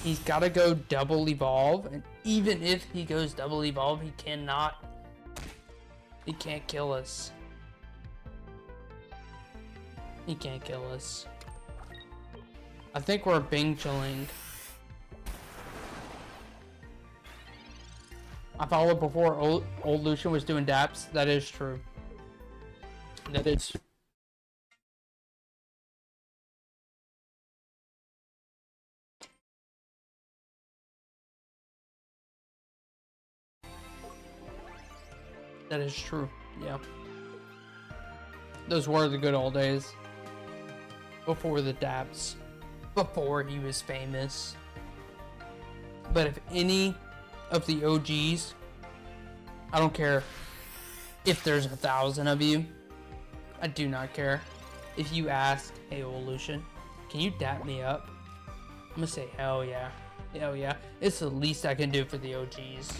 He's got to go double evolve, and even if he goes double evolve, he can't kill us. He can't kill us. I think we're Bing chilling. I followed before old Lucian was doing daps. That is true. That is. That is true, yeah. Those were the good old days. Before the daps. Before he was famous. But if any of the OGs, I don't care if there's 1,000 of you, I do not care. If you ask, hey old Lucian, can you dap me up? I'm gonna say hell yeah. Hell yeah. It's the least I can do for the OGs.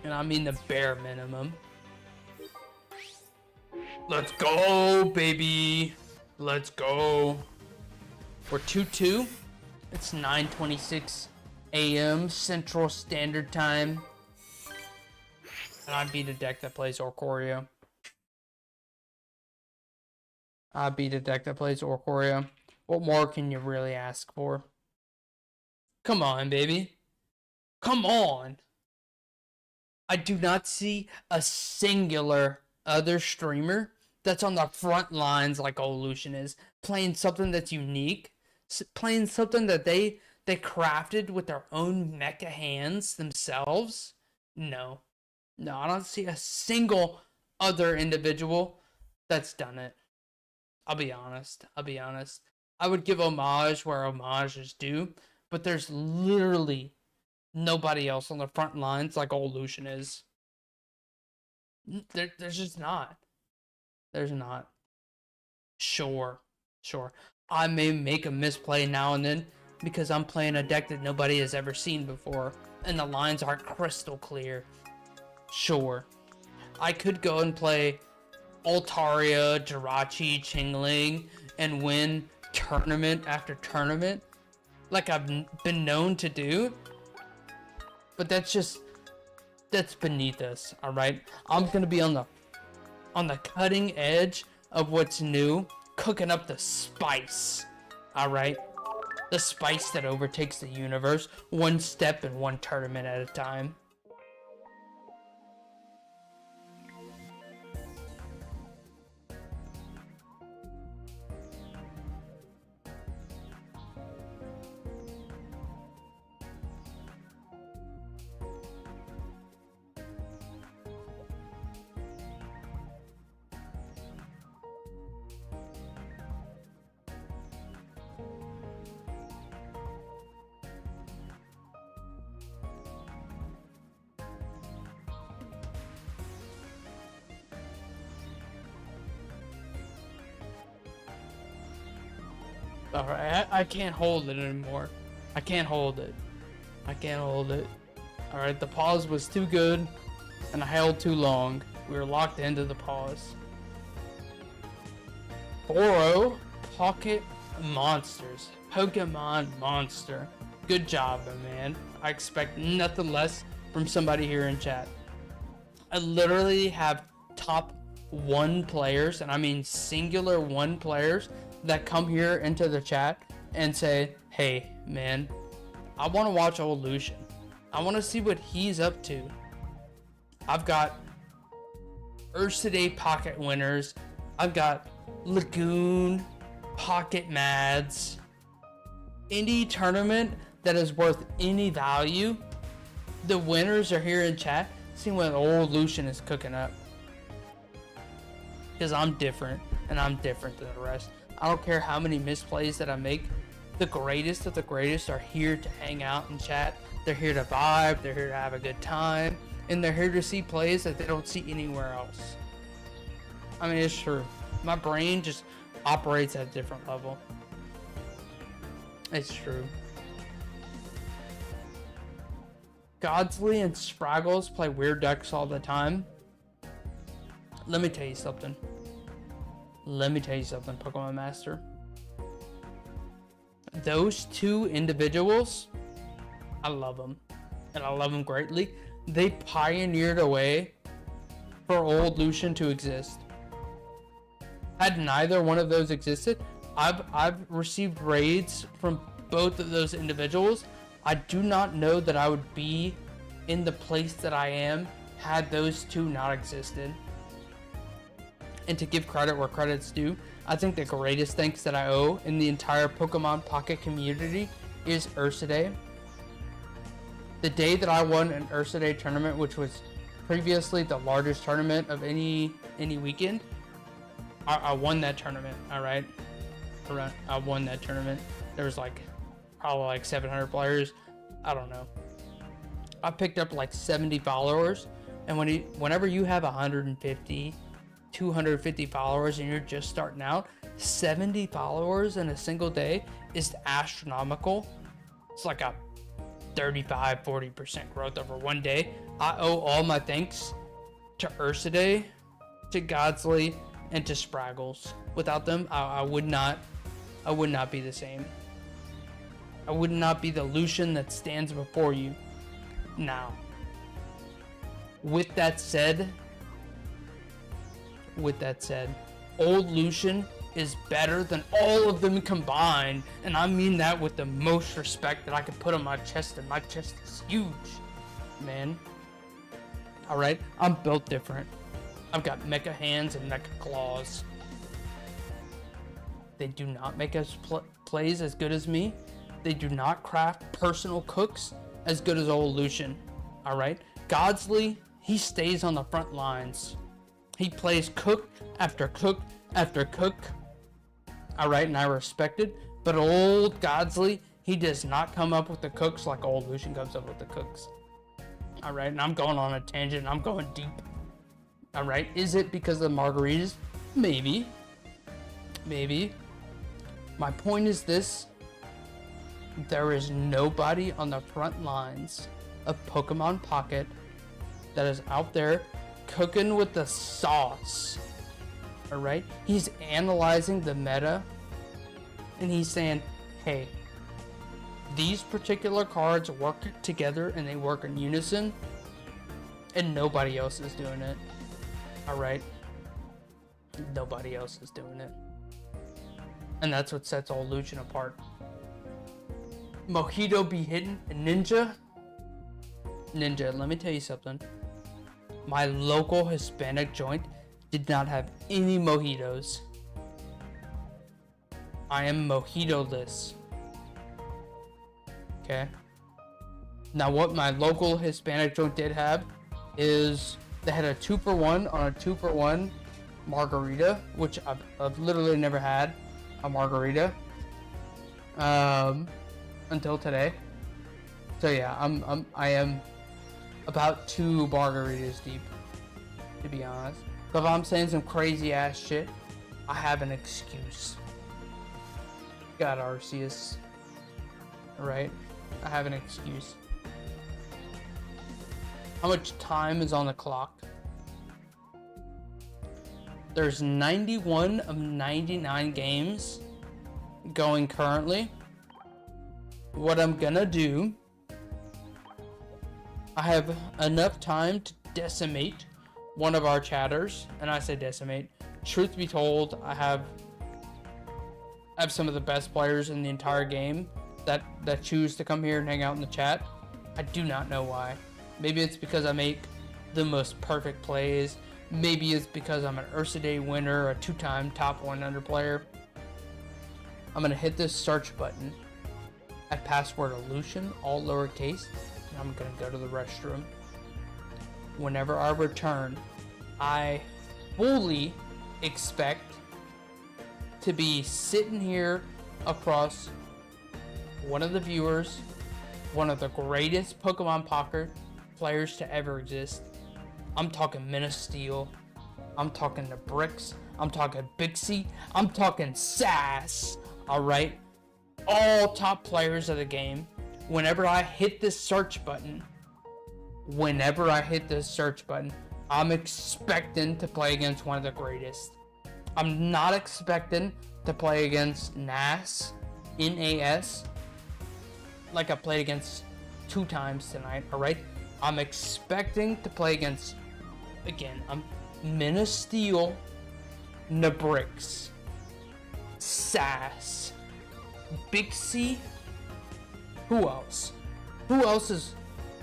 And I mean the bare minimum. Let's go, baby. Let's go. We're 2-2. It's 9:26 a.m. Central Standard Time. And I beat a deck that plays Orcoria. What more can you really ask for? Come on, baby. Come on. I do not see a singular other streamer that's on the front lines like old Lucian is, playing something that's unique, playing something that they crafted with their own mecha hands themselves. No, I don't see a single other individual that's done it. I'll be honest. I would give homage where homage is due, but there's literally nobody else on the front lines like old Lucian is. There's just not. There's not. Sure. I may make a misplay now and then because I'm playing a deck that nobody has ever seen before and the lines aren't crystal clear. Sure. I could go and play Altaria, Jirachi, Qingling and win tournament after tournament like I've been known to do. But that's beneath us, all right? I'm gonna be on the cutting edge of what's new, cooking up the spice, all right? The spice that overtakes the universe, one step and one tournament at a time. Alright, I can't hold it anymore. I can't hold it. I can't hold it. Alright, the pause was too good, and I held too long. We were locked into the pause. 4-0 Pocket Monsters. Pokemon Monster. Good job, my man. I expect nothing less from somebody here in chat. I literally have top 1 players, and I mean singular 1 players, that come here into the chat and say, hey, man, I want to watch old Lucian. I want to see what he's up to. I've got Ursidae Pocket winners. I've got Lagoon, Pocket Mads. Any tournament that is worth any value, the winners are here in chat, seeing what old Lucian is cooking up. Because I'm different, and I'm different than the rest. I don't care how many misplays that I make. The greatest of the greatest are here to hang out and chat. They're here to vibe. They're here to have a good time. And they're here to see plays that they don't see anywhere else. I mean, it's true. My brain just operates at a different level. It's true. Godsley and Spraggles play weird decks all the time. Let me tell you something. Pokemon Master. Those 2 individuals, I love them. And I love them greatly. They pioneered a way for old Lucian to exist. Had neither one of those existed, I've received raids from both of those individuals. I do not know that I would be in the place that I am had those 2 not existed. And to give credit where credit's due, I think the greatest thanks that I owe in the entire Pokemon Pocket community is Ursidae. The day that I won an Ursidae tournament, which was previously the largest tournament of any weekend, I won that tournament. All right, I won that tournament. There was probably 700 players. I don't know. I picked up 70 followers, and whenever you have 150, 250 followers and you're just starting out, 70 followers in a single day is astronomical. It's like a 35-40% growth over one day. I owe all my thanks to Ursidae, to Godsley, and to Spraggles. Without them, I would not be the same. I would not be the Lucian that stands before you now. With that said, old Lucian is better than all of them combined, and I mean that with the most respect that I could put on my chest, and my chest is huge, man. Alright, I'm built different. I've got mecha hands and mecha claws. They do not make us plays as good as me. They do not craft personal cooks as good as old Lucian. Alright, Godsley, he stays on the front lines. He plays cook after cook after cook. Alright, and I respect it. But old Godsley, he does not come up with the cooks like old Lucian comes up with the cooks. Alright, and I'm going on a tangent. I'm going deep. Alright, is it because of the margaritas? Maybe. Maybe. My point is this. There is nobody on the front lines of Pokemon Pocket that is out there cooking with the sauce. Alright? He's analyzing the meta and he's saying, hey, these particular cards work together and they work in unison, and nobody else is doing it. Alright? Nobody else is doing it. And that's what sets old Lucian apart. Mojito be hitting a Ninja. Ninja, let me tell you something. My local Hispanic joint did not have any mojitos. I am mojito-less. Okay? Now what my local Hispanic joint did have is they had a 2-for-1 on a 2-for-1 margarita, which I've literally never had a margarita until today. So yeah, I am about 2 margaritas deep, to be honest. But if I'm saying some crazy ass shit, I have an excuse. got Arceus. Right? I have an excuse. How much time is on the clock? There's 91 of 99 games going currently. What I'm gonna do, I have enough time to decimate one of our chatters, and I say decimate. Truth be told, I have some of the best players in the entire game that choose to come here and hang out in the chat. I do not know why. Maybe it's because I make the most perfect plays. Maybe it's because I'm an Ursa Day winner, a 2-time top 100 player. I'm gonna hit this search button at password Aleutian, all lowercase, and I'm gonna go to the restroom. Whenever I return, I fully expect to be sitting here across one of the viewers, one of the greatest Pokemon Pocket players to ever exist. I'm talking Min of Steel. I'm talking the Bricks. I'm talking Bixie. I'm talking Sass. Alright? All top players of the game. Whenever I hit this search button, I'm expecting to play against one of the greatest. I'm not expecting to play against NAS, N-A-S, like I played against 2 times tonight, alright? I'm expecting to play against, again, Min of Steel, Nabrix, Sass, Bixie. Who else? Who else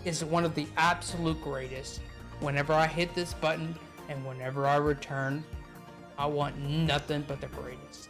is one of the absolute greatest? Whenever I hit this button and whenever I return, I want nothing but the greatest.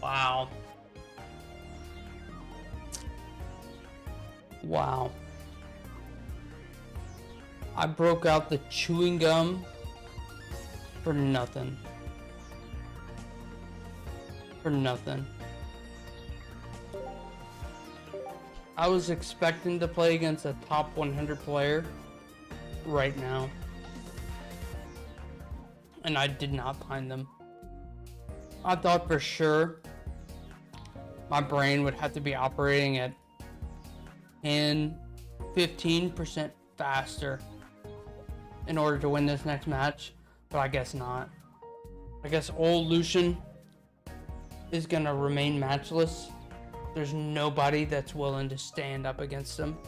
Wow. Wow. I broke out the chewing gum for nothing. For nothing. I was expecting to play against a top 100 player right now, and I did not find them. I thought for sure my brain would have to be operating at 10, 15% faster in order to win this next match, but I guess not. I guess old Lucian is gonna remain matchless. There's nobody that's willing to stand up against him.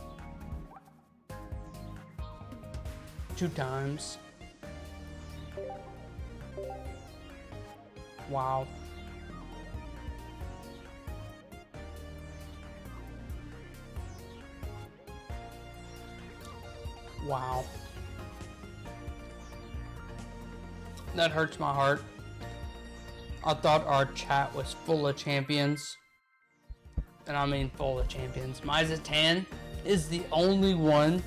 2 times. Wow. Wow. That hurts my heart. I thought our chat was full of champions. And I mean full of champions. Mizatan is the only one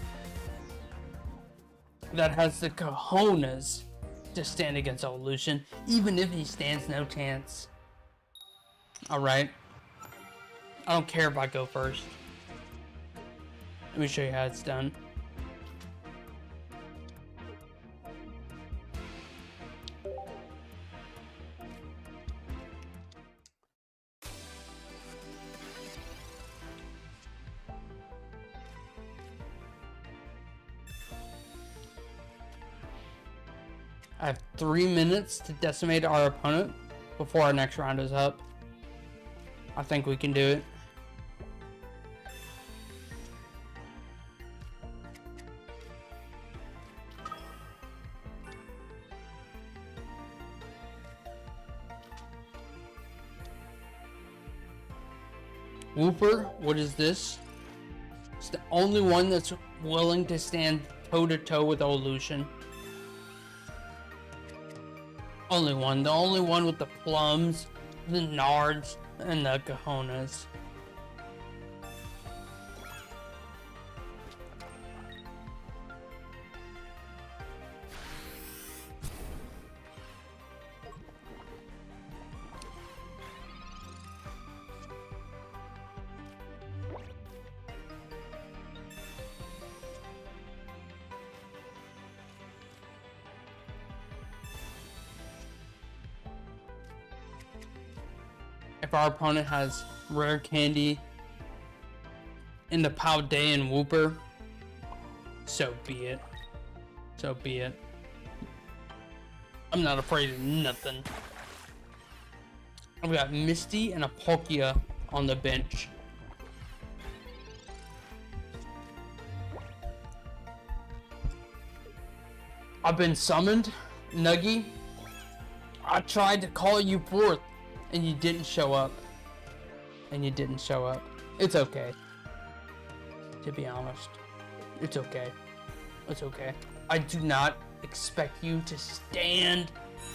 that has the cojones to stand against old Lucian, even if he stands no chance. Alright. I don't care if I go first. Let me show you how it's done. I have 3 minutes to decimate our opponent before our next round is up. I think we can do it. Whooper, what is this? It's the only one that's willing to stand toe-to-toe with old Lucian. Only one. The only one with the plums, the nards, and the cojones. If our opponent has rare candy in the Paldean Whooper, so be it. So be it. I'm not afraid of nothing. I've got Misty and a Palkia on the bench. I've been summoned, Nuggy. I tried to call you forth, and you didn't show up. And you didn't show up. It's okay. To be honest. It's okay. It's okay. I do not expect you to stand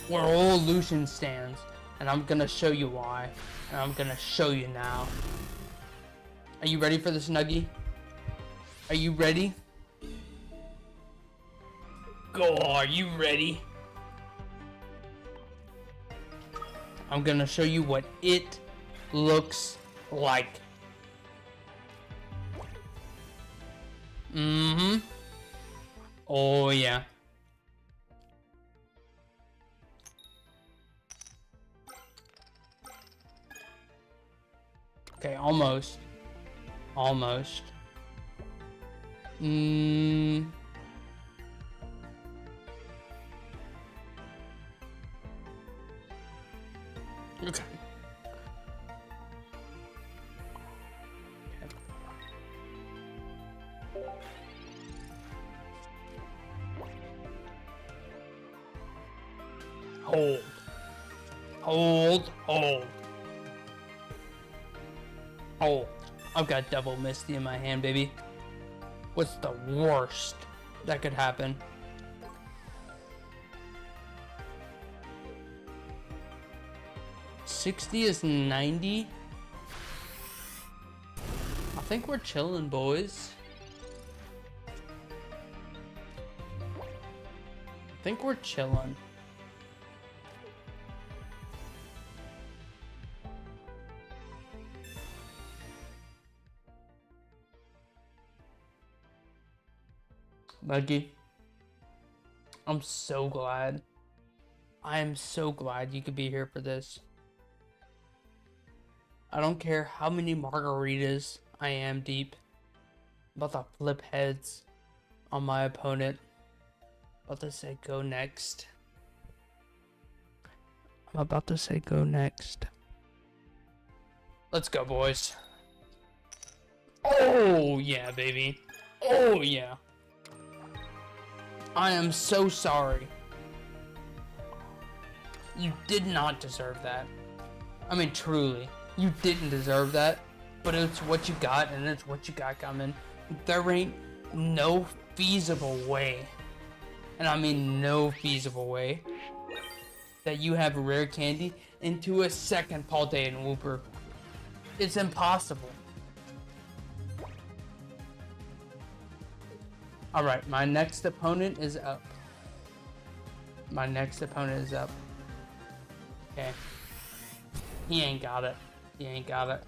where old Lucian stands. And I'm gonna show you why. And I'm gonna show you now. Are you ready for this, Nuggy? Are you ready? Go, are you ready? I'm gonna show you what it looks like. Mm-hmm. Oh, yeah. Okay, almost. Almost. Okay. Hold. Hold. Hold. Hold. I've got double Misty in my hand, baby. What's the worst that could happen? $60 is 90. I think we're chilling, boys. I think we're chilling. Muggy, I'm so glad. I am so glad you could be here for this. I don't care how many margaritas I am deep. About to flip heads on my opponent. About to say go next. I'm about to say go next. Let's go, boys. Oh, yeah, baby. Oh, yeah. I am so sorry. You did not deserve that. I mean, truly. You didn't deserve that. But it's what you got, and it's what you got coming. There ain't no feasible way, and I mean no feasible way, that you have rare candy into a second Paldean Wooper. It's impossible. Alright, my next opponent is up. My next opponent is up. Okay. He ain't got it. He ain't got it.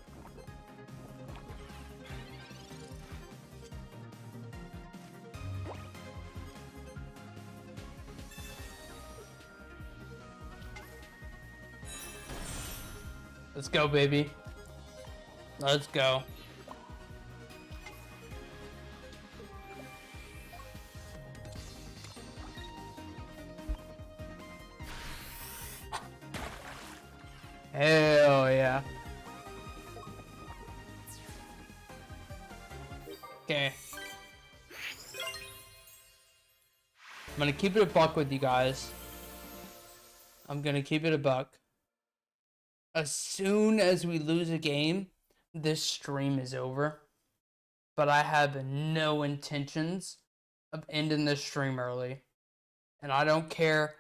Let's go, baby. Let's go. Hell yeah. Okay. I'm gonna keep it a buck with you guys. I'm gonna keep it a buck. As soon as we lose a game, this stream is over. But I have no intentions of ending this stream early. And I don't care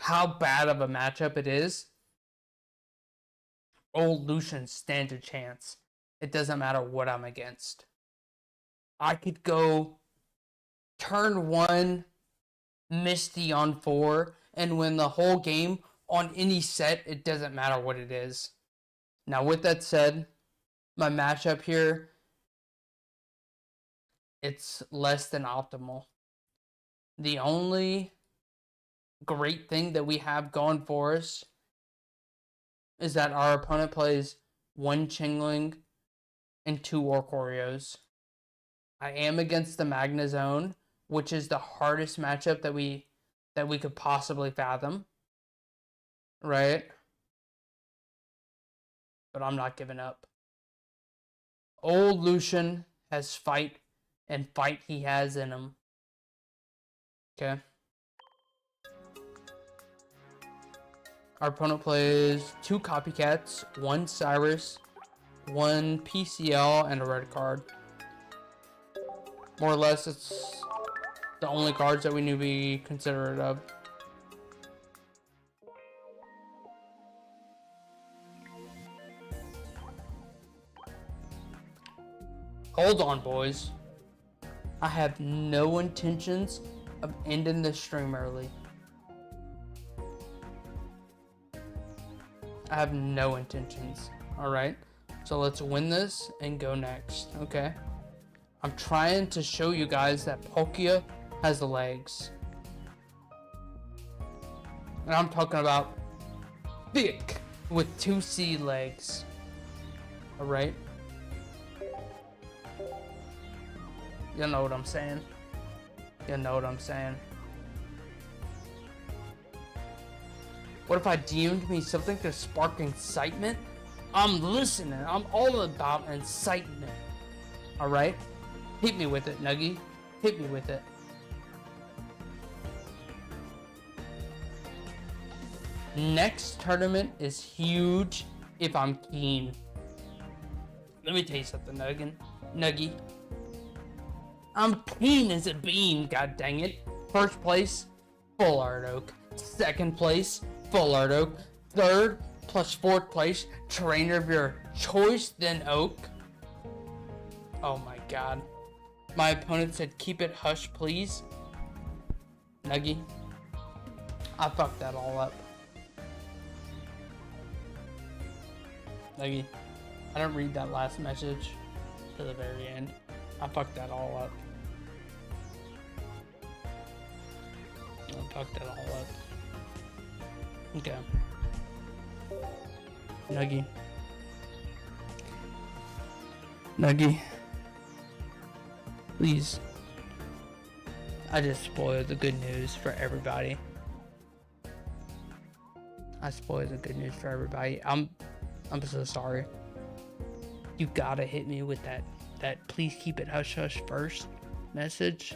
how bad of a matchup it is. Old Lucian stands a chance. It doesn't matter what I'm against. I could go turn 1, Misty on 4, and win the whole game on any set. It doesn't matter what it is. Now, with that said, my matchup here, it's less than optimal. The only great thing that we have going for us is that our opponent plays 1 Chingling and 2 Orcorios. I am against the Magnezone, which is the hardest matchup that we could possibly fathom. Right? But I'm not giving up. Old Lucian has fight, and fight he has in him. Okay. Our opponent plays 2 Copycats, 1 Cyrus, 1 PCL, and a red card. More or less, it's the only cards that we need to be considerate of. Hold on, boys. I have no intentions of ending this stream early. I have no intentions. Alright? So let's win this and go next. Okay? I'm trying to show you guys that Palkia has the legs. And I'm talking about thick with 2 C legs. Alright? You know what I'm saying. You know what I'm saying. What if I deemed me something to spark incitement? I'm listening. I'm all about incitement. Alright? Hit me with it, Nuggy. Hit me with it. Next tournament is huge if I'm keen. Let me tell you something, Nuggy. I'm keen as a bean, god dang it. First place, full art oak. Second place, full art oak. Third plus 4th place, trainer of your choice, then oak. Oh my god. My opponent said keep it hush please. Nuggy, I fucked that all up. Nuggy, I didn't read that last message to the very end. I fucked that all up. I fucked that all up. Okay. Nuggy. Please. I just spoiled the good news for everybody. I spoiled the good news for everybody. I'm so sorry. You gotta hit me with that please keep it hush hush first message.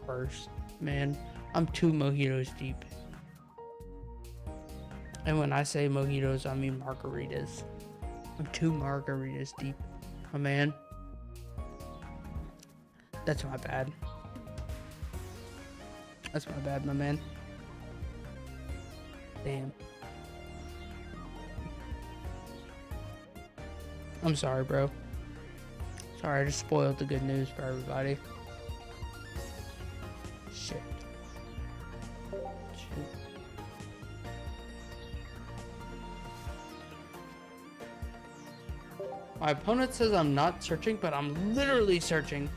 First, man. I'm 2 mojitos deep. And when I say mojitos, I mean margaritas. I'm 2 margaritas deep. Oh man. That's my bad. That's my bad, my man. Damn. I'm sorry, bro. Sorry, I just spoiled the good news for everybody. Shit. My opponent says I'm not searching, but I'm literally searching.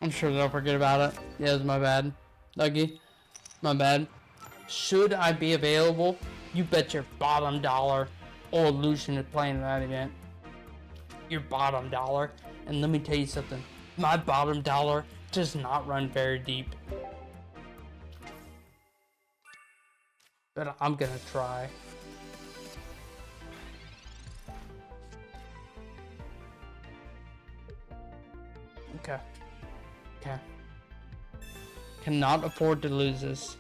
I'm sure they'll forget about it. Yeah, it's my bad. Dougie, my bad. Should I be available? You bet your bottom dollar Old Lucian is playing that event. Your bottom dollar. And let me tell you something. My bottom dollar does not run very deep. But I'm gonna try. Okay. Okay. Cannot afford to lose this.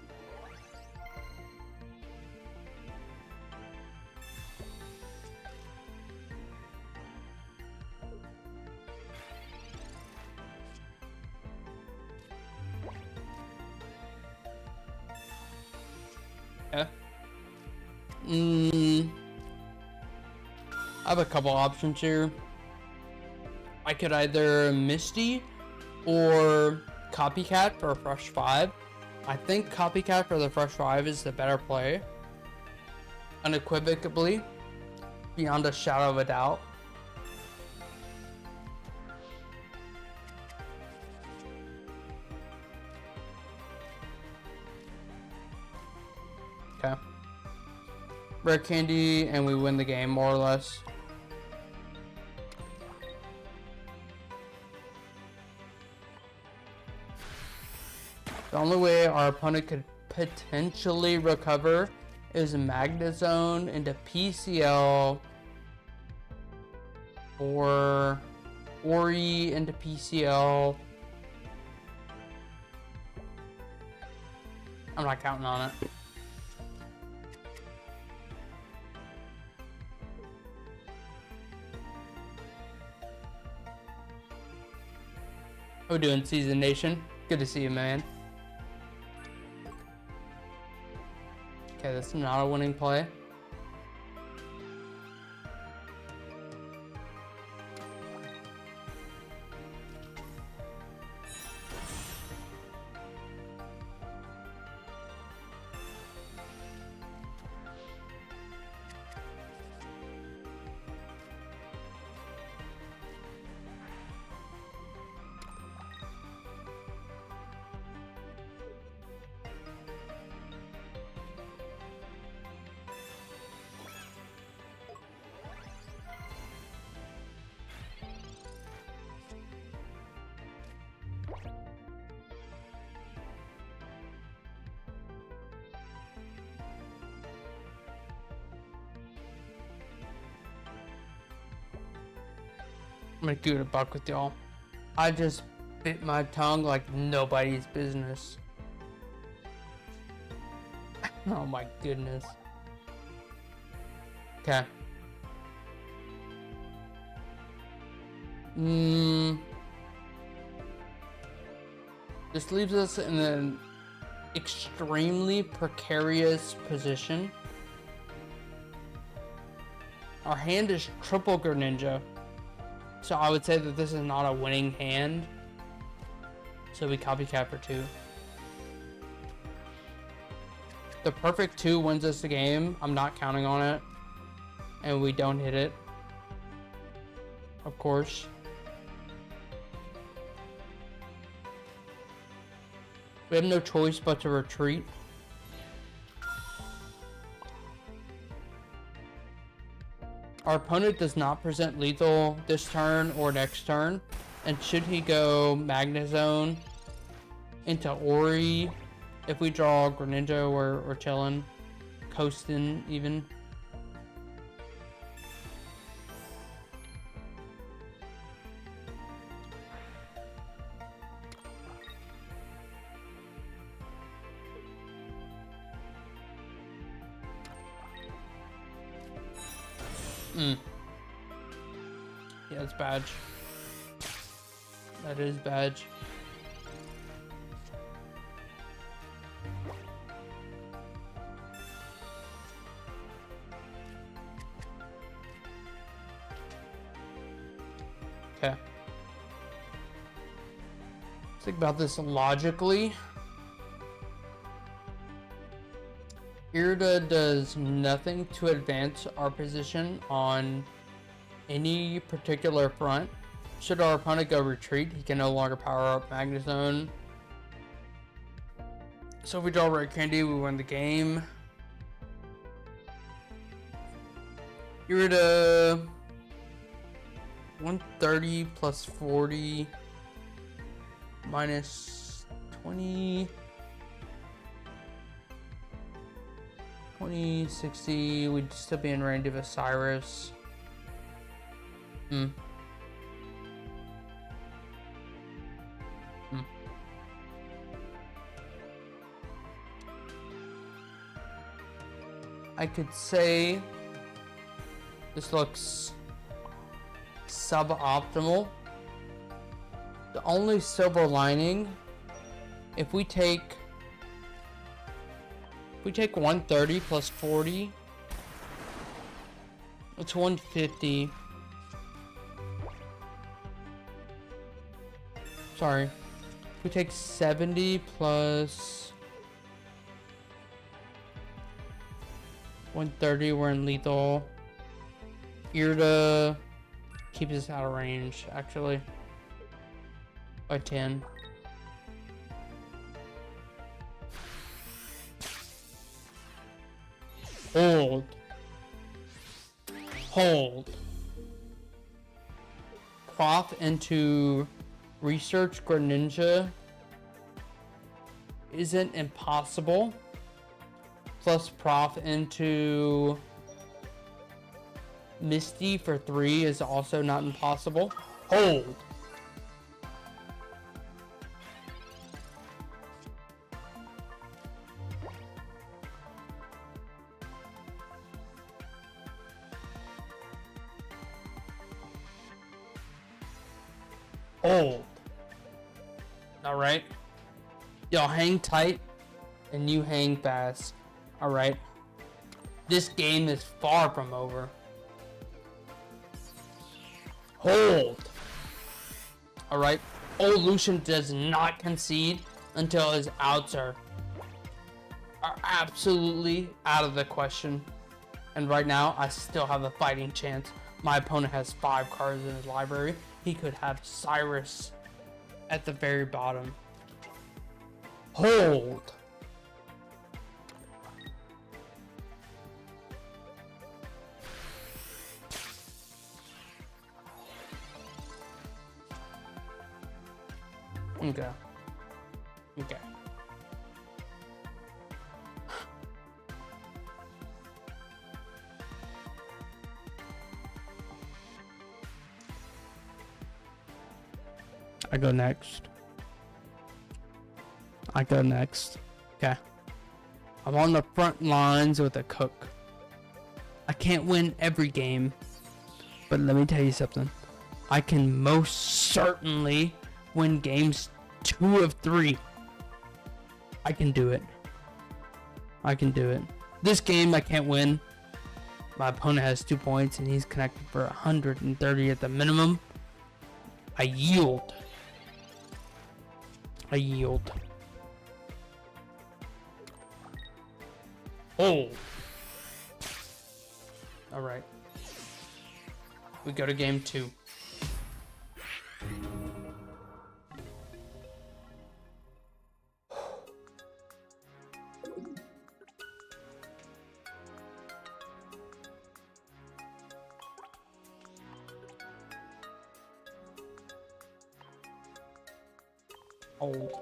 Okay. I have a couple options here. I could either Misty or Copycat for a Fresh 5. I think Copycat for the Fresh 5 is the better play. Unequivocally. Beyond a shadow of a doubt. Okay. Red Candy and we win the game more or less. The only way our opponent could potentially recover is Magnezone into PCL or Ori into PCL. I'm not counting on it. How we doing, Season Nation? Good to see you, man. Okay, that's not a winning play. I'm gonna do it a buck with y'all. I just bit my tongue like nobody's business. Oh my goodness. Okay. This leaves us in an extremely precarious position. Our hand is triple Greninja, so I would say that this is not a winning hand. So we copycat for 2. The perfect 2 wins us the game. I'm not counting on it. And we don't hit it. Of course. We have no choice but to retreat. Our opponent does not present lethal this turn or next turn. And should he go Magnezone into Ori, if we draw Greninja, we're chilling. Coasting even. Yeah, it's badge. That is badge. Okay. Let's think about this logically. Irida does nothing to advance our position on any particular front. Should our opponent go retreat, he can no longer power up Magnezone. So if we draw Red Candy, we win the game. Irida 130 plus 40 minus 20. 20, 60, we'd still be in range of a Cyrus. I could say this looks suboptimal. The only silver lining, if we take 130 plus 40, it's 150. Sorry. If we take 70 plus 130, we're in lethal. Irida keeps us out of range, actually, by 10. Hold. Prof into Research Greninja isn't impossible. Plus Prof into Misty for 3 is also not impossible. Hold. Hold. Alright. Y'all hang tight and you hang fast. Alright. This game is far from over. Hold. Alright. Old Lucian does not concede until his outs are absolutely out of the question. And right now, I still have a fighting chance. My opponent has 5 cards in his library. He could have Cyrus at the very bottom. Hold. Okay. Okay. I go next. Okay. I'm on the front lines with a cook. I can't win every game, but let me tell you something. I can most certainly win games 2 of 3. I can do it. I can do it. This game I can't win. My opponent has 2 points and he's connected for 130 at the minimum. I yield. I yield. Oh. Alright. We go to game 2. Hold.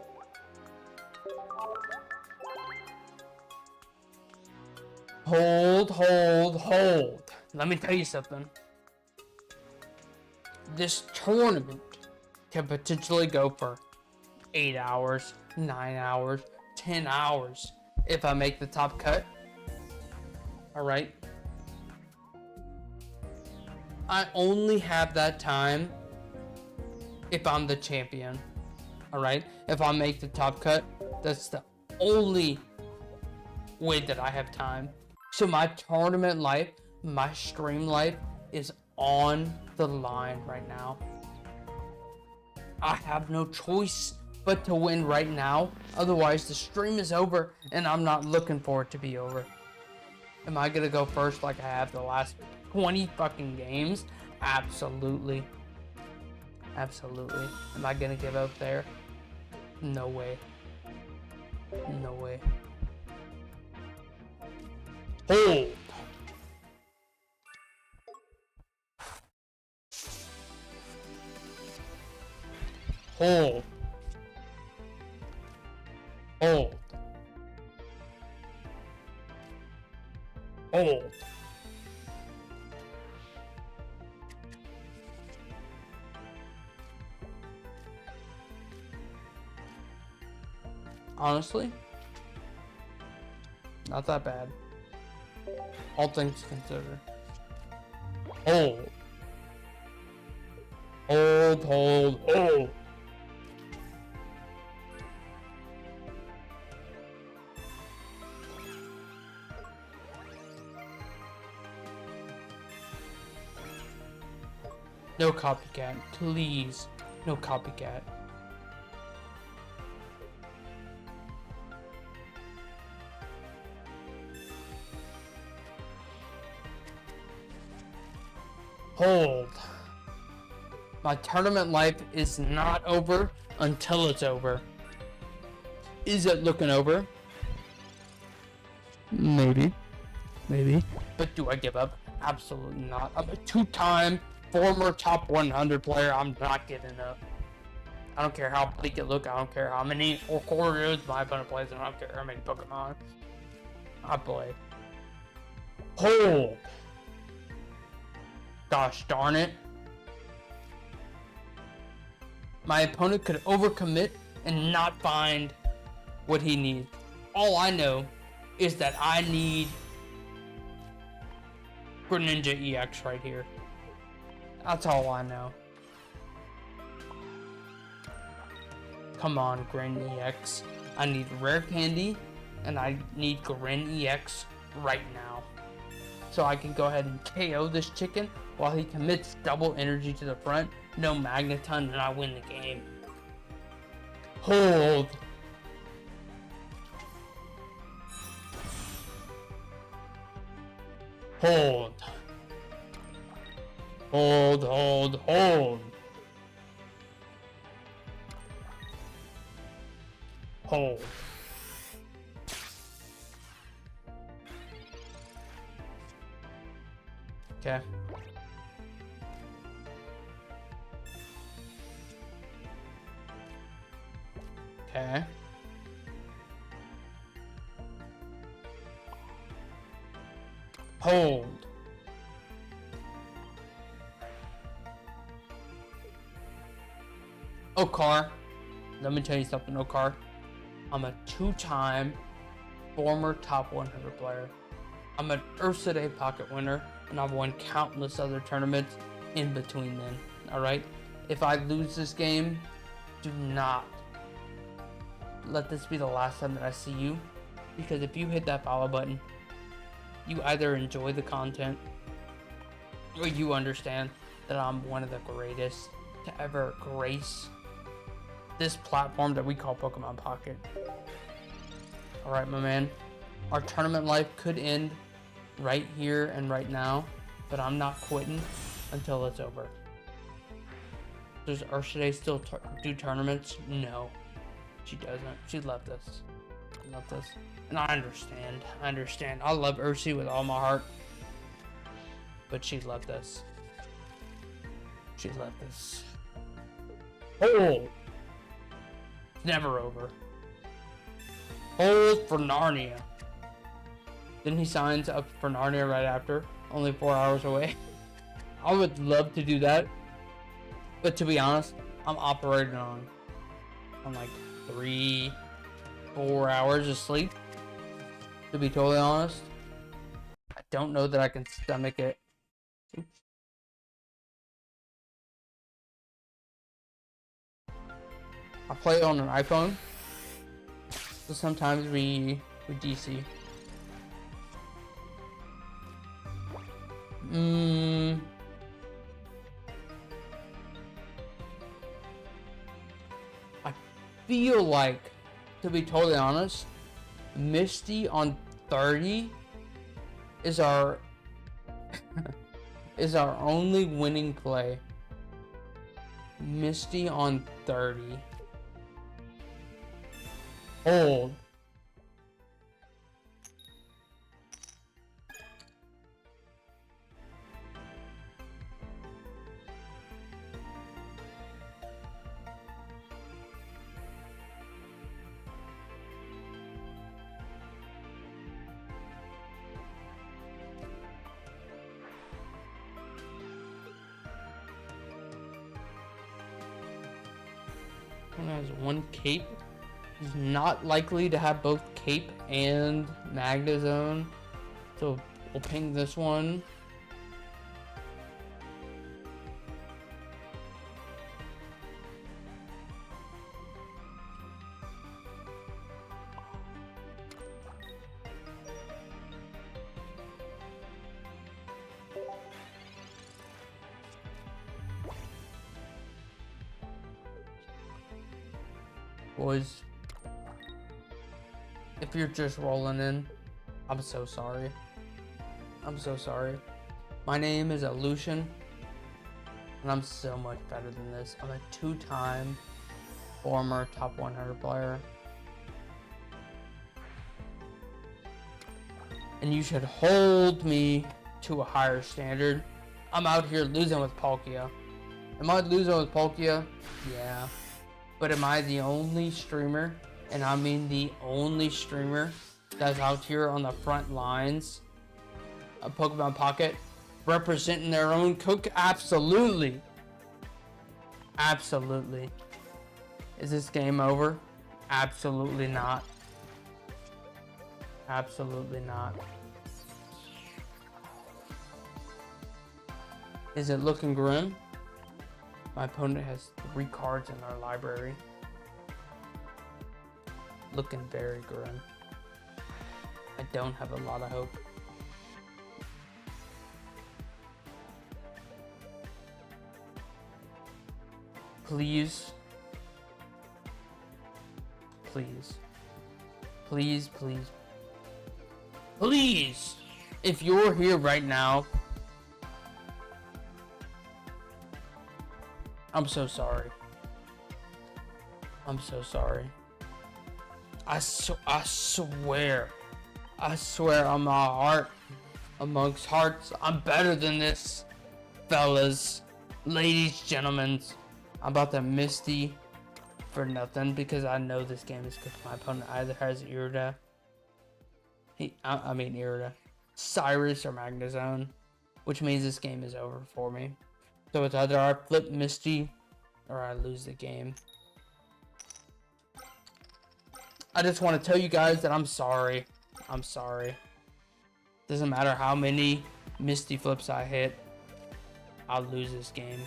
Hold. Let me tell you something. This tournament can potentially go for 8 hours, 9 hours, 10 hours if I make the top cut. Alright? I only have that time if I'm the champion. Alright? If I make the top cut, that's the only way that I have time. So my tournament life, my stream life is on the line right now. I have no choice but to win right now. Otherwise, the stream is over and I'm not looking for it to be over. Am I gonna go first like I have the last 20 fucking games? Absolutely. Absolutely. Am I gonna give up there? No way. No way. Hold. Hold. Hold. Hold. Honestly, not that bad. All things considered. Hold. Hold. No copycat, please. No copycat. Hold. My tournament life is not over until it's over. Is it looking over? Maybe. But do I give up? Absolutely not. I'm a 2-time former top 100 player. I'm not giving up. I don't care how bleak it looks. I don't care how many or quarters my opponent plays. And I don't care how many Pokemon I play. Hold. Gosh darn it. My opponent could overcommit and not find what he needs. All I know is that I need Greninja EX right here. That's all I know. Come on, Gren EX. I need Rare Candy, and I need Gren EX right now. So I can go ahead and KO this chicken while he commits double energy to the front, no Magneton, and I win the game. Hold. Hold. Hold. Hold. Okay. Okay. Hold. Okar. Let me tell you something, Okar. I'm a 2-time former top 100 player. I'm an Ursa Day Pocket winner, and I've won countless other tournaments in between then, alright? If I lose this game, do not let this be the last time that I see you, because if you hit that follow button, you either enjoy the content, or you understand that I'm one of the greatest to ever grace this platform that we call Pokemon Pocket. Alright, my man. Our tournament life could end right here and right now, but I'm not quitting until it's over. Does Ursula still do tournaments? No, she doesn't. She left us. And I understand. I love Ursi with all my heart, but she left us. Oh! It's never over. Hold for Narnia. Then he signs up for Narnia right after, only 4 hours away. I would love to do that, but to be honest, I'm operating on like 3-4 hours of sleep. To be totally honest, I don't know that I can stomach it. I play on an iPhone, so sometimes we DC. I feel like, to be totally honest, Misty on 30 is our is our only winning play. Misty on 30. Hold. One has one cape. He's not likely to have both cape and Magnezone, so we'll ping this one. Boys, if you're just rolling in, I'm so sorry. My name is Illusion, and I'm so much better than this. I'm a 2-time former top 100 player. And you should hold me to a higher standard. I'm out here losing with Palkia. Am I losing with Palkia? Yeah. But am I the only streamer, and I mean the only streamer, that's out here on the front lines of Pokemon Pocket representing their own cook? Absolutely. Absolutely. Is this game over? Absolutely not. Absolutely not. Is it looking grim? My opponent has 3 cards in our library. Looking very grim. I don't have a lot of hope. Please. Please. If you're here right now, I'm so sorry. I swear on my heart, amongst hearts, I'm better than this, fellas, ladies, gentlemen. I'm about to Misty for nothing because I know this game is good. My opponent either has Irida, Cyrus or Magnezone, which means this game is over for me. So it's either I flip Misty or I lose the game. I just want to tell you guys that I'm sorry. I'm sorry. Doesn't matter how many Misty Flips I hit. I'll lose this game.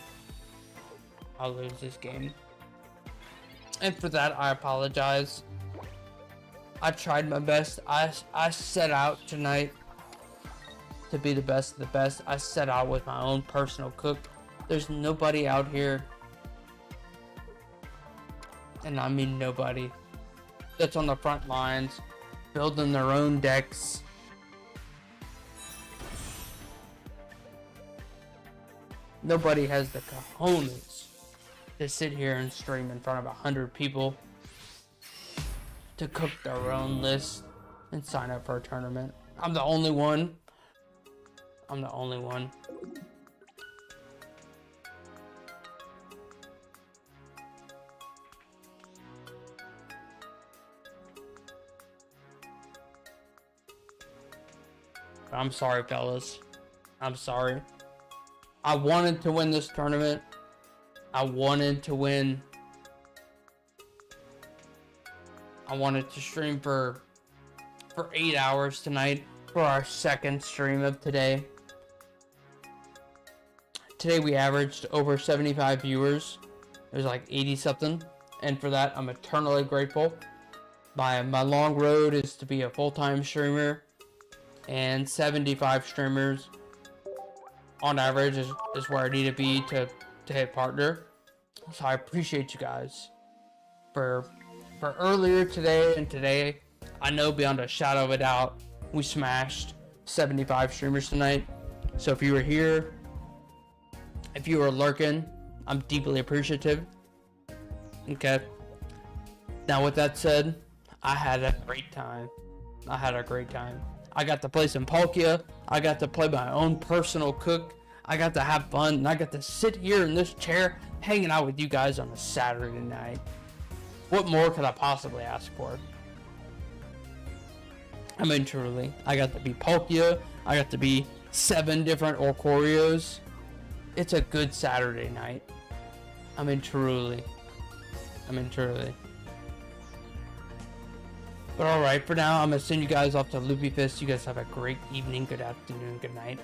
I'll lose this game. And for that, I apologize. I tried my best. I set out tonight to be the best of the best. I set out with my own personal cook. There's nobody out here, and I mean nobody, that's on the front lines building their own decks. Nobody has the cojones to sit here and stream in front of 100 people to cook their own list and sign up for a tournament. I'm the only one. I'm the only one. I'm sorry, fellas. I'm sorry. I wanted to win this tournament. I wanted to win. I wanted to stream for 8 hours tonight for our second stream of today. Today we averaged over 75 viewers. It was like 80 something. And for that, I'm eternally grateful. My long road is to be a full-time streamer. And 75 streamers on average is where I need to be to hit partner. So I appreciate you guys for earlier today and today. I know beyond a shadow of a doubt we smashed 75 streamers tonight. So if you were here, if you were lurking, I'm deeply appreciative. Okay. Now with that said, I had a great time. I got to play some Palkia. I got to play my own personal cook. I got to have fun, and I got to sit here in this chair hanging out with you guys on a Saturday night. What more could I possibly ask for? I mean, truly. I got to be Palkia. I got to be 7 different Orcorios. It's a good Saturday night. I mean, truly. But alright, for now, I'm going to send you guys off to Loopy Fist. You guys have a great evening, good afternoon, good night.